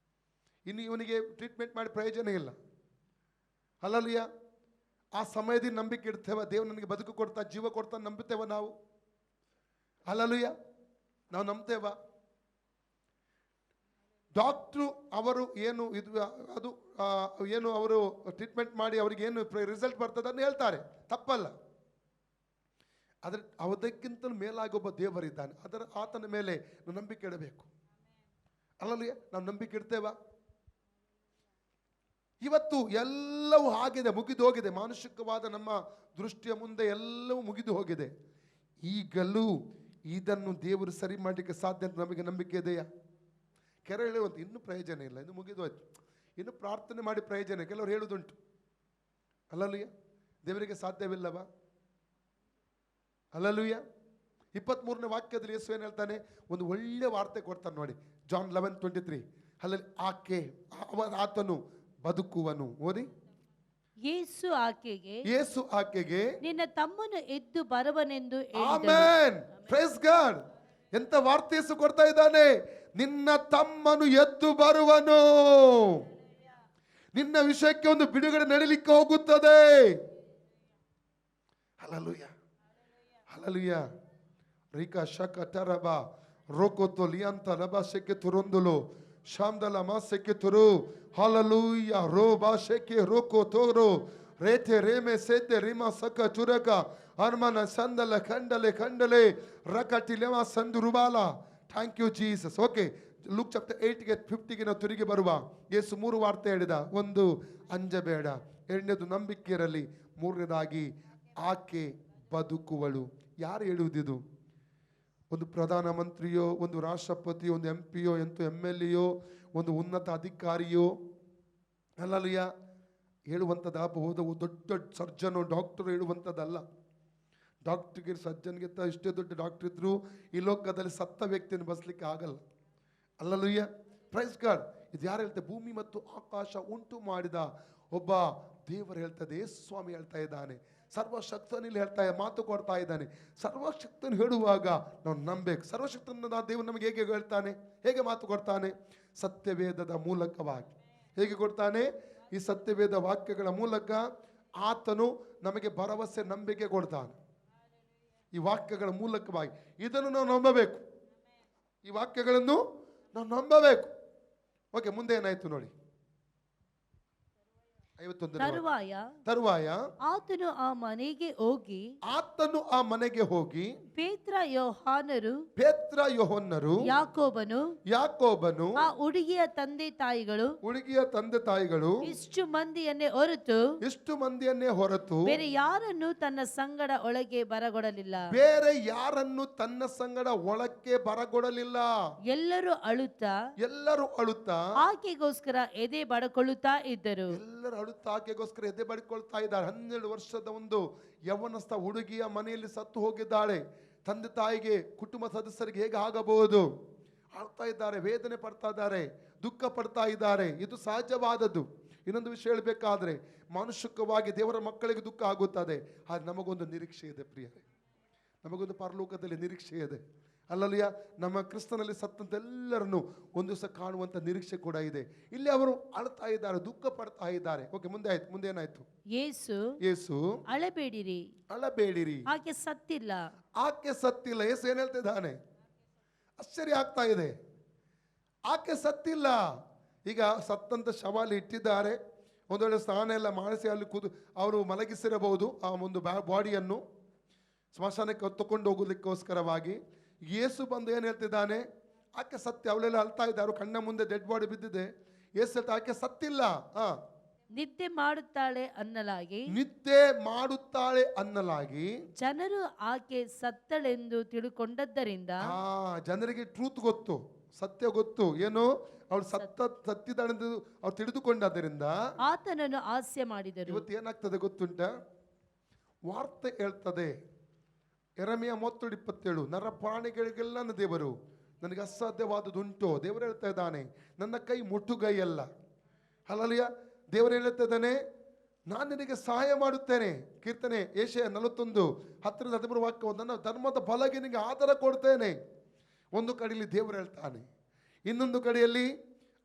ಇನ್ನು ಇವನಿಗೆ ಟ್ರೀಟ್ಮೆಂಟ್ ಮಾಡಿ ಪ್ರಯೋಜನ ಇಲ್ಲ. ಹಲ್ಲೆಲೂಯಾ. ಆ ಸಮಯದಲ್ಲಿ ನಂಬಿಕೆ ಇಡ್ತೇವ, ದೇವ್ರು ನನಗೆ ಬದುಕು ಕೊಡ್ತಾ, ಜೀವ ಕೊಡ್ತಾ ನಂಬುತ್ತೇವ ನಾವು? ಹಲ್ಲೆಲೂಯಾ. ನಾವು ನಂಬ್ತೇವ? ಡಾಕ್ಟ್ರು ಅವರು ಏನು ಏನು ಅವರು ಟ್ರೀಟ್ಮೆಂಟ್ ಮಾಡಿ ಅವ್ರಿಗೆ ಏನು ರಿಸಲ್ಟ್ ಬರ್ತದೆ ಅಂತ ಹೇಳ್ತಾರೆ, ತಪ್ಪಲ್ಲ. ಆದರೆ ಅದಕ್ಕಿಂತಲೂ ಮೇಲಾಗಿ ಒಬ್ಬ ದೇವರಿದ್ದಾನೆ, ಆತನ ಮೇಲೆ ನಾವು ನಂಬಿಕೆ ಇಡಬೇಕು. ಹಲ್ಲೆಲೂಯಾ. ನಾವು ನಂಬಿಕೆ ಇಡ್ತೇವ? ಇವತ್ತು ಎಲ್ಲವೂ ಆಗಿದೆ, ಮುಗಿದು ಹೋಗಿದೆ. ಮಾನುಷಿಕವಾದ ನಮ್ಮ ದೃಷ್ಟಿಯ ಮುಂದೆ ಎಲ್ಲವೂ ಮುಗಿದು ಹೋಗಿದೆ. ಈಗಲೂ ಇದನ್ನು ದೇವರು ಸರಿ ಮಾಡಲಿಕ್ಕೆ ಸಾಧ್ಯ ಅಂತ ನಮಗೆ ನಂಬಿಕೆ ಇದೆಯಾ? ಕೆಲವರು ಹೇಳುವಂತ ಇನ್ನೂ ಪ್ರಯೋಜನ ಇಲ್ಲ, ಇನ್ನು ಮುಗಿದು ಹೋಯ್ತು, ಇನ್ನು ಪ್ರಾರ್ಥನೆ ಮಾಡಿ ಪ್ರಯೋಜನ. ಕೆಲವರು ಹೇಳುವುದುಂಟು. ಹಲ್ಲೆಲೂಯಾ. ದೇವರಿಗೆ ಸಾಧ್ಯವಿಲ್ಲವಾ? ಹಲ್ಲೆಲೂಯಾ. 23ನೇ ವಾಕ್ಯದಲ್ಲಿ ಯೇಸು ಏನು ಹೇಳ್ತಾನೆ? ಒಂದು ಒಳ್ಳೆ ವಾರ್ತೆ ಕೊಡ್ತಾನೆ ನೋಡಿ. ಜಾನ್ 11:23. ಆತನು ಬದುಕುವನು. ಓದಿ. ಯೇಸು ಆಕೆಗೆ ನಿನ್ನ ತಮ್ಮನು ಎದ್ದು ಬರುವನೆಂದು ಆಮೆನ್. Praise God. ಎಂತ ವಾರ್ತೆ ಯೇಸು ಕೊಡ್ತಾ ಇದ್ದಾನೆ? ನಿನ್ನ ತಮ್ಮನು ಎದ್ದು ಬರುವನು. ನಿನ್ನ ವಿಷಯಕ್ಕೆ ಒಂದು ಬಿಡುಗಡೆ ನಡೀಲಿಕ್ಕೆ ಹೋಗುತ್ತದೆ. ಹಲ್ಲೆಲೂಯಾ. ಹಲ್ಲೆಲೂಯಾ. ರಿಕಾ ಶಕ ಟರಬ ರೋಕೋತೋ ಲಿಯಾಂತ ರಬ ಶೆಕೆ ತುರೊಂದುಲು ಶಾಮ್ದಲ ಮಾಸೆಕೆ ತುರು. ಹಲ್ಲೆಲೂಯಾ. ರೋಬಾ ಶೆಕೆ ರೋಕೋ ತೋರೋ ರೇತೆ ರೇಮೆ ಸೇತೆ ರಿಮಾ ಸಕ ಚುರಕ ಅರ್ಮನ ಸಂದಲ ಖಂಡಲೆ ರಕಟಿಲೆಮ ಸಂದು ರುಬಾಲ. Thank you Jesus. Okay, Luke chapter 8ಗೆ 50ಗೆ ನಾವು ತಿರುಗಿ ಬರುವ. ಯೇಸು 3 ವಾರ್ತೆ ಹೇಳಿದ. 1, ಅಂಜಬೇಡ. 2ನೇದು, ನಂಬಿಕೆ ಇರಲಿ. 3ನೇದಾಗಿ, ಆಕೆ ಬದುಕುವಳು. ಯಾರು ಹೇಳುವುದಿದು? ಒಂದು ಪ್ರಧಾನಮಂತ್ರಿಯೋ, ಒಂದು ರಾಷ್ಟ್ರಪತಿಯೋ, ಒಂದು MP ಯೋ, ಎಂತ MLA ಯೋ, ಒಂದು ಉನ್ನತ ಅಧಿಕಾರಿಯೋ ಹಲ್ಲೆಲೂಯಾ ಹೇಳುವಂಥದ್ದು. ದೊಡ್ಡ ಸರ್ಜನು, ಡಾಕ್ಟರ್ ಹೇಳುವಂಥದ್ದಲ್ಲ. ಡಾಕ್ಟ್ರಿಗೆ, ಸರ್ಜನ್ಗೆ ಇಷ್ಟೇ ದೊಡ್ಡ ಡಾಕ್ಟರ್ ಇದ್ರು ಈ ಲೋಕದಲ್ಲಿ ಸತ್ತ ವ್ಯಕ್ತಿಯನ್ನು ಬಸ್ಲಿಕ್ಕೆ ಆಗಲ್ಲ. ಹಲ್ಲೆಲೂಯಾ. Praise God. ಇದು ಯಾರು ಹೇಳ್ತಾರೆ? ಭೂಮಿ ಮತ್ತು ಆಕಾಶ ಉಂಟು ಮಾಡಿದ ಒಬ್ಬ ದೇವರು ಹೇಳ್ತದೆ. ಯೇಸು ಸ್ವಾಮಿ ಹೇಳ್ತಾ ಇದ್ದಾನೆ. ಸರ್ವಶಕ್ತನಲ್ಲಿ ಮಾತು ಕೊಡ್ತಾ ಇದ್ದಾನೆ. ಸರ್ವಶಕ್ತನು ಹೇಳುವಾಗ ನಾವು ನಂಬಬೇಕು. ಸರ್ವಶಕ್ತನ ದೇವರು ನಮಗೆ ಹೇಗೆ ಹೇಳ್ತಾನೆ? ಹೇಗೆ ಮಾತು ಕೊಡ್ತಾನೆ? ಸತ್ಯವೇದದ ಮೂಲಕವಾಗಿ. ಹೇಗೆ ಕೊಡ್ತಾನೆ? ಈ ಸತ್ಯವೇದ ವಾಕ್ಯಗಳ ಮೂಲಕ ಆತನು ನಮಗೆ ಭರವಸೆ, ನಂಬಿಕೆ ಕೊಡ್ತಾನೆ. ಈ ವಾಕ್ಯಗಳ ಮೂಲಕವಾಗಿ ಇದನ್ನು ನಾವು ನಂಬಬೇಕು. ಈ ವಾಕ್ಯಗಳನ್ನು ನಾವು ನಂಬಬೇಕು. ಓಕೆ, ಮುಂದೆ ಏನಾಯ್ತು ನೋಡಿ. 51 ತರುವಾಯ ಆತನು ಆ ಮನೆಗೆ ಹೋಗಿ ಪೇತ್ರ ಯೋಹನ್ನರು ಯಾಕೋಬನು ಆ ಹುಡುಗಿಯ ತಂದೆ ತಾಯಿಗಳು ಇಷ್ಟು ಮಂದಿಯನ್ನೇ ಹೊರತು ಬೇರೆ ಯಾರನ್ನು ತನ್ನ ಸಂಗಡ ಒಳಗೆ ಬರಗೊಡಲಿಲ್ಲ. ಎಲ್ಲರೂ ಅಳುತ್ತಾ ಆಕೆಗೋಸ್ಕರ ಎದೆ ಬಡಕೊಳ್ಳುತ್ತಾ ಇದ್ದರು. ಆಕೆಗೋಸ್ಕರ ಎದೆ ಬಡಿಕೊಳ್ತಾ ಇದ್ದಾರೆ. 12 ವರ್ಷದ ಒಂದು ಯೌವನಸ್ಥ ಹುಡುಗಿಯ ಮನೆಯಲ್ಲಿ ಸತ್ತು ಹೋಗಿದ್ದಾಳೆ. ತಂದೆ ತಾಯಿಗೆ, ಕುಟುಂಬ ಸದಸ್ಯರಿಗೆ ಹೇಗೆ ಆಗಬಹುದು? ಅಳ್ತಾ ಇದ್ದಾರೆ, ವೇದನೆ ಪಡ್ತಾ ಇದ್ದಾರೆ, ದುಃಖ ಪಡ್ತಾ ಇದ್ದಾರೆ. ಇದು ಸಹಜವಾದದ್ದು. ಇನ್ನೊಂದು ವಿಷಯ ಹೇಳಬೇಕಾದ್ರೆ, ಮಾನುಷಿಕವಾಗಿ ದೇವರ ಮಕ್ಕಳಿಗೆ ದುಃಖ ಆಗುತ್ತದೆ. ಆದ್ರೆ ನಮಗೊಂದು ನಿರೀಕ್ಷೆ ಇದೆ ಪ್ರಿಯರೇ, ನಮಗೊಂದು ಪರಲೋಕದಲ್ಲಿ ನಿರೀಕ್ಷೆ ಇದೆ. ಅಲ್ಲಲ್ಲಿಯ ನಮ್ಮ ಕ್ರಿಸ್ತನಲ್ಲಿ ಸತ್ತಂತ ಎಲ್ಲರನ್ನು ಒಂದು ದಿವಸ ಕಾಣುವಂತ ನಿರೀಕ್ಷೆ ಕೂಡ ಇದೆ. ಇಲ್ಲಿ ಅವರು ಅಳ್ತಾ ಇದ್ದಾರೆ, ದುಃಖ ಪಡ್ತಾ ಇದ್ದಾರೆ. ಓಕೆ, ಮುಂದೆ ಏನಾಯ್ತು? ಯೇಸು ಅಳಬೇಡಿರಿ, ಆಕೆ ಸತ್ತಿಲ್ಲ. ಯೇಸು ಏನ್ ಹೇಳ್ತಿದ್ದಾನೆ? ಆಶ್ಚರ್ಯ ಆಗ್ತಾ ಇದೆ. ಆಕೆ ಸತ್ತಿಲ್ಲ. ಈಗ ಸತ್ತಂತ ಶವಾಲಿ ಇಟ್ಟಿದ್ದಾರೆ. ಒಂದು ವೇಳೆ ಸ್ನಾನ ಎಲ್ಲ ಮಾಡಿಸಿ ಅಲ್ಲಿ ಅವರು ಮಲಗಿಸಿರಬಹುದು ಆ ಒಂದು ಬಾಡಿಯನ್ನು ಸ್ಮಶಾನಕ್ಕೆ ಹೊತ್ತುಕೊಂಡು ಹೋಗೋದಕ್ಕೋಸ್ಕರವಾಗಿ. ಯೇಸು ಬಂದು ಏನು ಹೇಳ್ತಿದ್ದಾನೆ? ಆಕೆ ಸತ್ಯ. ಅವಳೆಲ್ಲ ಅಳ್ತಾ ಇದ್ದಾರೆ, ಕಣ್ಣ ಮುಂದೆ ಡೆಡ್ ಬಾಡಿ ಬಿದ್ದಿದೆ. ಯೇಸು ಹೇಳ್ತಾ ಆಕೆ ಸತ್ತಿಲ್ಲ, ನಿದ್ದೆ ಮಾಡುತ್ತಾಳೆ ಅನ್ನಲಾಗಿ ಜನರು ಆಕೆ ಸತ್ತಳೆಂದು ತಿಳುಕೊಂಡದ್ದರಿಂದ. ಜನರಿಗೆ ಟ್ರೂತ್ ಗೊತ್ತು, ಸತ್ಯ ಗೊತ್ತು. ಏನು? ಅವಳು ಸತ್ತಿದ್ದಾಳೆಂದು ಅವ್ರು ತಿಳಿದುಕೊಂಡದ್ದರಿಂದ ಆತನನ್ನು ಹಾಸ್ಯ ಮಾಡಿದರು. ಇವತ್ತು ಏನಾಗ್ತದೆ ಗೊತ್ತುಂಟ? ವಾರ್ತೆ ಹೇಳ್ತದೆ, ಯೆರೆಮೀಯ 33:27, ನರ ಪ್ರಾಣಿಗಳಿಗೆಲ್ಲ ದೇವರು ನನಗೆ ಅಸಾಧ್ಯವಾದುದುಂಟು. ದೇವರು ಹೇಳ್ತಾ ಇದ್ದಾನೆ, ನನ್ನ ಕೈ ಮುಟ್ಟುಗೈಯಲ್ಲ. ಹಲ್ಲೆಲೂಯಾ. ದೇವರು ಹೇಳ್ತಾ ಇದ್ದಾನೆ, ನಾನು ನಿನಗೆ ಸಹಾಯ ಮಾಡುತ್ತೇನೆ. ಕೀರ್ತನೆ ಯೆಶಾಯ 41:10-13 ವಾಕ್ಯ, ನನ್ನ ಧರ್ಮದ ಬಲಗೆ ನಿನಗೆ ಆಧಾರ ಕೊಡ್ತೇನೆ. ಒಂದು ಕಡೆಯಲ್ಲಿ ದೇವರು ಹೇಳ್ತಾನೆ, ಇನ್ನೊಂದು ಕಡೆಯಲ್ಲಿ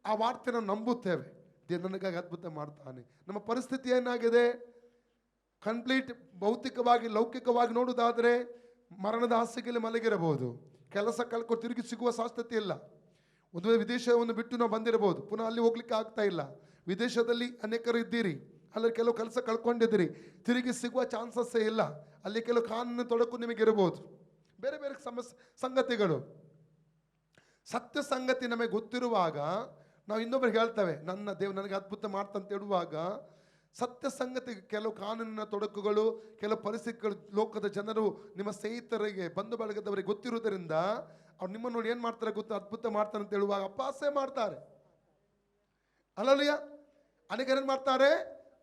ಆ ವಾರ್ತೆ ನಾವು ನಂಬುತ್ತೇವೆ. ದೇವರು ನನಗಾಗಿ ಅದ್ಭುತ ಮಾಡ್ತಾನೆ. ನಮ್ಮ ಪರಿಸ್ಥಿತಿ ಏನಾಗಿದೆ? ಕಂಪ್ಲೀಟ್ ಭೌತಿಕವಾಗಿ ಲೌಕಿಕವಾಗಿ ನೋಡುವುದಾದರೆ ಮರಣದ ಹಾಸಿಗೆಯಲ್ಲಿ ಮಲಗಿರಬಹುದು, ಕೆಲಸ ಕಳ್ಕೊಂಡು ತಿರುಗಿ ಸಿಗುವ ಸಾಧ್ಯತೆ ಇಲ್ಲ. ಒಂದು ವಿದೇಶವನ್ನು ಬಿಟ್ಟು ನಾವು ಬಂದಿರಬಹುದು, ಪುನಃ ಅಲ್ಲಿ ಹೋಗ್ಲಿಕ್ಕೆ ಆಗ್ತಾ ಇಲ್ಲ. ವಿದೇಶದಲ್ಲಿ ಅನೇಕರು ಇದ್ದೀರಿ, ಅಲ್ಲಿ ಕೆಲವು ಕೆಲಸ ಕಳ್ಕೊಂಡಿದ್ದೀರಿ, ತಿರುಗಿ ಸಿಗುವ ಚಾನ್ಸಸ್ಸೇ ಇಲ್ಲ. ಅಲ್ಲಿ ಕೆಲವು ಕಾನೂನು ತೊಡಕು ನಿಮಗಿರಬಹುದು, ಬೇರೆ ಬೇರೆ ಸಂಗತಿಗಳು. ಸತ್ಯ ಸಂಗತಿ ನಮಗೆ ಗೊತ್ತಿರುವಾಗ ನಾವು ಇನ್ನೊಬ್ಬರಿಗೆ ಹೇಳ್ತೇವೆ, ನನ್ನ ದೇವ್ ನನಗೆ ಅದ್ಭುತ ಮಾಡ್ತಂತ ಹೇಳುವಾಗ ಸತ್ಯ ಸಂಗತಿ, ಕೆಲವು ಕಾನೂನಿನ ತೊಡಕುಗಳು, ಕೆಲವು ಪರಿಸ್ಥಿತಿಗಳು, ಲೋಕದ ಜನರು, ನಿಮ್ಮ ಸ್ನೇಹಿತರಿಗೆ, ಬಂಧು ಬಳಗದವರಿಗೆ ಗೊತ್ತಿರುವುದರಿಂದ ಅವ್ರು ನಿಮ್ಮನ್ನು ನೋಡಿ ಏನು ಮಾಡ್ತಾರೆ ಗೊತ್ತು? ಅದ್ಭುತ ಮಾಡ್ತಾರೆ ಅಂತ ಹೇಳುವಾಗ ಅಪಹಾಸ್ಯ ಮಾಡ್ತಾರೆ. ಅಲ್ಲಲ್ಲಿಯ ಅನೇಕರು ಏನು ಮಾಡ್ತಾರೆ?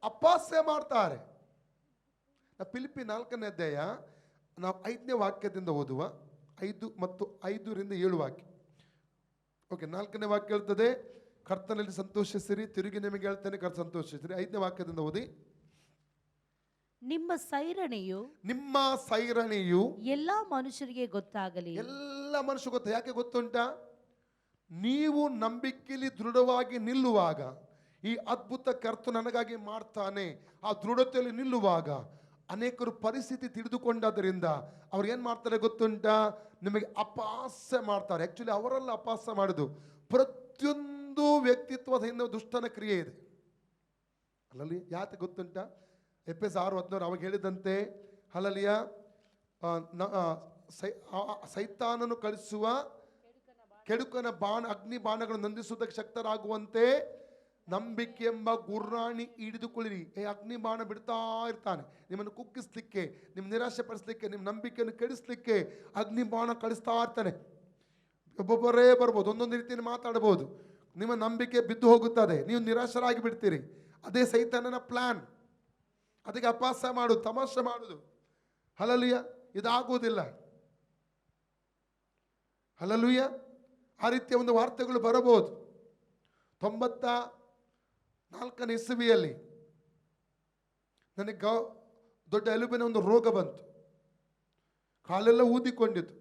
ಅಪಹಾಸ್ಯ ಮಾಡ್ತಾರೆ. ಫಿಲಿಪ್ಪಿ 4ನೇ ಅಧ್ಯಾಯ ನಾವು 5ನೇ ವಾಕ್ಯದಿಂದ ಓದುವ, 5 ಮತ್ತು 5-7 ವಾಕ್ಯ. ಓಕೆ, 4ನೇ ವಾಕ್ಯ ಹೇಳ್ತದೆ, ಕರ್ತನಲ್ಲಿ ಸಂತೋಷಿಸಿರಿ. ತಿರುಗಿ ನಿಮಗೆ ಹೇಳ್ತೇನೆ, ಕರ್ತ ಸಂತೋಷಿಸಿರಿ. 5ನೇ ವಾಕ್ಯದಿಂದ ಓದಿ. ನಿಮ್ಮ ಸೈರಣೆಯು ಎಲ್ಲಾ ಮನುಷ್ಯರಿಗೆ ಗೊತ್ತಾಗಲಿ. ಎಲ್ಲ ಮನುಷ್ಯ ಗೊತ್ತ. ಯಾಕೆ ಗೊತ್ತುಂಟ? ನೀವು ನಂಬಿಕೆಯಲ್ಲಿ ದೃಢವಾಗಿ ನಿಲ್ಲುವಾಗ, ಈ ಅದ್ಭುತ ಕರ್ತ ನನಗಾಗಿ ಮಾಡ್ತಾನೆ, ಆ ದೃಢತೆಯಲ್ಲಿ ನಿಲ್ಲುವಾಗ ಅನೇಕರು ಪರಿಸ್ಥಿತಿ ತಿಳಿದುಕೊಂಡಾದ್ರಿಂದ ಅವ್ರು ಏನ್ ಮಾಡ್ತಾರೆ ಗೊತ್ತುಂಟ? ನಿಮಗೆ ಅಪಹಾಸ್ಯ ಮಾಡ್ತಾರೆ. ಆಕ್ಚುಲಿ ಅವರೆಲ್ಲ ಅಪಹಾಸ್ಯ ಮಾಡುದು. ಪ್ರತಿಯೊಂದು ವ್ಯಕ್ತಿತ್ವದ ಹಿಂದೆ ದುಷ್ಟನ ಕ್ರಿಯೆ ಇದೆ. ಅಲ್ಲಲ್ಲಿ ಯಾಕೆ ಗೊತ್ತುಂಟ? ಎಫೆಸ 6:16 ಅವಾಗ ಹೇಳಿದಂತೆ, ಹಲಲಿಯ ಸೈತಾನನು ಕಳಿಸುವ ಕೆಡುಕನ ಅಗ್ನಿ ಬಾಣಗಳನ್ನು ನಂದಿಸುವುದಕ್ಕೆ ಶಕ್ತರಾಗುವಂತೆ ನಂಬಿಕೆ ಎಂಬ ಗುರ್ರಾಣಿ ಹಿಡಿದುಕೊಳ್ಳಿರಿ. ಅಗ್ನಿ ಬಾಣ ಬಿಡ್ತಾ ಇರ್ತಾನೆ, ನಿಮ್ಮನ್ನು ಕುಗ್ಗಿಸ್ಲಿಕ್ಕೆ, ನಿಮ್ಮ ನಿರಾಶೆ ಪಡಿಸ್ಲಿಕ್ಕೆ, ನಿಮ್ಮ ನಂಬಿಕೆಯನ್ನು ಕೆಡಿಸ್ಲಿಕ್ಕೆ ಅಗ್ನಿ ಬಾಣ ಕಳಿಸ್ತಾ ಇರ್ತಾನೆ. ಒಬ್ಬೊಬ್ಬರೇ ಬರ್ಬೋದು, ಒಂದೊಂದು ರೀತಿಯಲ್ಲಿ ಮಾತಾಡಬಹುದು. ನಿಮ್ಮ ನಂಬಿಕೆ ಬಿದ್ದು ಹೋಗುತ್ತದೆ, ನೀವು ನಿರಾಶರಾಗಿ ಬಿಡ್ತೀರಿ. ಅದೇ ಸೈತಾನನ ಪ್ಲಾನ್. ಅದಕ್ಕೆ ಅಪಹಾಸ್ಯ ಮಾಡುದು, ತಮಾಷೆ ಮಾಡುದು. ಹಲಲುಯ್ಯ, ಇದಾಗುವುದಿಲ್ಲ. ಹಲಲುಯ್ಯ, ಆ ರೀತಿಯ ಒಂದು ವಾರ್ತೆಗಳು ಬರಬಹುದು. 94ನೇ ಇಸವಿಯಲ್ಲಿ ನನಗೆ ದೊಡ್ಡ ಎಲುಬಿನ ಒಂದು ರೋಗ ಬಂತು. ಕಾಲೆಲ್ಲ ಊದಿಕೊಂಡಿತ್ತು,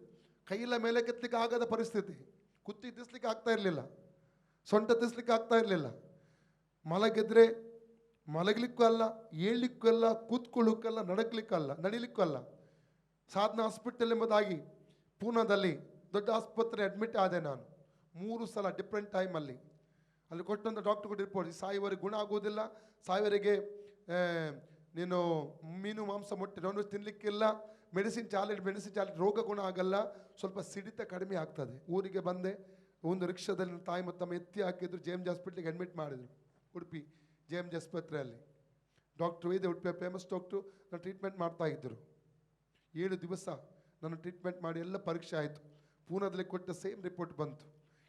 ಕೈಯೆಲ್ಲ ಮೇಲೆ ಕೆತ್ತಲಿಕ್ಕೆ ಆಗದ ಪರಿಸ್ಥಿತಿ. ಕುತ್ತಿ ತಿಸ್ಲಿಕ್ಕೆ ಆಗ್ತಾ ಇರಲಿಲ್ಲ, ಸೊಂಟ ತಿಸ್ಲಿಕ್ಕೆ ಆಗ್ತಾ ಇರಲಿಲ್ಲ. ಮಲಗಿದ್ರೆ ಮಲಗಲಿಕ್ಕೂ ಅಲ್ಲ, ಏಳ್ಲಿಕ್ಕೂ ಅಲ್ಲ, ಕೂತ್ಕೊಳ್ಳಿಕ್ಕಲ್ಲ, ನಡಿಲಿಕ್ಕೂ ಅಲ್ಲ. ಸಾಧನಾ ಹಾಸ್ಪಿಟಲ್ ಎಂಬುದಾಗಿ ಪೂನಾದಲ್ಲಿ ದೊಡ್ಡ ಆಸ್ಪತ್ರೆ ಅಡ್ಮಿಟ್ ಆದೆ ನಾನು 3 ಸಲ ಡಿಫ್ರೆಂಟ್ ಟೈಮಲ್ಲಿ. ಅಲ್ಲಿ ಕೊಟ್ಟಂಥ ಡಾಕ್ಟರ್ ರಿಪೋರ್ಟ್, ಸಾಯುವವರೆಗೆ ಗುಣ ಆಗುವುದಿಲ್ಲ, ಸಾಯುವವರೆಗೆ ನೀನು ಮೀನು ಮಾಂಸ ಮೊಟ್ಟೆ ನಾನ್ ವೆಜ್ ತಿನ್ನಲಿಕ್ಕಿಲ್ಲ, ಮೆಡಿಸಿನ್ ಚಾಲಿಡ್ ರೋಗ ಗುಣ ಆಗಲ್ಲ, ಸ್ವಲ್ಪ ಸಿಡಿತ ಕಡಿಮೆ ಆಗ್ತದೆ. ಊರಿಗೆ ಬಂದೆ, ಒಂದು ರಿಕ್ಷಾದಲ್ಲಿ ತಾಯಿ ಮತ್ತು ತಮ್ಮ ಎತ್ತಿ ಹಾಕಿದ್ರು, JMJ ಹಾಸ್ಪಿಟ್ಲಿಗೆ ಅಡ್ಮಿಟ್ ಮಾಡಿದರು, ಉಡುಪಿ JMJ ಆಸ್ಪತ್ರೆಯಲ್ಲಿ. ಡಾಕ್ಟ್ರು ಇದೆ, ಉಡುಪಿಯ ಫೇಮಸ್ ಡಾಕ್ಟ್ರು, ನಾನು ಟ್ರೀಟ್ಮೆಂಟ್ ಮಾಡ್ತಾ ಇದ್ದರು. 7 ದಿವಸ ನಾನು ಟ್ರೀಟ್ಮೆಂಟ್ ಮಾಡಿ ಎಲ್ಲ ಪರೀಕ್ಷೆ ಆಯಿತು. ಪೂನಾದಲ್ಲಿ ಕೊಟ್ಟ ಸೇಮ್ ರಿಪೋರ್ಟ್ ಬಂತು.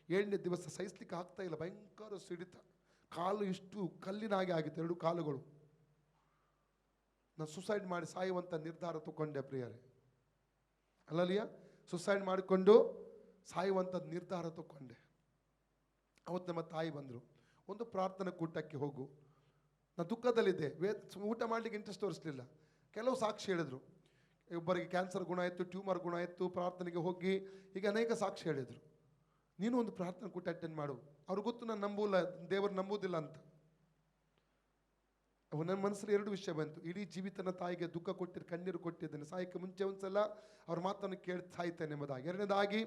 7ನೇ ದಿವಸ ಸಹಿಸ್ಲಿಕ್ಕೆ ಆಗ್ತಾ ಇಲ್ಲ, ಭಯಂಕರ ಸಿಡಿತ, ಕಾಲು ಇಷ್ಟು ಕಲ್ಲಿನ ಹಾಗೆ ಆಗಿತ್ತು, 2 ಕಾಲುಗಳು. ನಾನು ಸುಸೈಡ್ ಮಾಡಿ ಸಾಯುವಂಥ ನಿರ್ಧಾರ ತಗೊಂಡೆ ಪ್ರಿಯರೇ. ಅಲ್ಲಲಿಯ ಸುಸೈಡ್ ಮಾಡಿಕೊಂಡು ಸಾಯುವಂಥ ನಿರ್ಧಾರ ತಗೊಂಡೆ. ಅವತ್ತು ನಮ್ಮ ತಾಯಿ ಬಂದರು, ಒಂದು ಪ್ರಾರ್ಥನಾ ಕೂಟಕ್ಕೆ ಹೋಗು. ನಾನು ದುಃಖದಲ್ಲಿದ್ದೆ, ಊಟ ಮಾಡಲಿಕ್ಕೆ ಇಂಟ್ರೆಸ್ಟ್ ತೋರಿಸಲಿಲ್ಲ. ಕೆಲವು ಸಾಕ್ಷಿ ಹೇಳಿದರು, ಒಬ್ಬರಿಗೆ ಕ್ಯಾನ್ಸರ್ ಗುಣ ಆಯಿತು, ಟ್ಯೂಮರ್ ಗುಣ ಆಯಿತು, ಪ್ರಾರ್ಥನೆಗೆ ಹೋಗಿ, ಹೀಗೆ ಅನೇಕ ಸಾಕ್ಷಿ ಹೇಳಿದರು. ನೀನು ಒಂದು ಪ್ರಾರ್ಥನಾ ಕೂಟ ಅಟೆಂಡ್ ಮಾಡು. ಅವ್ರಿಗೆ ಗೊತ್ತು ನಾನು ನಂಬೂಲ್ಲ, ದೇವರು ನಂಬುವುದಿಲ್ಲ ಅಂತ. ನನ್ನ ಮನಸ್ಸಲ್ಲಿ 2 ವಿಷಯ ಬಂತು. ಇಡೀ ಜೀವಿತನ ತಾಯಿಗೆ ದುಃಖ ಕೊಟ್ಟಿದ್ದು, ಕಣ್ಣೀರು ಕೊಟ್ಟಿದ್ದೇನೆ, ಸಾಯಕ್ಕೆ ಮುಂಚೆ ಒಂದ್ಸಲ ಅವ್ರ ಮಾತನ್ನು ಕೇಳಿ ಸಾಯ್ತೇನೆ ಎಂಬುದಾಗಿ. 2ನೇದಾಗಿ,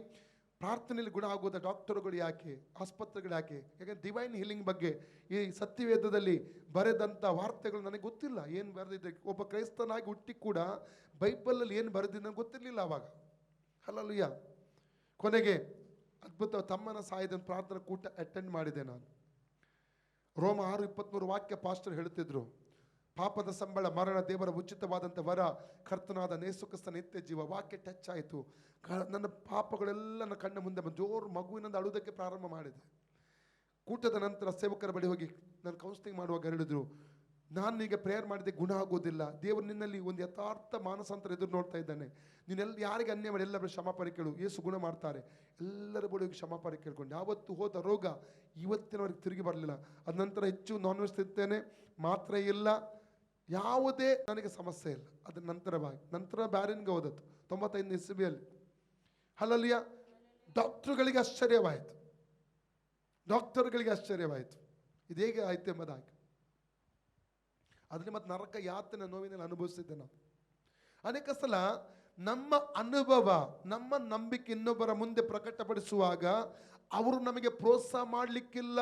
ಪ್ರಾರ್ಥನೆಯಲ್ಲಿ ಗುಣ ಆಗುವುದ ಡಾಕ್ಟರ್ಗಳು ಯಾಕೆ, ಆಸ್ಪತ್ರೆಗಳು ಯಾಕೆ? ಯಾಕಂದ್ರೆ ಡಿವೈನ್ ಹೀಲಿಂಗ್ ಬಗ್ಗೆ ಈ ಸತ್ಯವೇದದಲ್ಲಿ ಬರೆದಂಥ ವಾರ್ತೆಗಳು ನನಗೆ ಗೊತ್ತಿಲ್ಲ, ಏನು ಬರೆದಿದ್ದೆ. ಒಬ್ಬ ಕ್ರೈಸ್ತನಾಗಿ ಹುಟ್ಟಿ ಕೂಡ ಬೈಬಲಲ್ಲಿ ಏನು ಬರೆದಿದ್ದ ನನಗೆ ಗೊತ್ತಿರಲಿಲ್ಲ ಆವಾಗ. ಹಲ್ಲಲ್ಲೆಲೂಯಾ. ಕೊನೆಗೆ ಅದ್ಭುತ, ತಮ್ಮನ ಸಾಯದ ಪ್ರಾರ್ಥನಾ ಕೂಟ ಅಟೆಂಡ್ ಮಾಡಿದೆ ನಾನು. ರೋಮ 6:23 ವಾಕ್ಯ ಪಾಸ್ಟರ್ ಹೇಳ್ತಿದ್ರು, ಪಾಪದ ಸಂಬಳ ಮರಣ, ದೇವರ ಉಚಿತವಾದಂಥ ವರ ಕರ್ತನಾದ ಯೇಸುಕ್ರಿಸ್ತನ ನಿತ್ಯ ಜೀವ. ವಾಕ್ಯ ಟಚ್ ಆಯಿತು. ನನ್ನ ಪಾಪಗಳೆಲ್ಲ ನನ್ನ ಕಣ್ಣ ಮುಂದೆ ಬಂದು ಜೋರು ಮಗುವಿನಿಂದ ಅಳುವುದಕ್ಕೆ ಪ್ರಾರಂಭ ಮಾಡಿದೆ. ಕೂಟದ ನಂತರ ಸೇವಕರ ಬಳಿ ಹೋಗಿ ನಾನು ಕೌನ್ಸಿಲಿಂಗ್ ಮಾಡುವಾಗ ಹೇಳಿದ್ರು, ನಾನು ಈಗ ಪ್ರೇಯರ್ ಮಾಡಿದೆ, ಗುಣ ಆಗೋದಿಲ್ಲ. ದೇವರು ನಿನ್ನಲ್ಲಿ ಒಂದು ಯಥಾರ್ಥ ಮಾನಸಾಂತರ ಎದುರು ನೋಡ್ತಾ ಇದ್ದಾನೆ. ನೀನೆಲ್ಲ ಯಾರಿಗೆ ಅನ್ಯಾಯ ಮಾಡಿ ಎಲ್ಲರೂ ಕ್ಷಮಾಪಣೆ ಕೇಳು, ಯೇಸು ಗುಣ ಮಾಡ್ತಾರೆ. ಎಲ್ಲರ ಬಳಿ ಹೋಗಿ ಕ್ಷಮಾಪಣೆ ಕೇಳ್ಕೊಂಡು, ಯಾವತ್ತು ಹೋದ ರೋಗ ಇವತ್ತಿನವರೆಗೆ ತಿರುಗಿ ಬರಲಿಲ್ಲ. ಅದ ನಂತರ ಹೆಚ್ಚು ನಾನ್ ವೆಜ್ ತಿಂತೇನೆ, ಮಾತ್ರೆ ಇಲ್ಲ, ಯಾವುದೇ ನನಗೆ ಸಮಸ್ಯೆ ಇಲ್ಲ. ಅದ್ರ ನಂತರ ಬ್ಯಾರಿನ್ಗೆ ಹೋದದ್ದು 95 ಇಸವಿಯಲ್ಲಿ. ಹಲ್ಲಲಿಯ. ಡಾಕ್ಟರ್ಗಳಿಗೆ ಆಶ್ಚರ್ಯವಾಯಿತು, ಇದು ಹೇಗೆ ಆಯ್ತು ಎಂಬುದಾಗಿ. ಅದರಲ್ಲಿ ಮತ್ತೆ ನರಕ ಯಾತನೆ ನೋವಿನಲ್ಲಿ ಅನುಭವಿಸಿದ್ದೆ ನಾವು. ಅನೇಕ ಸಲ ನಮ್ಮ ಅನುಭವ, ನಮ್ಮ ನಂಬಿಕೆ ಇನ್ನೊಬ್ಬರ ಮುಂದೆ ಪ್ರಕಟಪಡಿಸುವಾಗ ಅವರು ನಮಗೆ ಪ್ರೋತ್ಸಾಹ ಮಾಡಲಿಕ್ಕಿಲ್ಲ,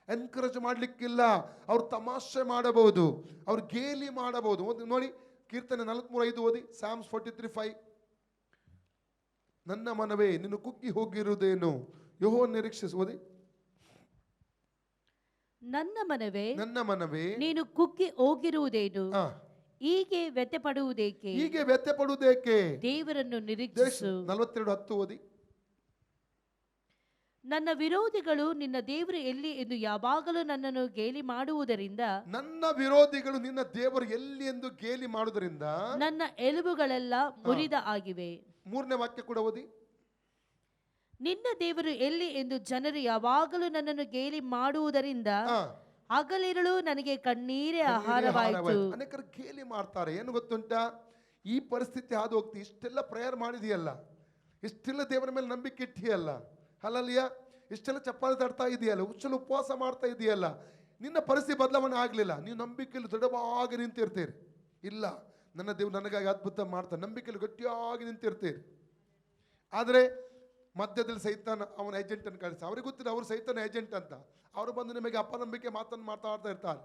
ಎನ್ಕರೇಜ್ ಮಾಡಲಿಕ್ಕಿಲ್ಲ. ಅವ್ರು ತಮಾಷೆ ಮಾಡಬಹುದು, ಅವ್ರು ಗೇಲಿ ಮಾಡಬಹುದು. ನೋಡಿ, ಕೀರ್ತನೆ 43:5 ಓದಿ, Psalms 43:5. ನನ್ನ ಮನವೇ ನಿನ್ನ ಕುಗ್ಗಿ ಹೋಗಿರುವುದೇನು, ಯೆಹೋವನ ನಿರೀಕ್ಷಿಸು. ಓದಿ. ನನ್ನ ಮನವೇ ನೀನು ಕುಗ್ಗಿ ಹೋಗಿರುವುದೇನು, ಹೀಗೆ ವ್ಯಥೆಪಡುವುದೇಕೆ, ದೇವರನ್ನು ನಿರೀಕ್ಷಿಸು. 42:10 ಓದಿ. ನನ್ನ ವಿರೋಧಿಗಳು ನಿನ್ನ ದೇವರು ಎಲ್ಲಿ ಎಂದು ಯಾವಾಗಲೂ ನನ್ನನ್ನು ಗೇಲಿ ಮಾಡುವುದರಿಂದ, ನನ್ನ ವಿರೋಧಿಗಳು ನಿನ್ನ ದೇವರು ಎಲ್ಲಿ ಎಂದು ಗೇಲಿ ಮಾಡುವುದರಿಂದ ನನ್ನ ಎಲುಬುಗಳೆಲ್ಲ ಮುರಿದ ಆಗಿವೆ. 3ನೇ ವಾಕ್ಯ ಕೂಡ ಓದಿ. ನಿನ್ನ ದೇವರು ಎಲ್ಲಿ ಎಂದು ಜನರು ಯಾವಾಗಲೂ ನನ್ನನ್ನು ಗೇಲಿ ಮಾಡುವುದರಿಂದ ಹಗಲಿರುಳು ನನಗೆ ಕಣ್ಣೀರೇ ಆಹಾರವಾಯಿತು. ಅನೇಕರು ಗೇಲಿ ಮಾಡ್ತಾರೆ. ಏನು ಗೊತ್ತುಂಟಾ, ಈ ಪರಿಸ್ಥಿತಿ ಹಾದು ಹೋಗ್ತಿ, ಇಷ್ಟೆಲ್ಲ ಪ್ರೇಯರ್ ಮಾಡಿದೆಯಲ್ಲ, ಇಷ್ಟೆಲ್ಲ ದೇವರ ಮೇಲೆ ನಂಬಿಕೆ ಇಟ್ಟಿಯಲ್ಲ, ಹಲ್ಲಲಿಯ, ಇಷ್ಟೆಲ್ಲ ಚಪ್ಪಾಳೆ ತಡ್ತಾ ಇದೆಯಲ್ಲ, ಇಷ್ಟೆಲ್ಲ ಉಪವಾಸ ಮಾಡ್ತಾ ಇದೆಯಲ್ಲ, ನಿನ್ನ ಪರಿಸ್ಥಿತಿ ಬದಲಾವಣೆ ಆಗಲಿಲ್ಲ. ನೀವು ನಂಬಿಕೆಯಲ್ಲಿ ದೃಢವಾಗಿ ನಿಂತಿರ್ತೀರಿ. ಇಲ್ಲ, ನನ್ನ ದೇವರು ನನಗಾಗಿ ಅದ್ಭುತ ಮಾಡ್ತಾರೆ, ನಂಬಿಕೆಯಲ್ಲಿ ಗಟ್ಟಿಯಾಗಿ ನಿಂತಿರ್ತೀರಿ. ಆದರೆ ಮಧ್ಯದಲ್ಲಿ ಸೈತಾನ ಅವನ ಏಜೆಂಟನ್ನು ಕಳಿಸಿ, ಅವ್ರಿಗೆ ಗೊತ್ತಿಲ್ಲ ಅವರು ಸೈತಾನ ಏಜೆಂಟ್ ಅಂತ. ಅವರು ಬಂದು ನಿಮಗೆ ಅಪನಂಬಿಕೆ ಮಾತನ್ನು ಮಾತಾಡ್ತಾ ಇರ್ತಾರೆ,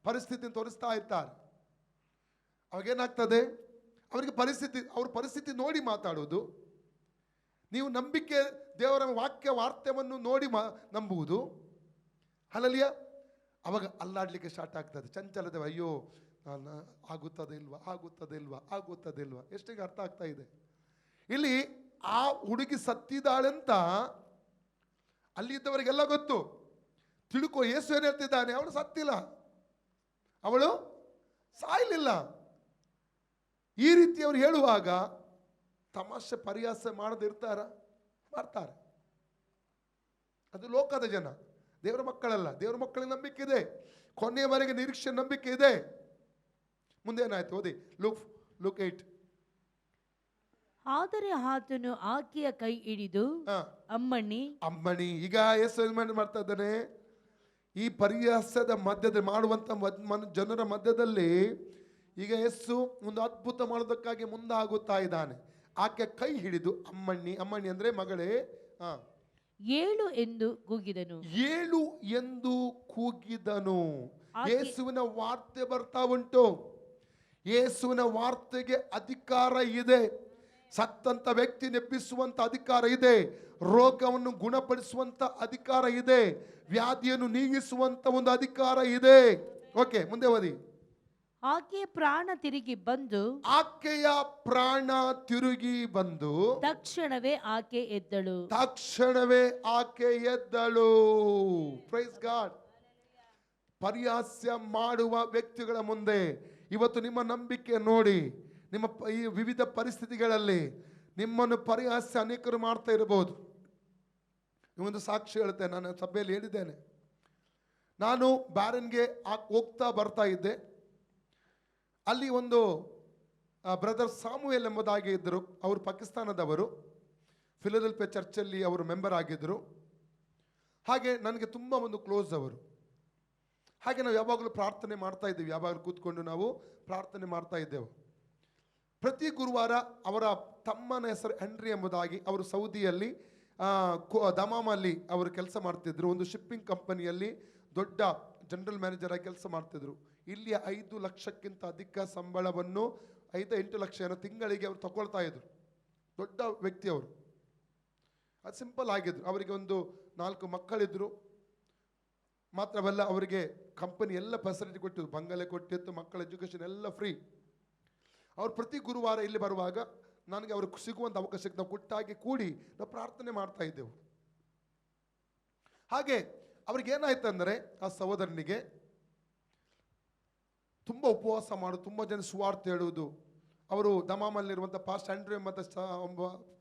ಪರಿಸ್ಥಿತಿಯನ್ನು ತೋರಿಸ್ತಾ ಇರ್ತಾರೆ. ಅವಾಗೇನಾಗ್ತದೆ, ಅವರಿಗೆ ಅವ್ರ ಪರಿಸ್ಥಿತಿ ನೋಡಿ ಮಾತಾಡೋದು. ನೀವು ನಂಬಿಕೆ, ದೇವರ ವಾರ್ತೆಯನ್ನು ನೋಡಿ ನಂಬುವುದು. ಹಲ್ಲಲಿಯ. ಅವಾಗ ಅಲ್ಲಾಡ್ಲಿಕ್ಕೆ ಸ್ಟಾರ್ಟ್ ಆಗ್ತದೆ, ಚಂಚಲದೇವ, ಅಯ್ಯೋ ಆಗುತ್ತದೆ ಇಲ್ವಾ. ಎಷ್ಟಿಗೆ ಅರ್ಥ ಆಗ್ತಾ ಇದೆ ಇಲ್ಲಿ. ಆ ಹುಡುಗಿ ಸತ್ತಿದ್ದಾಳೆಂತ ಅಲ್ಲಿದ್ದವರಿಗೆಲ್ಲ ಗೊತ್ತು. ತಿಳ್ಕೊ, ಯೇಸು ಏನು ಹೇಳ್ತಿದ್ದಾನೆ, ಅವಳು ಸತ್ತಿಲ್ಲ, ಅವಳು ಸಾಯಲಿಲ್ಲ. ಈ ರೀತಿ ಅವರು ಹೇಳುವಾಗ ತಮಾಷೆ ಪರಿಹಾಸ ಮಾಡ್ತಾರೆ. ಅದು ಲೋಕದ ಜನ, ದೇವರ ಮಕ್ಕಳಲ್ಲ. ದೇವರ ಮಕ್ಕಳಿಗೆ ನಂಬಿಕೆ ಇದೆ, ಕೊನೆಯವರೆಗೆ ನಿರೀಕ್ಷೆ ನಂಬಿಕೆ ಇದೆ. ಮುಂದೆ ಏನಾಯ್ತು ಓದಿ, ಲೂಕ್ 8. ಆದರೆ ಆತನು ಆಕೆಯ ಕೈ ಹಿಡಿದು ಅಮ್ಮಣಿ. ಈಗ ಯೇಸು ಮಾಡ್ತಾ ಇದ್ದಾನೆ, ಈ ಪರಿಹಾಸದ ಮಧ್ಯದಲ್ಲಿ ಮಾಡುವಂತ ಜನರ ಮಧ್ಯದಲ್ಲಿ ಈಗ ಯೇಸು ಒಂದು ಅದ್ಭುತ ಮಾಡೋದಕ್ಕಾಗಿ ಮುಂದಾಗುತ್ತಾ ಇದ್ದಾನೆ. ಆಕೆ ಕೈ ಹಿಡಿದು ಅಮ್ಮಣ್ಣಿ ಅಂದ್ರೆ ಮಗಳೇ, ಏಳು ಎಂದು ಕೂಗಿದನು. ಏಳು ಎಂದು ಕೂಗಿದನು. ಯೇಸುವಿನ ವಾರ್ತೆ ಬರ್ತಾ ಉಂಟು. ಯೇಸುವಿನ ವಾರ್ತೆಗೆ ಅಧಿಕಾರ ಇದೆ. ಸತ್ತಂತ ವ್ಯಕ್ತಿ ನೆಪ್ಪಿಸುವಂತ ಅಧಿಕಾರ ಇದೆ. ರೋಗವನ್ನು ಗುಣಪಡಿಸುವಂತ ಅಧಿಕಾರ ಇದೆ. ವ್ಯಾಧಿಯನ್ನು ನೀಗಿಸುವಂತ ಒಂದು ಅಧಿಕಾರ ಇದೆ. ಓಕೆ, ಮುಂದೆ ಓದಿ. ಆಕೆಯ ಪ್ರಾಣ ತಿರುಗಿ ಬಂದು, ಆಕೆಯ ಪ್ರಾಣ ತಿರುಗಿ ಬಂದು ತಕ್ಷಣವೇ ಆಕೆ ಎದ್ದಳು. ತಕ್ಷಣವೇ ಆಕೆ ಎದ್ದಳು. Praise God. ಪರಿಹಾಸ್ಯ ಮಾಡುವ ವ್ಯಕ್ತಿಗಳ ಮುಂದೆ ಇವತ್ತು ನಿಮ್ಮ ನಂಬಿಕೆ ನೋಡಿ, ನಿಮ್ಮ ಈ ವಿವಿಧ ಪರಿಸ್ಥಿತಿಗಳಲ್ಲಿ ನಿಮ್ಮನ್ನು ಪರಿಹಾಸ್ಯ ಅನೇಕರು ಮಾಡ್ತಾ ಇರಬಹುದು. ಒಂದು ಸಾಕ್ಷಿ ಹೇಳ್ತೇನೆ. ನಾನು ಸಭೆಯಲ್ಲಿ ಹೇಳಿದ್ದೇನೆ, ನಾನು ಬ್ಯಾರನ್ಗೆ ಹೋಗ್ತಾ ಬರ್ತಾ ಇದ್ದೆ. ಅಲ್ಲಿ ಒಂದು ಬ್ರದರ್ ಸಾಮುವೇಲ್ ಎಂಬುದಾಗಿ ಇದ್ದರು. ಅವರು ಪಾಕಿಸ್ತಾನದವರು. ಫಿಲಡೆಲ್ಫಿಯಾ ಚರ್ಚಲ್ಲಿ ಅವರು ಮೆಂಬರ್ ಆಗಿದ್ದರು. ಹಾಗೆ ನನಗೆ ತುಂಬ ಒಂದು ಕ್ಲೋಸ್ ಅವರು. ಹಾಗೆ ನಾವು ಯಾವಾಗಲೂ ಪ್ರಾರ್ಥನೆ ಮಾಡ್ತಾ ಇದ್ದೀವಿ. ಯಾವಾಗಲೂ ಕೂತ್ಕೊಂಡು ನಾವು ಪ್ರಾರ್ಥನೆ ಮಾಡ್ತಾ ಇದ್ದೆವು. ಪ್ರತಿ ಗುರುವಾರ ಅವರ ತಮ್ಮನ ಹೆಸರು ಹೆನ್ರಿ ಎಂಬುದಾಗಿ, ಅವರು ಸೌದಿಯಲ್ಲಿ ದಮಾಮಲ್ಲಿ ಅವರು ಕೆಲಸ ಮಾಡ್ತಿದ್ರು. ಒಂದು ಶಿಪ್ಪಿಂಗ್ ಕಂಪನಿಯಲ್ಲಿ ದೊಡ್ಡ ಜನರಲ್ ಮ್ಯಾನೇಜರ್ ಆಗಿ ಕೆಲಸ ಮಾಡ್ತಿದ್ರು. ಇಲ್ಲಿ 5 ಲಕ್ಷಕ್ಕಿಂತ ಅಧಿಕ ಸಂಬಳವನ್ನು 5-8 ಲಕ್ಷ ಏನೋ ತಿಂಗಳಿಗೆ ಅವರು ತಗೊಳ್ತಾ ಇದ್ರು. ದೊಡ್ಡ ವ್ಯಕ್ತಿ ಅವರು. ಅದು ಸಿಂಪಲ್ ಆಗಿದ್ರು. ಅವರಿಗೆ ಒಂದು 4 ಮಕ್ಕಳಿದ್ರು. ಮಾತ್ರವಲ್ಲ, ಅವರಿಗೆ ಕಂಪನಿ ಎಲ್ಲ ಫೆಸಿಲಿಟಿ ಕೊಟ್ಟಿದ್ರು. ಬಂಗಲೆ ಕೊಟ್ಟಿತ್ತು, ಮಕ್ಕಳ ಎಜುಕೇಷನ್ ಎಲ್ಲ ಫ್ರೀ. ಅವ್ರು ಪ್ರತಿ ಗುರುವಾರ ಇಲ್ಲಿ ಬರುವಾಗ ನನಗೆ ಅವ್ರಿಗೆ ಸಿಗುವಂಥ ಅವಕಾಶಕ್ಕೆ ನಾವು ಕೊಟ್ಟಾಗಿ ಕೂಡಿ ನಾವು ಪ್ರಾರ್ಥನೆ ಮಾಡ್ತಾ ಇದ್ದೆವು. ಹಾಗೆ ಅವ್ರಿಗೆ ಏನಾಯ್ತು ಅಂದರೆ, ಆ ಸಹೋದರನಿಗೆ ತುಂಬ ಉಪವಾಸ ಮಾಡೋದು, ತುಂಬ ಜನ ಸುವಾರ್ತೆ ಹೇಳುವುದು. ಅವರು ದಮಾಮಲ್ಲಿರುವಂಥ ಪಾಸ್ಟ್ ಆಂಡ್ರ್ಯೂ ಮತ್ತು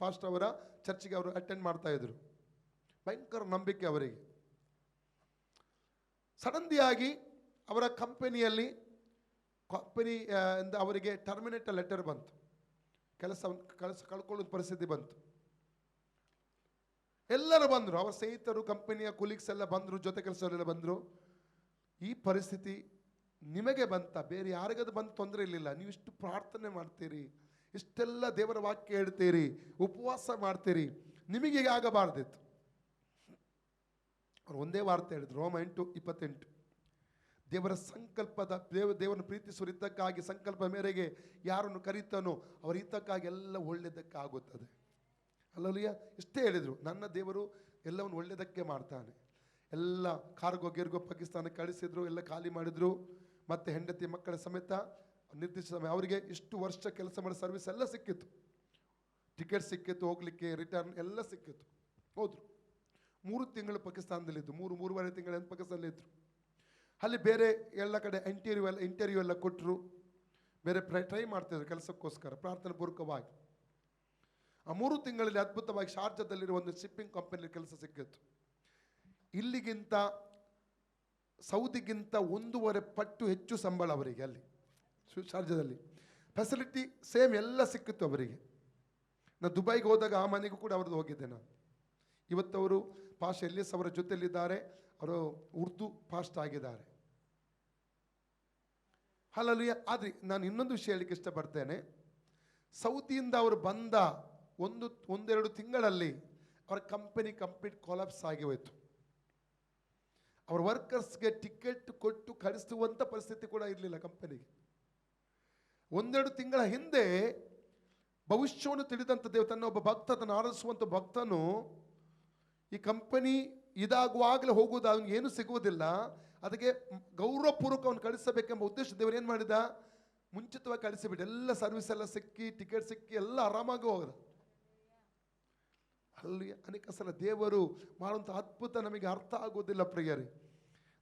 ಪಾಸ್ಟ್ ಅವರ ಚರ್ಚಿಗೆ ಅವರು ಅಟೆಂಡ್ ಮಾಡ್ತಾ ಇದ್ರು. ಭಯಂಕರ ನಂಬಿಕೆ ಅವರಿಗೆ. ಸಡನ್ಲಿಯಾಗಿ ಅವರ ಕಂಪನಿ ಅವರಿಗೆ ಟರ್ಮಿನೇಟರ್ ಲೆಟರ್ ಬಂತು. ಕೆಲಸ ಕಳ್ಕೊಳ್ಳೋ ಪರಿಸ್ಥಿತಿ ಬಂತು. ಎಲ್ಲರೂ ಬಂದರು, ಅವರ ಸ್ನೇಹಿತರು, ಕಂಪನಿಯ ಕೊಲೀಗ್ಸ್ ಎಲ್ಲ ಬಂದರು, ಜೊತೆ ಕೆಲಸವರೆಲ್ಲ ಬಂದರು. ಈ ಪರಿಸ್ಥಿತಿ ನಿಮಗೆ ಬಂತ? ಬೇರೆ ಯಾರಿಗದು ಬಂದು ತೊಂದರೆ ಇರಲಿಲ್ಲ. ನೀವು ಇಷ್ಟು ಪ್ರಾರ್ಥನೆ ಮಾಡ್ತೀರಿ, ಇಷ್ಟೆಲ್ಲ ದೇವರ ವಾಕ್ಯ ಹೇಳ್ತೀರಿ, ಉಪವಾಸ ಮಾಡ್ತೀರಿ, ನಿಮಗೆ ಹೀಗೆ ಆಗಬಾರ್ದಿತ್ತು. ಅವ್ರು ಒಂದೇ ವಾರ್ತೆ ಹೇಳಿದ್ರು, ರೋಮ 8:28. ದೇವರ ಸಂಕಲ್ಪದ ದೇವರನ್ನು ಪ್ರೀತಿಸುವ ಹಿತಕ್ಕಾಗಿ, ಸಂಕಲ್ಪ ಮೇರೆಗೆ ಯಾರನ್ನು ಕರೀತಾನೋ ಅವರ ಹಿತಕ್ಕಾಗಿ ಎಲ್ಲ ಒಳ್ಳೆಯದಕ್ಕಾಗುತ್ತದೆ. ಅಲ್ಲಲ್ಲಿಯ ಇಷ್ಟೇ ಹೇಳಿದರು, ನನ್ನ ದೇವರು ಎಲ್ಲವನ್ನು ಒಳ್ಳೆಯದಕ್ಕೆ ಮಾಡ್ತಾನೆ. ಎಲ್ಲ ಕಾರ್ಗೋ ಪಾಕಿಸ್ತಾನಕ್ಕೆ ಕಳಿಸಿದ್ರು, ಎಲ್ಲ ಖಾಲಿ ಮಾಡಿದ್ರು. ಮತ್ತು ಹೆಂಡತಿ ಮಕ್ಕಳ ಸಮೇತ ನಿರ್ದಿಷ್ಟ ಸಮಯ ಅವರಿಗೆ ಇಷ್ಟು ವರ್ಷ ಕೆಲಸ ಮಾಡೋ ಸರ್ವಿಸ್ ಎಲ್ಲ ಸಿಕ್ಕಿತ್ತು. ಟಿಕೆಟ್ ಸಿಕ್ಕಿತ್ತು, ಹೋಗ್ಲಿಕ್ಕೆ ರಿಟರ್ನ್ ಎಲ್ಲ ಸಿಕ್ಕಿತ್ತು. ಹೋದ್ರು. 3 ತಿಂಗಳು ಪಾಕಿಸ್ತಾನದಲ್ಲಿದ್ದು, 3-3.5 ತಿಂಗಳು ಪಾಕಿಸ್ತಾನದಲ್ಲಿದ್ದರು. ಅಲ್ಲಿ ಬೇರೆ ಎಲ್ಲ ಕಡೆ ಇಂಟರ್ವ್ಯೂ ಎಲ್ಲ ಕೊಟ್ಟರು. ಬೇರೆ ಟ್ರೈ ಮಾಡ್ತಿದ್ರು ಕೆಲಸಕ್ಕೋಸ್ಕರ ಪ್ರಾರ್ಥನೆ ಪೂರ್ವಕವಾಗಿ. ಆ 3 ತಿಂಗಳಲ್ಲಿ ಅದ್ಭುತವಾಗಿ ಶಾರ್ಜಾದಲ್ಲಿರುವ ಒಂದು ಶಿಪ್ಪಿಂಗ್ ಕಂಪನಿಯಲ್ಲಿ ಕೆಲಸ ಸಿಕ್ಕಿತ್ತು. ಇಲ್ಲಿಗಿಂತ ಸೌದಿಗಿಂತ 1.5 ಪಟ್ಟು ಹೆಚ್ಚು ಸಂಬಳ ಅವರಿಗೆ. ಅಲ್ಲಿ ಶಾರ್ಜಾದಲ್ಲಿ ಫೆಸಿಲಿಟಿ ಸೇಮ್ ಎಲ್ಲ ಸಿಕ್ಕಿತ್ತು ಅವರಿಗೆ. ನಾನು ದುಬೈಗೆ ಹೋದಾಗ ಆ ಮನೆಗೂ ಕೂಡ ಅವ್ರದ್ದು ಹೋಗಿದ್ದೆ ನಾನು. ಇವತ್ತು ಅವರು ಪಾಸ್ಟ್ ಎಲ್ಲಿಯಸ್ ಅವರ ಜೊತೆಯಲ್ಲಿದ್ದಾರೆ. ಅವರು ಉರ್ದು ಪಾಸ್ಟ್ ಆಗಿದ್ದಾರೆ. ಹಾಲಲ್ಲಿ ಆದರೆ ನಾನು ಇನ್ನೊಂದು ವಿಷಯ ಹೇಳಲಿಕ್ಕೆ ಇಷ್ಟಪಡ್ತೇನೆ. ಸೌದಿಯಿಂದ ಅವರು ಬಂದ 1-2 ತಿಂಗಳಲ್ಲಿ ಅವರ ಕಂಪನಿ ಕಂಪ್ಲೀಟ್ ಕೊಲಾಪ್ಸ್ ಆಗಿ ಹೋಯಿತು. ಅವರ ವರ್ಕರ್ಸ್ಗೆ ಟಿಕೆಟ್ ಕೊಟ್ಟು ಕಳಿಸುವಂಥ ಪರಿಸ್ಥಿತಿ ಕೂಡ ಇರಲಿಲ್ಲ ಕಂಪನಿಗೆ. 1-2 ತಿಂಗಳ ಹಿಂದೆ ಭವಿಷ್ಯವನ್ನು ತಿಳಿದಂಥ ದೇವ ತನ್ನ ಒಬ್ಬ ಭಕ್ತ, ತನ್ನ ಆರಾಧಿಸುವಂಥ ಭಕ್ತನು ಈ ಕಂಪನಿ ಇದಾಗುವಾಗಲೇ ಹೋಗುವುದು, ಅವನಿಗೆ ಏನು ಸಿಗುವುದಿಲ್ಲ, ಅದಕ್ಕೆ ಗೌರವಪೂರ್ವಕ ಅವನು ಕಳಿಸಬೇಕೆಂಬ ಉದ್ದೇಶ ದೇವರು ಏನು ಮಾಡಿದ, ಮುಂಚಿತವಾಗಿ ಕಳಿಸಿಬಿಟ್ಟು ಎಲ್ಲ ಸರ್ವಿಸ್ ಎಲ್ಲ ಸಿಕ್ಕಿ, ಟಿಕೆಟ್ ಸಿಕ್ಕಿ ಎಲ್ಲ ಆರಾಮಾಗಿ ಹೋಗದ. ಅಲ್ಲಿ ಅನೇಕ ಸಲ ದೇವರು ಮಾಡುವಂಥ ಅದ್ಭುತ ನಮಗೆ ಅರ್ಥ ಆಗೋದಿಲ್ಲ ಪ್ರಿಯರೇ.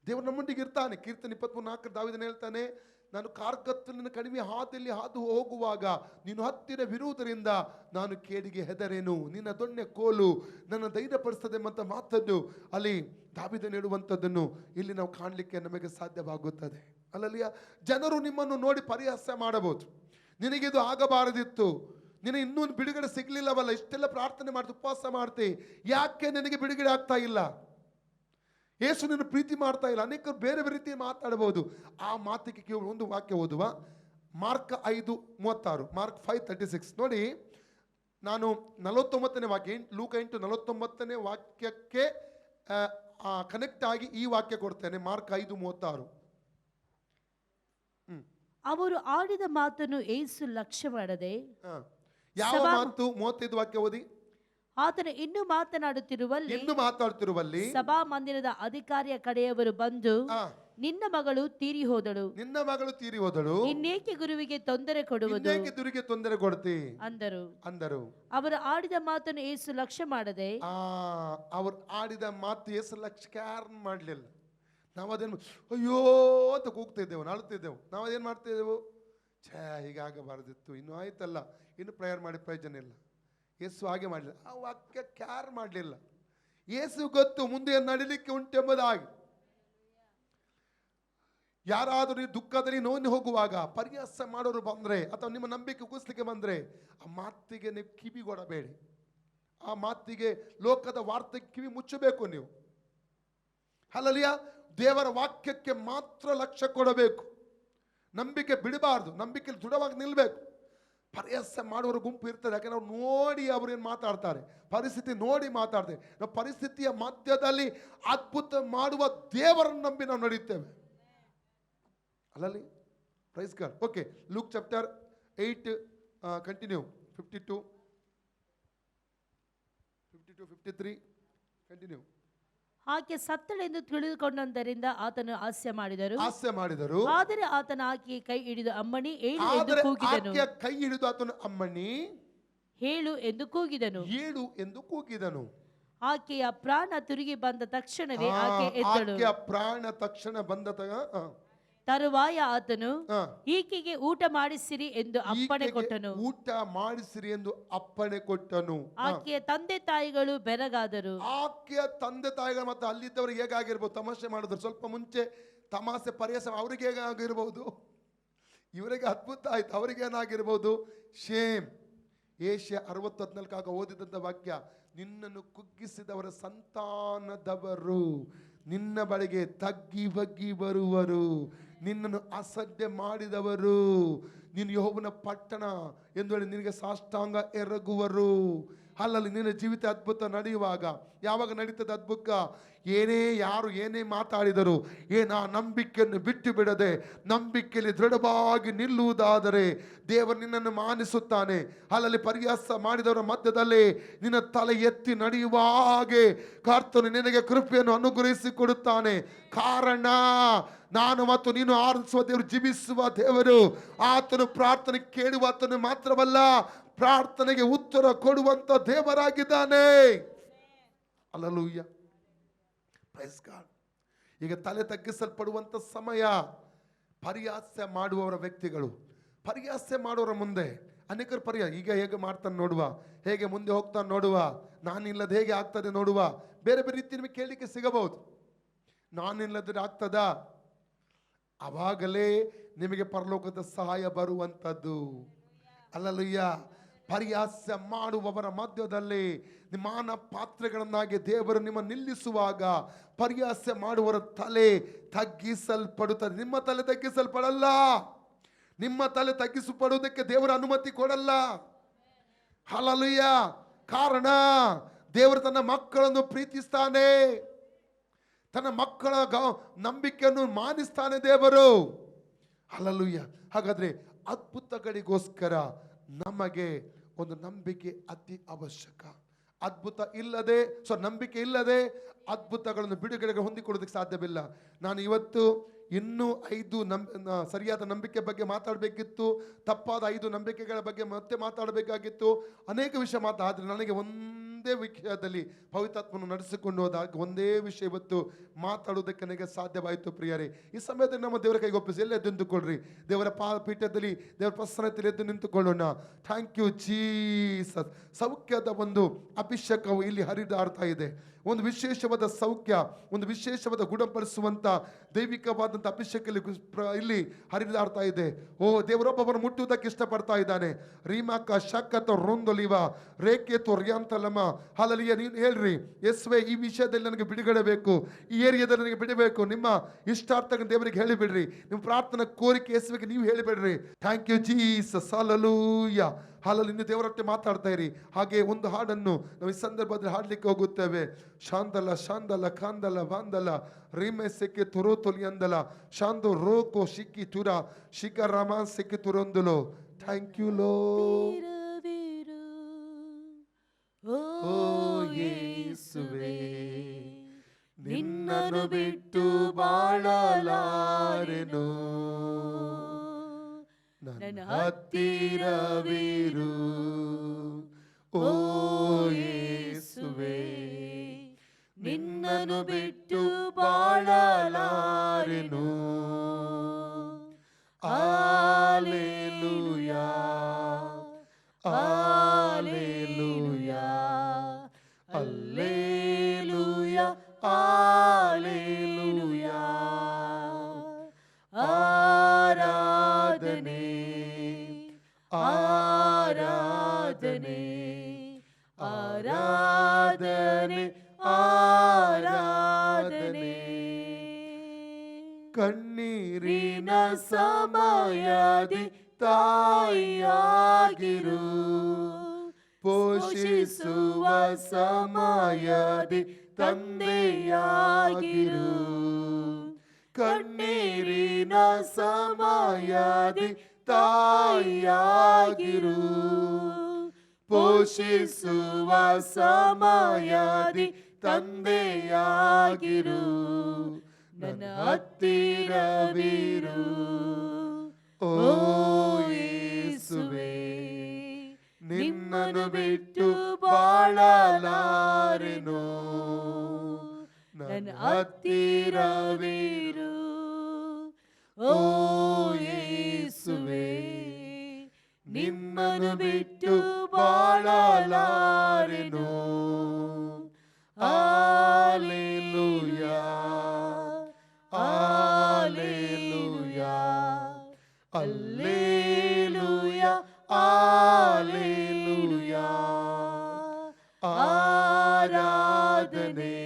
ದೇವರು ನಮ್ಮೊಂದಿಗೆ ಇರ್ತಾನೆ. ಕೀರ್ತನೆ 23:4 ದಾವೀದನು ಹೇಳ್ತಾನೆ, ನಾನು ಕಾರ್ಗತ್ತಲಿನ ಕಡಿಮೆ ಹಾದಿಯಲ್ಲಿ ಹಾದು ಹೋಗುವಾಗ ನೀನು ಹತ್ತಿರವಿರುವುದರಿಂದ ನಾನು ಕೇಡಿಗೆ ಹೆದರೇನು, ನಿನ್ನ ದೊಣ್ಣೆ ಕೋಲು ನನ್ನ ಧೈರ್ಯಪಡಿಸ್ತದೆ ಎಂಬಂಥ ಮಾತನ್ನು ಅಲ್ಲಿ ದಾವೀದನು ಹೇಳುವಂಥದ್ದನ್ನು ಇಲ್ಲಿ ನಾವು ಕಾಣಲಿಕ್ಕೆ ನಮಗೆ ಸಾಧ್ಯವಾಗುತ್ತದೆ. ಅಲ್ಲಲ್ಲಿಯ ಜನರು ನಿಮ್ಮನ್ನು ನೋಡಿ ಪರಿಹಾಸ ಮಾಡಬಹುದು. ನಿನಗಿದು ಆಗಬಾರದಿತ್ತು, ನಿನಗೆ ಇನ್ನೂ ಬಿಡುಗಡೆ ಸಿಗಲಿಲ್ಲವಲ್ಲ, ಇಷ್ಟೆಲ್ಲ ಪ್ರಾರ್ಥನೆ ಮಾಡ್ತಿ, ಉಪವಾಸ ಮಾಡ್ತಿ, ಯಾಕೆ ನಿನಗೆ ಬಿಡುಗಡೆ ಆಗ್ತಾ ಇಲ್ಲ, ಯೇಸು ನಿನ್ನ ಪ್ರೀತಿ ಮಾಡ್ತಾ ಇಲ್ಲ, ಅನೇಕರು ಬೇರೆ ಬೇರೆ ರೀತಿ ಮಾತಾಡಬಹುದು. ಆ ಮಾತಿಗೆ ಕೇವಲ ಒಂದು ವಾಕ್ಯ ಓದುವ, ಮಾರ್ಕ್ 5:36, ಮಾರ್ಕ್ 5:36 ನೋಡಿ. ನಾನು 49ನೇ ವಾಕ್ಯ, ಲೂಕ 8:49ನೇ ವಾಕ್ಯಕ್ಕೆ ಕನೆಕ್ಟ್ ಆಗಿ ಈ ವಾಕ್ಯ ಕೊಡ್ತೇನೆ. ಮಾರ್ಕ್ 5:36. ಅವರು ಆಡಿದ ಮಾತನ್ನು ಯೇಸು ಲಕ್ಷ್ಯ ಮಾಡದೆ, ಯಾವ ಮಾತು? 35 ವಾಕ್ಯ ಓದಿ. ಆತನು ಇನ್ನೂ ಮಾತನಾಡುತ್ತಿರುವಲ್ಲಿ ಸಭಾ ಮಂದಿರದ ಅಧಿಕಾರಿಯ ಕಡೆಯವರು ಬಂದು, ನಿನ್ನ ಮಗಳು ತೀರಿ ಹೋದಳು, ಇನ್ನೇಕೆ ಗುರುವಿಗೆ ತೊಂದರೆ ಕೊಡುವುದು, ಗುರುವಿಗೆ ತೊಂದರೆ ಕೊಡ್ತಿ ಅಂದರು. ಅವರು ಆಡಿದ ಮಾತನ್ನು ಯೇಸು ಲಕ್ಷ್ಯ ಮಾಡದೆ, ಅವರು ಆಡಿದ ಮಾತು ಯೇಸು ಲಕ್ಷ್ಯ ಮಾಡಲಿಲ್ಲ. ನಾವದೇನು ಅಯ್ಯೋ ಅಂತ ಕೂಗ್ತಿದ್ದೆವು, ನಾಳುತ್ತಿದ್ದೆವು. ನಾವದೇನು ಮಾಡ್ತಿದ್ದೆವು? ಹೀಗಾಗಬಾರ್ದಿತ್ತು, ಇನ್ನು ಆಯ್ತಲ್ಲ, ಇನ್ನು ಪ್ರೇಯರ್ ಮಾಡಿ ಪ್ರಯೋಜನ ಇಲ್ಲ. ಯೇಸು ಹಾಗೆ ಮಾಡಲಿಲ್ಲ, ಆ ವಾಕ್ಯ ಕ್ಯಾರ್ ಮಾಡಲಿಲ್ಲ. ಯೇಸು ಗೊತ್ತು ಮುಂದೆ ನಡಿಲಿಕ್ಕೆ ಉಂಟೆಂಬುದಾಗಿ. ಯಾರಾದರೂ ದುಃಖದಲ್ಲಿ ನೋವು ಹೋಗುವಾಗ ಪರಿಹಾಸ ಮಾಡೋರು ಬಂದ್ರೆ ಅಥವಾ ನಿಮ್ಮ ನಂಬಿಕೆ ಕುಸಿಲಿಕ್ಕೆ ಬಂದ್ರೆ ಆ ಮಾತಿಗೆ ನೀವು ಕಿವಿ ಕೊಡಬೇಡಿ. ಆ ಮಾತಿಗೆ, ಲೋಕದ ವಾರ್ತೆಗೆ ಕಿವಿ ಮುಚ್ಚಬೇಕು ನೀವು. ಹಲ್ಲೆಲೂಯಾ. ದೇವರ ವಾಕ್ಯಕ್ಕೆ ಮಾತ್ರ ಲಕ್ಷ್ಯ ಕೊಡಬೇಕು. ನಂಬಿಕೆ ಬಿಡಬಾರ್ದು, ನಂಬಿಕೆಯಲ್ಲಿ ದೃಢವಾಗಿ ನಿಲ್ಬೇಕು. ಪರಿಹಾಸ ಮಾಡುವವರ ಗುಂಪು ಇರ್ತದೆ, ಯಾಕಂದ್ರೆ ಅವ್ರು ನೋಡಿ ಅವ್ರೇನು ಮಾತಾಡ್ತಾರೆ, ಪರಿಸ್ಥಿತಿ ನೋಡಿ ಮಾತಾಡ್ತೇವೆ. ನಾವು ಪರಿಸ್ಥಿತಿಯ ಮಧ್ಯದಲ್ಲಿ ಅದ್ಭುತ ಮಾಡುವ ದೇವರನ್ನು ನಂಬಿ ನಾವು ನಡೀತೇವೆ. ಅಲ್ಲಲ್ಲಿ praise God. Okay, Luke chapter 8 continue. 52, 53 continue. ಆಕೆ ಸತ್ತಳೆಂದು ತಿಳಿದುಕೊಂಡದ್ದರಿಂದ ಆತನು ಹಾಸ್ಯ ಮಾಡಿದರು. ಆದರೆ ಆತನ ಆಕೆಯ ಕೈ ಹಿಡಿದು ಅಮ್ಮಣಿ ಏಳು ಎಂದು ಕೂಗಿದನು. ಕೈ ಹಿಡಿದು ಆತನು ಅಮ್ಮಣಿ ಹೇಳು ಎಂದು ಕೂಗಿದನು. ಆಕೆಯ ಪ್ರಾಣ ತಿರುಗಿ ಬಂದ ತಕ್ಷಣವೇ ಆಕೆ ಎದ್ದಳು. ಪ್ರಾಣ ತಕ್ಷಣ ಬಂದ ತರುವಾಯ ಆತನು ಈಕೆಗೆ ಊಟ ಮಾಡಿಸಿರಿ ಎಂದು ಅಪ್ಪಣೆ ಕೊಟ್ಟನು. ಆಕೆಯ ತಂದೆ ತಾಯಿಗಳು ಬೆರಗಾದರು. ಆಕೆಯ ತಂದೆ ತಾಯಿಗಳು ಮತ್ತು ಅಲ್ಲಿದ್ದವರಿಗೆ ಹೇಗಾಗಿರ್ಬೋದು? ತಮಾಷೆ ಮಾಡಿದ್ರು. ಸ್ವಲ್ಪ ಮುಂಚೆ ತಮಾಷೆ ಪರಿಹಾಸ ಅವ್ರಿಗೆ ಹೇಗಾಗಿರ್ಬೋದು? ಇವರಿಗೆ ಅದ್ಭುತ ಆಯ್ತು, ಅವ್ರಿಗೆ ಏನಾಗಿರ್ಬೋದು? ಶೇಮ್. ಏಷ್ಯ 60:14 ಓದಿದಂತ ವಾಕ್ಯ, ನಿನ್ನನ್ನು ಕುಗ್ಗಿಸಿದವರ ಸಂತಾನದವರು ನಿನ್ನ ಬಳಿಗೆ ತಗ್ಗಿ ಬಗ್ಗಿ ಬರುವರು, ನಿನ್ನನ್ನು ಅಸಡ್ಡೆ ಮಾಡಿದವರು ನೀನು ಯೆಹೋವನ ಪಟ್ಟಣ ಎಂದು ಹೇಳಿ ನಿನಗೆ ಸಾಷ್ಟಾಂಗ ಎರಗುವರು. ಅಲ್ಲಲ್ಲಿ ನಿನ್ನ ಜೀವಿತ ಅದ್ಭುತ ನಡೆಯುವಾಗ ಯಾವಾಗ ನಡೀತದೆ ಅದ್ಭುತ? ಯಾರು ಏನೇ ಮಾತಾಡಿದರು ಆ ನಂಬಿಕೆಯನ್ನು ಬಿಟ್ಟು ಬಿಡದೆ ನಂಬಿಕೆಯಲ್ಲಿ ದೃಢವಾಗಿ ನಿಲ್ಲುವುದಾದರೆ ದೇವರು ನಿನ್ನನ್ನು ಮಾನಿಸುತ್ತಾನೆ. ಅಲ್ಲಲ್ಲಿ ಪರಿಹಾಸ ಮಾಡಿದವರ ಮಧ್ಯದಲ್ಲಿ ನಿನ್ನ ತಲೆ ಎತ್ತಿ ನಡೆಯುವ ಹಾಗೆ ಕರ್ತನು ನಿನಗೆ ಕೃಪೆಯನ್ನು ಅನುಗ್ರಹಿಸಿಕೊಡುತ್ತಾನೆ. ಕಾರಣ ನಾನು ಮತ್ತು ನೀನು ಆರಿಸುವ ದೇವರು, ಜೀವಿಸುವ ದೇವರು. ಆತನು ಪ್ರಾರ್ಥನೆ ಕೇಳುವ ಆತನು ಮಾತ್ರವಲ್ಲ, ಪ್ರಾರ್ಥನೆಗೆ ಉತ್ತರ ಕೊಡುವಂತ ದೇವರಾಗಿದ್ದಾನೆ. Hallelujah, praise God. ಈಗ ತಲೆ ತಗ್ಗಿಸಲ್ಪಡುವಂತ ಸಮಯ. ಪರಿಹಾಸ್ಯ ಮಾಡುವವರ ವ್ಯಕ್ತಿಗಳು, ಪರಿಹಾಸ್ಯ ಮಾಡುವವರ ಮುಂದೆ ಅನೇಕರು ಈಗ ಹೇಗೆ ಮಾಡ್ತಾನೆ ನೋಡುವ, ಹೇಗೆ ಮುಂದೆ ಹೋಗ್ತಾನೆ ನೋಡುವ, ನಾನಿಲ್ಲದೆ ಹೇಗೆ ಆಗ್ತದೆ ನೋಡುವ, ಬೇರೆ ಬೇರೆ ರೀತಿ ನಿಮಗೆ ಕೇಳಲಿಕ್ಕೆ ಸಿಗಬಹುದು. ನಾನಿಲ್ಲದ್ರೆ ಆಗ್ತದ? ಅವಾಗಲೇ ನಿಮಗೆ ಪರಲೋಕದ ಸಹಾಯ ಬರುವಂಥದ್ದು. ಹಲ್ಲೆಲೂಯಾ. ಪರಿಹಾಸ್ಯ ಮಾಡುವವರ ಮಧ್ಯದಲ್ಲಿ ಮಾನ ಪಾತ್ರೆಗಳನ್ನಾಗಿ ದೇವರು ನಿಮ್ಮ ನಿಲ್ಲಿಸುವಾಗ ಪರಿಹಾಸ್ಯ ಮಾಡುವವರ ತಲೆ ತಗ್ಗಿಸಲ್ಪಡುತ್ತದೆ. ನಿಮ್ಮ ತಲೆ ತಗ್ಗಿಸಲ್ಪಡಲ್ಲ. ನಿಮ್ಮ ತಲೆ ತಗ್ಗಿಸಲ್ಪಡುವುದಕ್ಕೆ ದೇವರ ಅನುಮತಿ ಕೊಡಲ್ಲ. ಹಲ್ಲೆಲೂಯಾ. ಕಾರಣ ದೇವರು ತನ್ನ ಮಕ್ಕಳನ್ನು ಪ್ರೀತಿಸ್ತಾನೆ, ತನ್ನ ಮಕ್ಕಳ ನಂಬಿಕೆಯನ್ನು ಮಾನಿಸ್ತಾನೆ ದೇವರು. ಹಲ್ಲೆಲೂಯಾ. ಹಾಗಾದ್ರೆ ಅದ್ಭುತಗಳಿಗೋಸ್ಕರ ನಮಗೆ ಒಂದು ನಂಬಿಕೆ ಅತಿ ಅವಶ್ಯಕ. ಅದ್ಭುತ ಇಲ್ಲದೆ, ನಂಬಿಕೆ ಇಲ್ಲದೆ ಅದ್ಭುತಗಳನ್ನು ಬಿಡುಗಡೆಗೆ ಹೊಂದಿಕೊಳ್ಳೋದಕ್ಕೆ ಸಾಧ್ಯವಿಲ್ಲ. ನಾನು ಇವತ್ತು ಇನ್ನೂ 5 ಸರಿಯಾದ ನಂಬಿಕೆ ಬಗ್ಗೆ ಮಾತಾಡಬೇಕಿತ್ತು, ತಪ್ಪಾದ 5 ನಂಬಿಕೆಗಳ ಬಗ್ಗೆ ಮತ್ತೆ ಮಾತಾಡಬೇಕಾಗಿತ್ತು, ಅನೇಕ ವಿಷಯ ಮಾತಾಡಿದ್ರೆ ನನಗೆ ಒಂದೇ ವಿಷಯದಲ್ಲಿ ಪವಿತ್ರಾತ್ಮನು ನಡೆಸಿಕೊಂಡು ಹೋದಾಗ ಒಂದೇ ವಿಷಯ ಇವತ್ತು ಮಾತಾಡುವುದಕ್ಕೆ ನನಗೆ ಸಾಧ್ಯವಾಯಿತು. ಪ್ರಿಯರೇ, ಈ ಸಮಯದಲ್ಲಿ ನಮ್ಮ ದೇವರ ಕೈಗೆ ಒಪ್ಪಿಸಿ ಎಲ್ಲ ಎದ್ದು ನಿಂತುಕೊಳ್ಳ್ರಿ. ದೇವರ ಪೀಠದಲ್ಲಿ, ದೇವರ ಪ್ರಸನ್ನತೆಯಲ್ಲಿ ಎದ್ದು ನಿಂತುಕೊಳ್ಳೋಣ. Thank you Jesus. ಸೌಖ್ಯದ ಒಂದು ಅಭಿಷೇಕವು ಇಲ್ಲಿ ಹರಿದಾಡ್ತಾ ಇದೆ. ಒಂದು ವಿಶೇಷವಾದ ಸೌಖ್ಯ, ಒಂದು ವಿಶೇಷವಾದ ಗುಣಪಡಿಸುವಂತ ದೈವಿಕವಾದಂಥ ಅಭಿಷೇಕ ಇಲ್ಲಿ ಹರಿದಾಡ್ತಾ ಇದೆ. ಓ, ದೇವರೊಬ್ಬವನ್ನು ಮುಟ್ಟುವುದಕ್ಕೆ ಇಷ್ಟಪಡ್ತಾ ಇದ್ದಾನೆ. ರೀಮಾಕ ಶಕ್ಕತ ರೊಂದೊಲಿವ ರೇಖೆ ತೊರ್ಯಾಂತಲಮ ಹಾಲಲಿಯ. ನೀನು ಹೇಳ್ರಿ, ಯೇಸುವೆ ಈ ವಿಷಯದಲ್ಲಿ ನನಗೆ ಬಿಡುಗಡೆ ಬೇಕು, ಈ ಏರಿಯಾದಲ್ಲಿ ನನಗೆ ಬಿಡಬೇಕು. ನಿಮ್ಮ ಇಷ್ಟಾರ್ಥ ದೇವರಿಗೆ ಹೇಳಿಬಿಡ್ರಿ. ನಿಮ್ಮ ಪ್ರಾರ್ಥನಾ ಕೋರಿಕೆ ಯೇಸುವಿಗೆ ನೀವು ಹೇಳಿಬಿಡ್ರಿ. Thank you Jesus, hallelujah. ಹಾಲಲ್ಲಿ ಇನ್ನು ದೇವರೊಟ್ಟೆ ಮಾತಾಡ್ತಾ ಇರಿ. ಹಾಗೆ ಒಂದು ಹಾಡನ್ನು ನಾವು ಈ ಸಂದರ್ಭದಲ್ಲಿ ಹಾಡ್ಲಿಕ್ಕೆ ಹೋಗುತ್ತೇವೆ. ಶಾಂದಲ ಶಾಂದಲ ಕಾಂದಲ ಬಾಂದಲ ರೀಮೆ ಸೆಕ್ಕೆ ತುರೋ ತೊಲಿಯಂದಲ ಶಾಂದು ರೋಕೋ ಶಿಕ್ಕಿ ತುರ ಶಿಖ ರಾಮ ಸೆಕ್ಕೆ ತುರೊಂದಲು. Thank you Lord. ಓ ಯೇಸುವೇ, ನಿನ್ನನ್ನು ಬಿಟ್ಟು ಬಾಳಲಾರೆನು, ನನ್ನ ಹತ್ತಿರವಿರು. ಓ ಯೇಸುವೇ, ನಿನ್ನನ್ನು ಬಿಟ್ಟು ಬಾಳಲಾರೆನು. Hallelujah, hallelujah, hallelujah, hallelujah. ಆರಾಧನೆ, ಆರಾಧನೆ, ಆರಾಧನೆ, ಆರಾಧನೆ. ಕಣ್ಣೀರಿನ ಸಮಯದಿ ತಾಯಿಯಾಗಿರು, ಪೋಷಿಸುವ ಸಮಯದಿ ತಂದೆಯಾಗಿರು. ಕಣ್ಣೀರಿನ ಸಮಯದಿ ತಾಯಿಯಾಗಿರು, ಪೋಷಿಸುವ ಸಮಯದಿ ತಂದೆಯಾಗಿರು. ನನ್ನ ಹತ್ತಿರವಿರು. ಓ ಯೇಸುವೇ, ನಿನ್ನನ್ನು ಬಿಟ್ಟು ಬಾಳಲಾರೆನು, ನನ್ನ ಹತ್ತಿರವಿರು. ಓ ಯೇಸುವೇ, ನಿನ್ನನ್ನು ಬಿಟ್ಟು ಬಾಳಲಾರೆನು. Hallelujah, hallelujah, hallelujah, hallelujah. ಆರಾಧನೆ,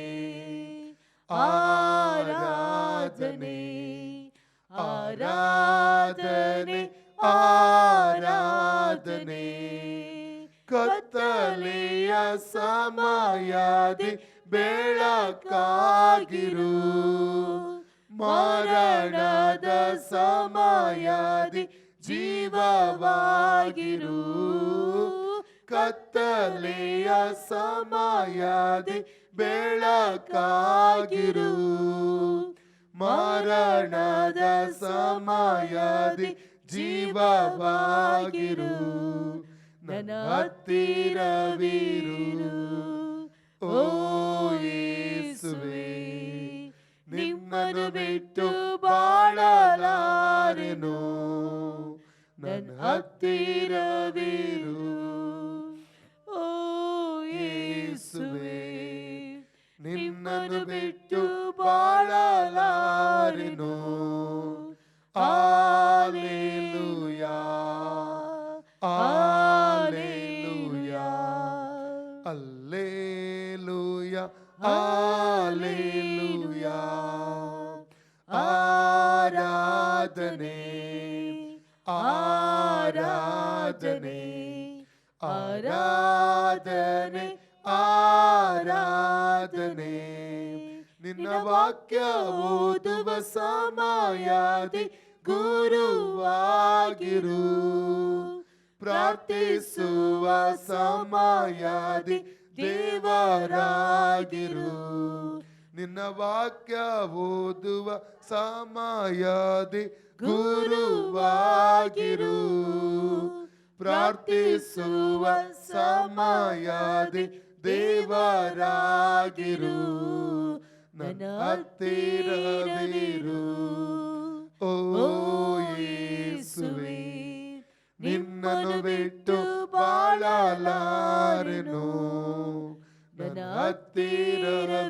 ಆರಾಧನೆ, ಆರಾಧನೆ, ಆರಾಧನೆ. ಕತ್ತಲೆಯ ಸಮಯದಿ ಬೆಳಕಾಗಿರು, ಮರಣದ ಸಮಯದಿ ಜೀವವಾಗಿರು. ಕತ್ತಲೆಯ ಸಮಯದಿ ಬೆಳಕಾಗಿರು, ಮರಣದ ಸಮಯದಿ ಜೀವವಾಗಿರು. ನನ್ನ ಹತ್ತಿರವಿರು. ಓ ಯೇಸುವೇ, ನಿಮ್ಮನ್ನು ಬಿಟ್ಟು ಬಾಳಲಾರೆನು, ನನ್ನ ಹತ್ತಿರವಿರು. ಓ ಯೇಸುವೇ, ನಿನ್ನನ್ನು ಬಿಟ್ಟು ಬಾಳಲಾರೆನು. Hallelujah, hallelujah, hallelujah, hallelujah. ಆರಾಧನೆ, ಆರಾಧನೆ, ಆರಾಧನೆ, ಆರಾಧನೆ. ನಿನ್ನ ವಾಕ್ಯ ಓದುವ ಸಮಯದಿ ಗುರುವಾಗಿರು, ಪ್ರಾರ್ಥಿಸುವ ಸಮಯದಿ ದೇವರಾಗಿರು. ನಿನ್ನ ವಾಕ್ಯ ಓದುವ ಸಮಯದಿ ಗುರುವಾಗಿರು, ಪ್ರಾರ್ಥಿಸುವ ಸಮಯದಿ ದೇವರಾಗಿರು. ನನ್ನ ಹತ್ತಿರವಿರು. ಓ ಯೇಸುವೇ, ನಿನ್ನನ್ನು ಬಿಟ್ಟು ಬಾಳಲಾರೆನು, ನನ್ನ ಹತ್ತಿರವಿರು.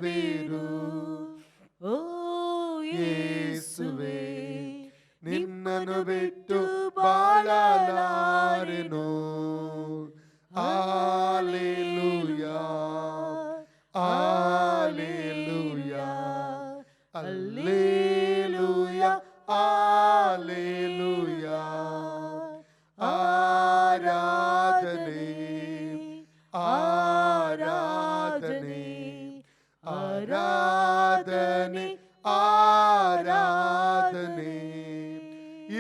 ನಿನ್ನನ್ನು ಬಿಟ್ಟು ಬಾಳಲಾರೆನು. Hallelujah hallelujah hallelujah hallelujah. ಆರಾಧನೆ ಆರಾಧನೆ ಆರಾಧನೆ ಆರಾಧನೆ.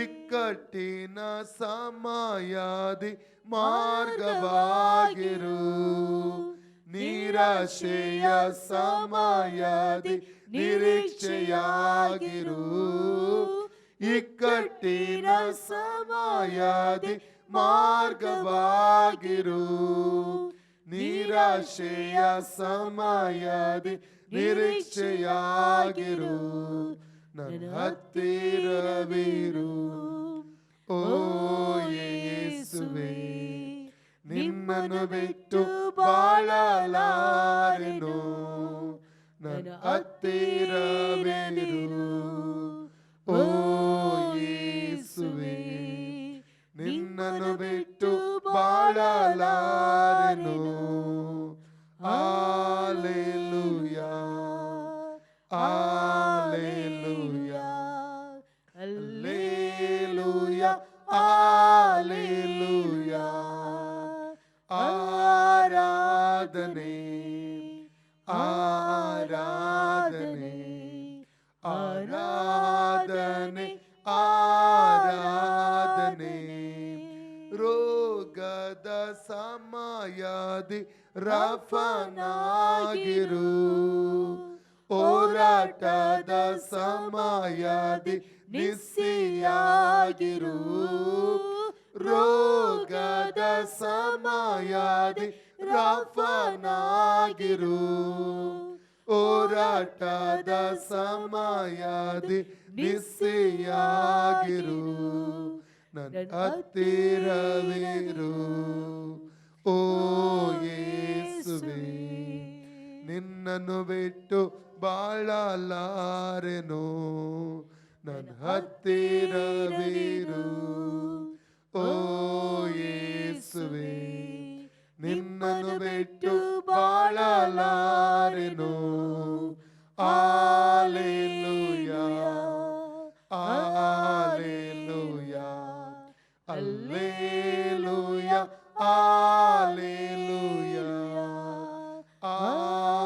ಇಕ್ಕಟ್ಟಿನ ಸಮಯದಿ ಮಾರ್ಗವಾಗಿರು, ನಿರಾಶೆಯ ಸಮಯದಿ ನಿರೀಕ್ಷೆಯಾಗಿರು. ಇಕ್ಕಟ್ಟಿನ ಸಮಯದಿ ಮಾರ್ಗವಾಗಿರು, ನಿರಾಶೆಯ ಸಮಯದಿ ನಿರೀಕ್ಷೆಯಾಗಿರು. ನನ್ನ ಹತ್ತಿರವಿರು ಓ ಯೇಸುವೇ, ನಿನ್ನನ್ನು ಬಿಟ್ಟು ಬಾಳಲಾರೆನು. ನನ್ನ ಹತ್ತಿರವಿರು ಓ ಯೇಸುವೇ, ನಿನ್ನನ್ನು ಬಿಟ್ಟು ಬಾಳಲಾರೆನು. Hallelujah hallelujah hallelujah hallelujah. ಆರಾಧನೆ ಆರಾಧನೆ ಆರಾಧನೆ ಆರಾಧನೆ. ರೋಗದ ಸಮಯದಿ ರಫನಾಗಿರು, ಹೋರಾಟದ ಸಮಯದಿ ನಿಸ್ಸಿಯಾಗಿರು. ರೋಗದ ಸಮಯದಿ ರಫನಾಗಿರು, ಹೋರಾಟದ ಸಮಯದಿ ನಿಸ್ಸಿಯಾಗಿರು. ನನ್ನ ಹತ್ತಿರವಿರು ಓ ಯೇಸುವೇ, ನಿನ್ನನ್ನು ಬಿಟ್ಟು ಬಾಳಲಾರೆನು. ನನ್ನ ಹತ್ತಿರವಿರು ಓ ಯೇಸುವೇ, ನಿನ್ನನ್ನು ಬಿಟ್ಟು ಬಾಳಲಾರೆನು. Hallelujah hallelujah hallelujah hallelujah.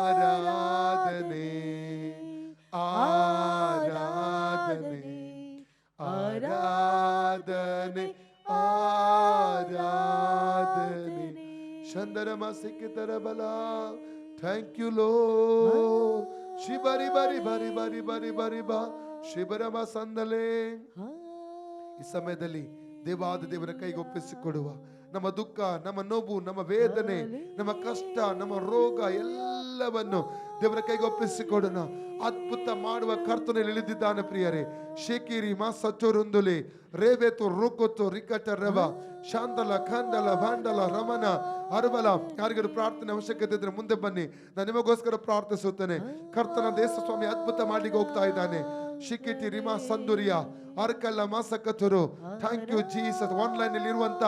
ಆರಾಧನೆ ಆರಾಧನೆ ಆರಾಧನೆ ಆರಾಧನೆ. ಶಂದರಮ ಸಿಕ್ಕಿತರ ಬಲ. ಥ್ಯಾಂಕ್ ಯು ಲೋ ಶಿಬರಿ ಬರಿ ಬರಿ ಬರಿ ಬರಿ ಬರಿ ಬಾ ಶಿಬರಮ ಸಂದಲೆ. ಈ ಸಮಯದಲ್ಲಿ ದೇವಾದ ದೇವರ ಕೈಗೆ ಒಪ್ಪಿಸಿಕೊಡುವ ನಮ್ಮ ದುಃಖ, ನಮ್ಮ ನೋವು, ನಮ್ಮ ವೇದನೆ, ನಮ್ಮ ಕಷ್ಟ, ನಮ್ಮ ರೋಗ ಎಲ್ಲವನ್ನು ದೇವರ ಕೈಗೆ ಒಪ್ಪಿಸಿಕೊಡೋಣ. ಅದ್ಭುತ ಮಾಡುವ ಕರ್ತನಲ್ಲಿ ಇಳಿದಿದ್ದಾನೆ ಪ್ರಿಯರೇ. ಶೇಕಿರಿ ಮಾಸಚೋರುಂದುಲೆ ರೇವೆತು ರುಕೊತು ರಿಕಟ ರವ ಶಾಂತಲ ಖಂಡಲ ಭಾಂಡಲ ರಮನ ಅರ್ಬಲ. ಯಾರಿಗಾರು ಪ್ರಾರ್ಥನೆ ಅವಶ್ಯಕತೆ ಇದ್ರೆ ಮುಂದೆ ಬನ್ನಿ, ನಾನು ನಿಮಗೋಸ್ಕರ ಪ್ರಾರ್ಥಿಸುತ್ತೇನೆ. ಕರ್ತನ ದೇಶ ಸ್ವಾಮಿ ಅದ್ಭುತ ಮಾಡ್ಲಿಕ್ಕೆ ಹೋಗ್ತಾ ಇದ್ದಾನೆ. ಶಿಕಿಟಿ ರಿಮಾ ಸಂದುರಿಯ ಅರ್ಕಲ್ಲ ಮಾಸಕತುರು. Thank you Jesus. ಆನ್ಲೈನ್ ಅಲ್ಲಿ ಇರುವಂತ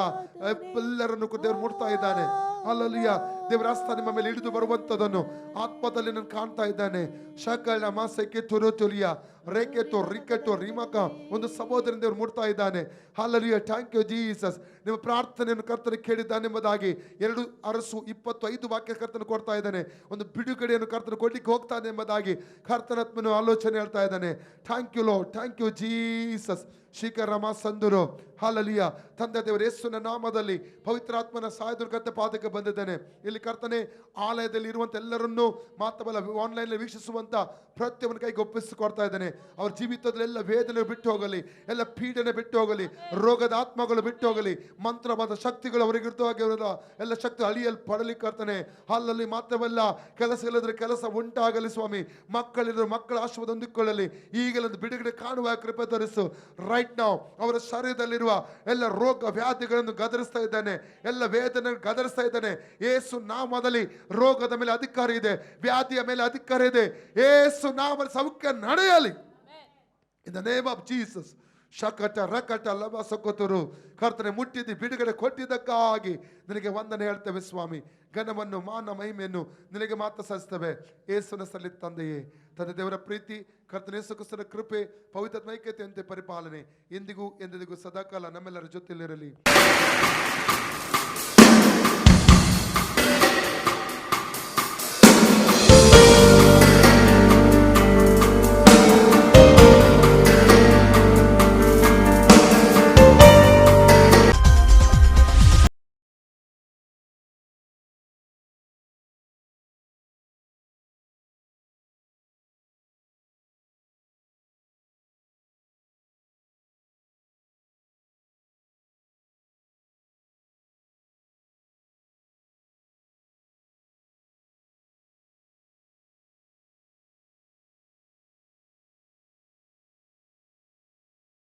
ಎಲ್ಲರನ್ನು ದೇವರು ಮುಟ್ತಾ ಇದ್ದಾನೆ. ಹಲ್ಲೆಲೂಯಾ. ದೇವರ ಹಸ್ತ ನಿಮ್ಮ ಮೇಲೆ ಹಿಡಿದು ಬರುವಂತದನ್ನು ಆತ್ಮದಲ್ಲಿ ನಾನು ಕಾಣ್ತಾ ಇದ್ದಾನೆ. ಶಕಲ ಮಾಸಕ್ಕೆ ತುರುತುಲಿಯ ರೇಖೆತೋ ರಿಕೆಟೋ ರಿಮಕ ಒಂದು ಸಹೋದರನ ದೇವರು ಮುಟ್ತಾ ಇದ್ದಾನೆ. ಹಲ್ಲೆಲೂಯಾ. Thank you Jesus. ನಿಮ್ಮ ಪ್ರಾರ್ಥನೆಯನ್ನು ಕರ್ತನ ಕೇಳಿದ್ದಾನೆ ಎಂಬುದಾಗಿ 2 ಅರಸು 25 ವಾಕ್ಯ ಕರ್ತನ ಕೊಡ್ತಾ ಇದ್ದಾನೆ. ಒಂದು ಬಿಡುಗಡೆಯನ್ನು ಕರ್ತನ ಕೊಡ್ಲಿಕ್ಕೆ ಹೋಗ್ತಾನೆ ಎಂಬುದಾಗಿ ಕರ್ತನಾತ್ಮನು ಆಲೋಚನೆ ಹೇಳ್ತಾ ಇದ್ದಾನೆ. Thank you Lord, thank you Jesus. ಶಿಖರಮ ಸಂದುರು. ಹಲ್ಲೆಲೂಯಾ. ತಂದೆ ದೇವರ ಯೇಸುವಿನ ನಾಮದಲ್ಲಿ ಪವಿತ್ರಾತ್ಮನ ಸಹಾಯದ ಪಾದಕ್ಕೆ ಬಂದಿದ್ದೇನೆ. ಇಲ್ಲಿ ಕರ್ತನೆ ಆಲಯದಲ್ಲಿ ಇರುವಂತ ಎಲ್ಲರನ್ನೂ ಮಾತ್ರವಲ್ಲ ಆನ್ಲೈನ್ ವೀಕ್ಷಿಸುವಂತ ಪ್ರತಿಯೊಬ್ಬನ ಕೈಗೆ ಒಪ್ಪಿಸಿಕೊಡ್ತಾ ಇದ್ದೇನೆ. ಅವ್ರ ಜೀವಿತದಲ್ಲಿ ಎಲ್ಲ ವೇದನೆ ಬಿಟ್ಟು ಹೋಗಲಿ, ಎಲ್ಲ ಪೀಡನೆ ಬಿಟ್ಟು ಹೋಗಲಿ, ರೋಗದ ಆತ್ಮಗಳು ಬಿಟ್ಟು ಹೋಗಲಿ, ಮಂತ್ರವಾದ ಶಕ್ತಿಗಳು ಅವರಿಗಿರ್ತವಾಗಿರೋದ ಎಲ್ಲ ಶಕ್ತಿ ಅಳಿಯಲ್ಪಡಲಿ ಕರ್ತನೆ. ಅಲ್ಲಲ್ಲಿ ಮಾತ್ರವಲ್ಲ, ಕೆಲಸ ಇಲ್ಲದ್ರೆ ಕೆಲಸ ಉಂಟಾಗಲಿ ಸ್ವಾಮಿ. ಮಕ್ಕಳಿದ್ರು ಮಕ್ಕಳ ಆಶೀರ್ವಾದ ಹೊಂದಿಕೊಳ್ಳಲಿ. ಈಗಲೊಂದು ಬಿಡುಗಡೆ ಕಾಣುವ ಕೃಪೆ ತರಿಸು. ರೈಟ್ ನಾವು ಅವರ ಶರೀರದಲ್ಲಿರುವ ಎಲ್ಲ ರೋಗ ವ್ಯಾಧಿಗಳನ್ನು ಗದರಿಸ್ತಾ ಇದ್ದಾನೆ, ಎಲ್ಲ ವೇದನೆ ಗದರಿಸ್ತಾ ಇದ್ದಾನೆ. ಯೇಸು ನಾಮದಲ್ಲಿ ರೋಗದ ಮೇಲೆ ಅಧಿಕಾರ ಇದೆ, ವ್ಯಾಧಿಯ ಮೇಲೆ ಅಧಿಕಾರ ಇದೆ. ಯೇಸು ನಾಮದಲ್ಲಿ ಸೌಖ್ಯ ನಡೆಯಲಿ. In the name of Jesus. ಶಕಟ ರಕಟ ಲಭ ಸೊಕೊತರು. ಕರ್ತನೆ ಮುಟ್ಟಿದ್ದು ಬಿಡುಗಡೆ ಕೊಟ್ಟಿದ್ದಕ್ಕಾಗಿ ನಿನಗೆ ವಂದನೆ ಹೇಳ್ತೇವೆ ಸ್ವಾಮಿ. ಘನವನ್ನು ಮಾನ ಮಹಿಮೆಯನ್ನು ನಿನಗೆ ಮಾತ್ರ ಸಲ್ಲಿಸ್ತೇವೆ ಯೇಸುವಿನ ಸಲ್ಲಿ ತಂದೆಯೇ. ತಂದೆ ದೇವರ ಪ್ರೀತಿ, ಕರ್ತನ ಯೇಸು ಕ್ರಿಸ್ತನ ಕೃಪೆ, ಪವಿತ್ರ ಐಕ್ಯತೆಯಂತೆ ಪರಿಪಾಲನೆ ಇಂದಿಗೂ ಎಂದಿಗೂ ಸದಾಕಾಲ ನಮ್ಮೆಲ್ಲರ ಜೊತೆಯಲ್ಲಿರಲಿ.